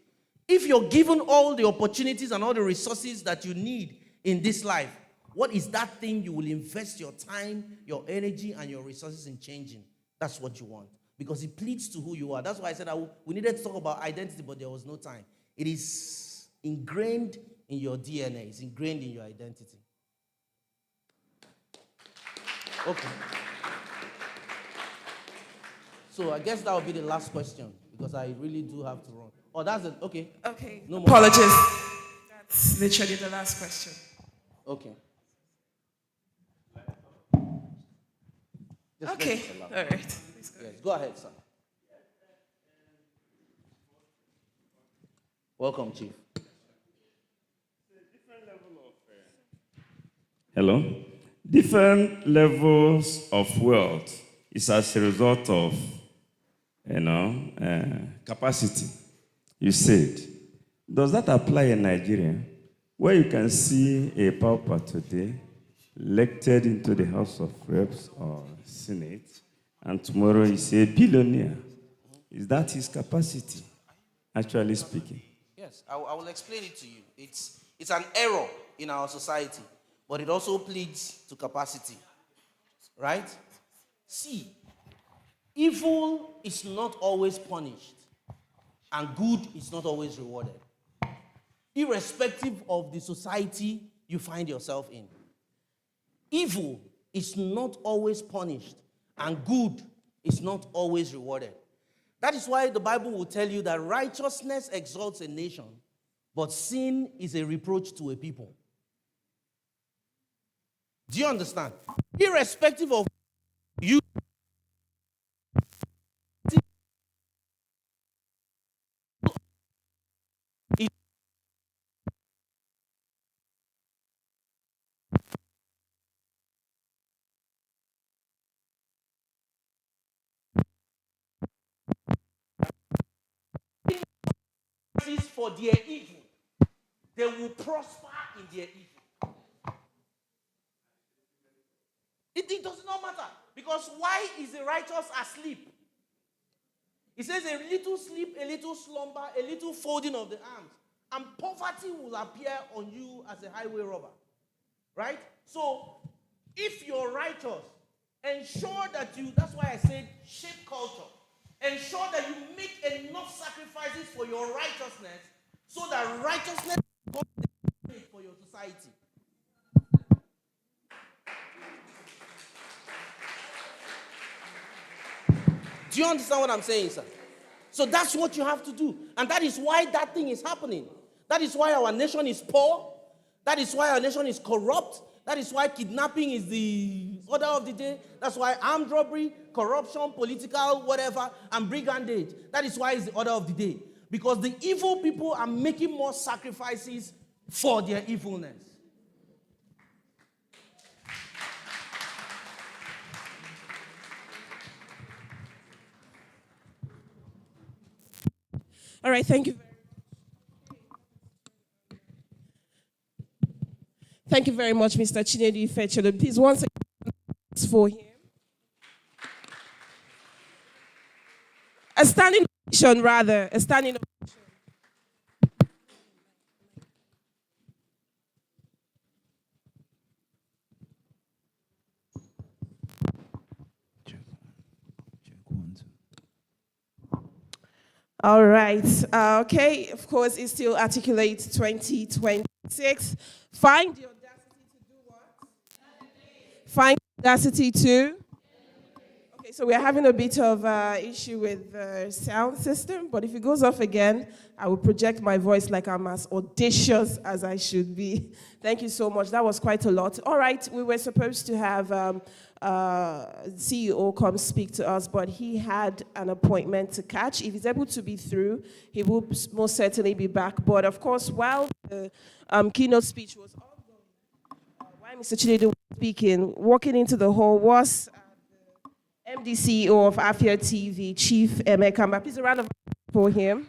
If you're given all the opportunities and all the resources that you need in this life, what is that thing you will invest your time, your energy, and your resources in changing? That's what you want. Because it pleads to who you are. That's why I said we needed to talk about identity, but there was no time. It is ingrained in your DNA. It's ingrained in your identity. Okay. So I guess that will be the last question because I really do have to run. Oh, that's it. Okay. Okay. No more. Apologies. That's literally the last question. Okay. Okay. All right. Yes, go ahead, sir. Welcome, Chief. Hello. Different levels of wealth is as a result of, capacity. You said, does that apply in Nigeria, where you can see a pauper today elected into the House of Reps or Senate, and tomorrow he's a billionaire? Is that his capacity, actually speaking? Yes, I will explain it to you. It's an error in our society, but it also pleads to capacity, right? See, evil is not always punished, and good is not always rewarded, irrespective of the society you find yourself in. Evil is not always punished, and good is not always rewarded. That is why the Bible will tell you that righteousness exalts a nation, but sin is a reproach to a people. Do you understand? Irrespective of you, for their evil, they will prosper in their evil. It does not matter. Because why is the righteous asleep? It says a little sleep, a little slumber, a little folding of the arms, and poverty will appear on you as a highway robber. Right? So, if you're righteous, ensure that that's why I said shape culture. Ensure that you make enough sacrifices for your righteousness so that righteousness becomes for your society. Do you understand what I'm saying, sir? So that's what you have to do. And that is why that thing is happening. That is why our nation is poor. That is why our nation is corrupt. That is why kidnapping is the order of the day. That's why armed robbery, corruption, political, whatever, and brigandage. That is why it's the order of the day. Because the evil people are making more sacrifices for their evilness. All right, thank you. Thank you very much, Mr. Chinedu Ifecholo. Please, once again, for him. A standing ovation, rather. A standing ovation. All right. Okay. Of course, it's still Articulate 2026. Find the audacity to do what? Find the audacity to. Okay, so we're having a bit of issue with the sound system, but if it goes off again, I will project my voice like I'm as audacious as I should be. Thank you so much. That was quite a lot. All right, we were supposed to have CEO come speak to us, but he had an appointment to catch. If he's able to be through, he will most certainly be back. But of course, while the keynote speech was ongoing, while Mr. Chinedu was speaking, walking into the hall was the MD CEO of Afia TV, Chief Emeka. Please a round of applause for him.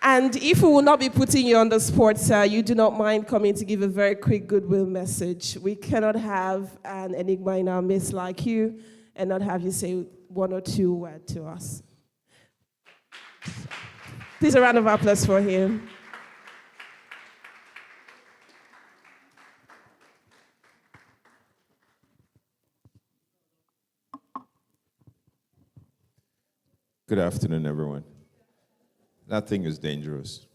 And if we will not be putting you on the spot, sir, you do not mind coming to give a very quick goodwill message. We cannot have an enigma in our midst like you and not have you say one or two words to us. Please a round of applause for him. Good afternoon, everyone. That thing is dangerous.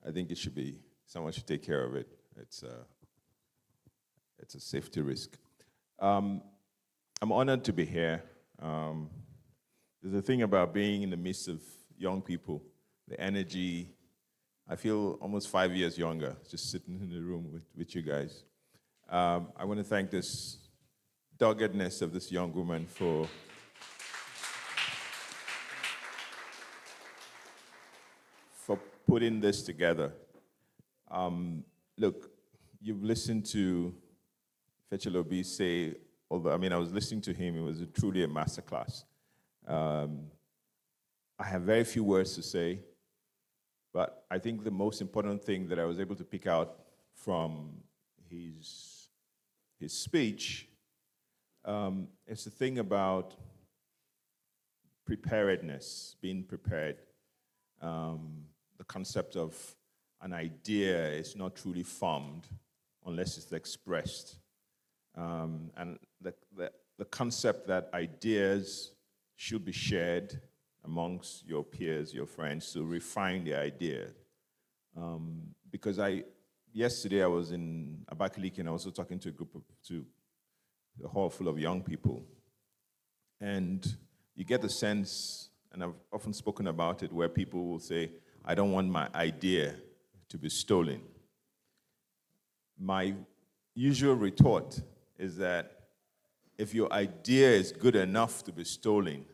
I think it should be, someone should take care of it. It's a safety risk. I'm honored to be here. There's a thing about being in the midst of young people, the energy. I feel almost 5 years younger, just sitting in the room with you guys. I want to thank this doggedness of this young woman for putting this together. Look, you've listened to Fechalobi say, although, I was listening to him, it was truly a masterclass. I have very few words to say, but I think the most important thing that I was able to pick out from his speech is the thing about preparedness, being prepared. The concept of an idea is not truly formed unless it's expressed. And the concept that ideas should be shared amongst your peers, your friends, to refine the idea. Because yesterday I was in Abakaliki and I was also talking to a hall full of young people. And you get the sense, and I've often spoken about it, where people will say, I don't want my idea to be stolen. My usual retort is that if your idea is good enough to be stolen,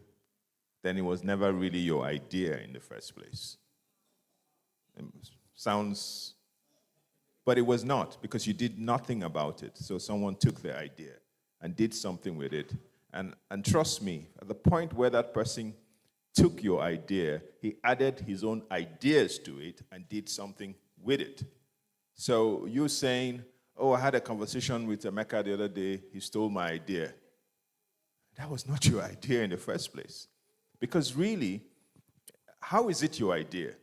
then it was never really your idea in the first place. It sounds, but it was not, because you did nothing about it. So someone took the idea and did something with it. And trust me, at the point where that person took your idea, he added his own ideas to it and did something with it. So you're saying, oh, I had a conversation with Emeka the other day, he stole my idea. That was not your idea in the first place. Because really, how is it your idea?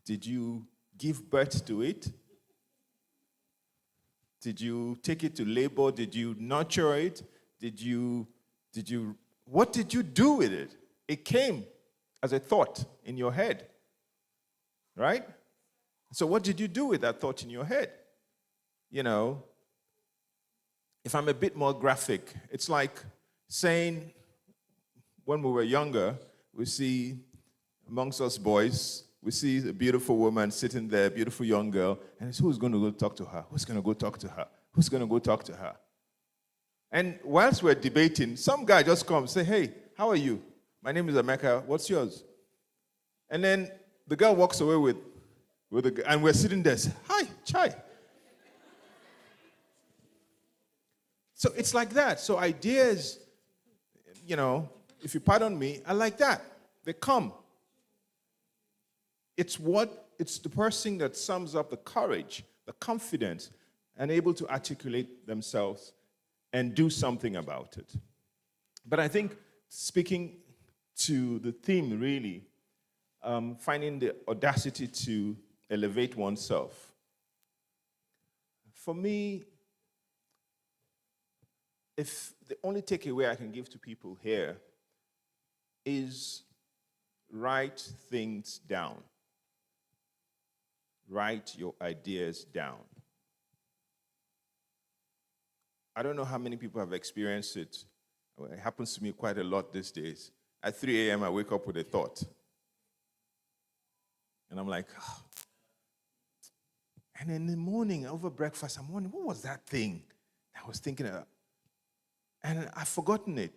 Did you give birth to it? Did you take it to labor? Did you nurture it? What did you do with it? It came as a thought in your head, right? So what did you do with that thought in your head? You know, if I'm a bit more graphic, it's like saying when we were younger, we see amongst us boys, we see a beautiful woman sitting there, a beautiful young girl, and it's who's going to go talk to her? Who's going to go talk to her? Who's going to go talk to her? And whilst we're debating, some guy just comes and say, hey, how are you? My name is Emeka. What's yours? And then the girl walks away with and we're sitting there. Hi, chai. So it's like that. So ideas, if you pardon me, are like that. They come. It's the person that sums up the courage, the confidence, and able to articulate themselves and do something about it. But I think speaking to the theme, really, finding the audacity to elevate oneself. For me, if the only takeaway I can give to people here is write things down. Write your ideas down. I don't know how many people have experienced it. It happens to me quite a lot these days. At 3 a.m., I wake up with a thought. And I'm like, oh. And in the morning, over breakfast, I'm wondering, what was that thing I was thinking about? And I've forgotten it.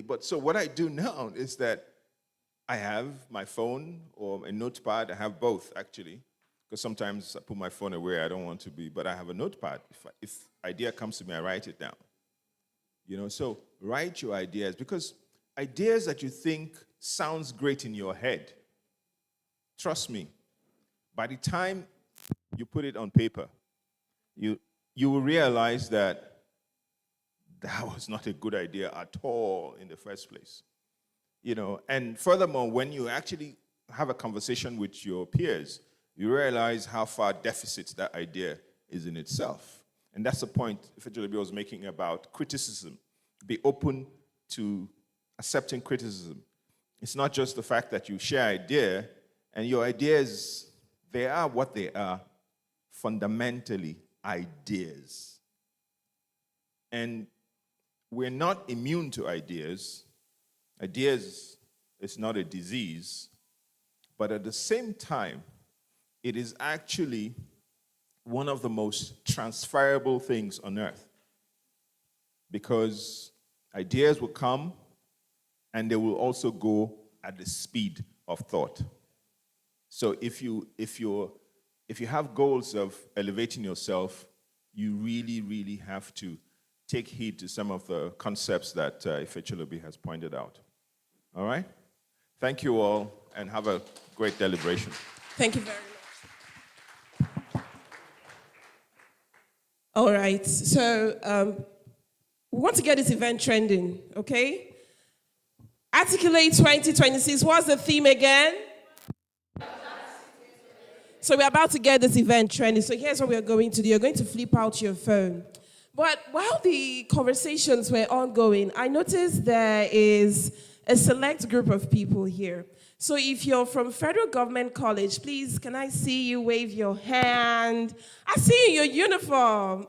But so what I do now is that I have my phone or a notepad. I have both, actually, because sometimes I put my phone away. I don't want to be, but I have a notepad. If idea comes to me, I write it down. So write your ideas, because ideas that you think sounds great in your head, trust me, by the time you put it on paper, you will realize that was not a good idea at all in the first place. And furthermore, when you actually have a conversation with your peers, you realize how far deficit that idea is in itself. And that's the point Ifejolobi was making about criticism. Be open to accepting criticism. It's not just the fact that you share idea, and your ideas, they are what they are, fundamentally ideas. And we're not immune to ideas. Ideas is not a disease, but at the same time, it is actually one of the most transferable things on earth, because ideas will come and they will also go at the speed of thought. So if you have goals of elevating yourself, you really, really have to take heed to some of the concepts that Ifejolobi has pointed out. All right? Thank you all, and have a great deliberation. Thank you very much. All right, so we want to get this event trending, okay? Articulate 2026, what's the theme again? So we're about to get this event trending. So here's what we're going to do. You're going to flip out your phone. But while the conversations were ongoing, I noticed there is a select group of people here. So if you're from Federal Government College, please, can I see you wave your hand? I see your uniform.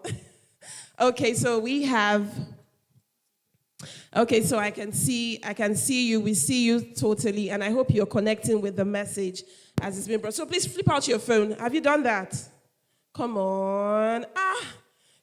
Okay, so we have... Okay, so I can see you, we see you totally, and I hope you're connecting with the message as it's been brought. So please flip out your phone. Have you done that? Come on.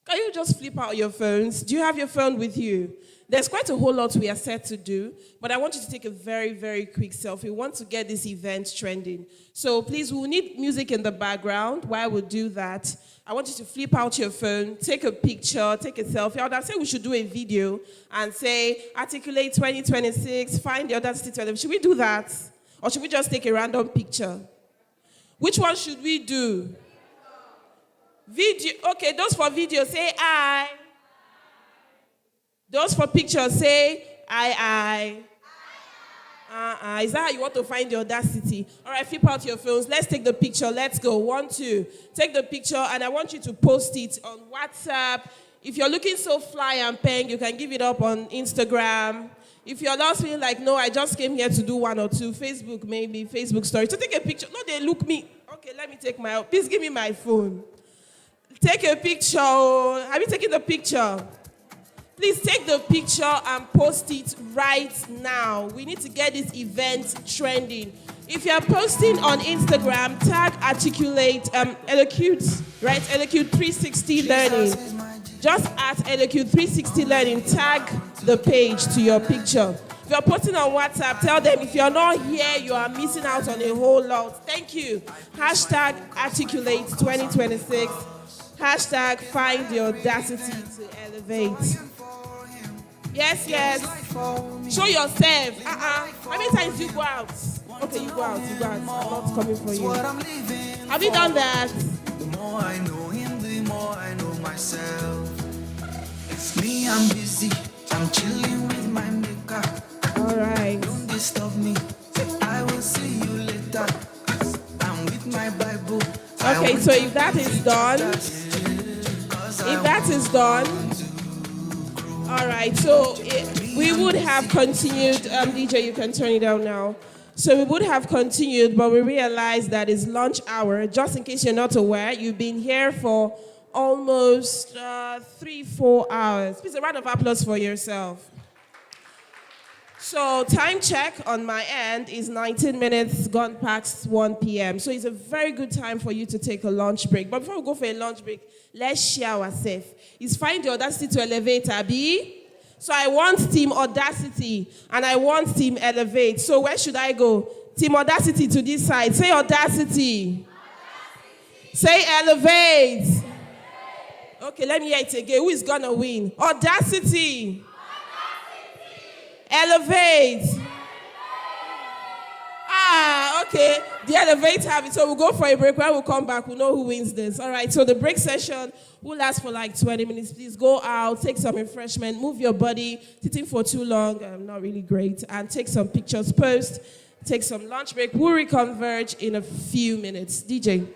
Can you just flip out your phones? Do you have your phone with you? There's quite a whole lot we are set to do, but I want you to take a very, very quick selfie. We want to get this event trending. So please, we'll need music in the background while we do that. I want you to flip out your phone, take a picture, take a selfie. I would say we should do a video and say, articulate 2026, find the Audacity 12. Should we do that? Or should we just take a random picture? Which one should we do? Video. Okay, those for video, say I. Those for pictures, say I. Is that how you want to find the audacity? All right, flip out your phones. Let's take the picture. Let's go. 1, 2. Take the picture, and I want you to post it on WhatsApp. If you're looking so fly and peng, you can give it up on Instagram. If you're not feeling like, no, I just came here to do 1 or 2, Facebook maybe, Facebook story. So take a picture. No, they look me. Okay, let me take my, please give me my phone. Take a picture. Have you taken the picture? Please take the picture and post it right now. We need to get this event trending. If you're posting on Instagram, tag Articulate, Elocute, right? Elocute 360 Learning. Just at LQ360 Learning, tag the page to your picture. If you're posting on WhatsApp, tell them if you're not here, you are missing out on a whole lot. Thank you. Hashtag Articulate 2026. Hashtag Find the Audacity to Elevate. Yes, yes. Show yourself. How many times you go out? Okay, you go out. I'm not coming for you. Have you done that? The more I know him, the more I know myself. It's me, I'm busy. I'm chilling with my maker. All right. Don't disturb me. I will see you later. I'm with my Bible. Okay, so if that is done, all right, so we would have continued, DJ, you can turn it down now. So we would have continued, but we realized that it's lunch hour. Just in case you're not aware, you've been here for almost 3-4 hours. Please, a round of applause for yourself. So time check on my end is 19 minutes gone past 1 p.m. So it's a very good time for you to take a lunch break. But before we go for a lunch break, let's share ourselves. It's Find the Audacity to Elevate, Abi. So I want Team Audacity and I want Team Elevate. So where should I go? Team Audacity to this side. Say Audacity. Say Elevate. Okay, let me hear it again. Who is going to win? Audacity. Elevate. Okay. The Elevate have it. So we'll go for a break. When we'll come back, we'll know who wins this. All right. So the break session will last for like 20 minutes. Please go out, take some refreshment, move your body. Sitting for too long, not really great. And take some pictures, post, take some lunch break. We'll reconverge in a few minutes. DJ.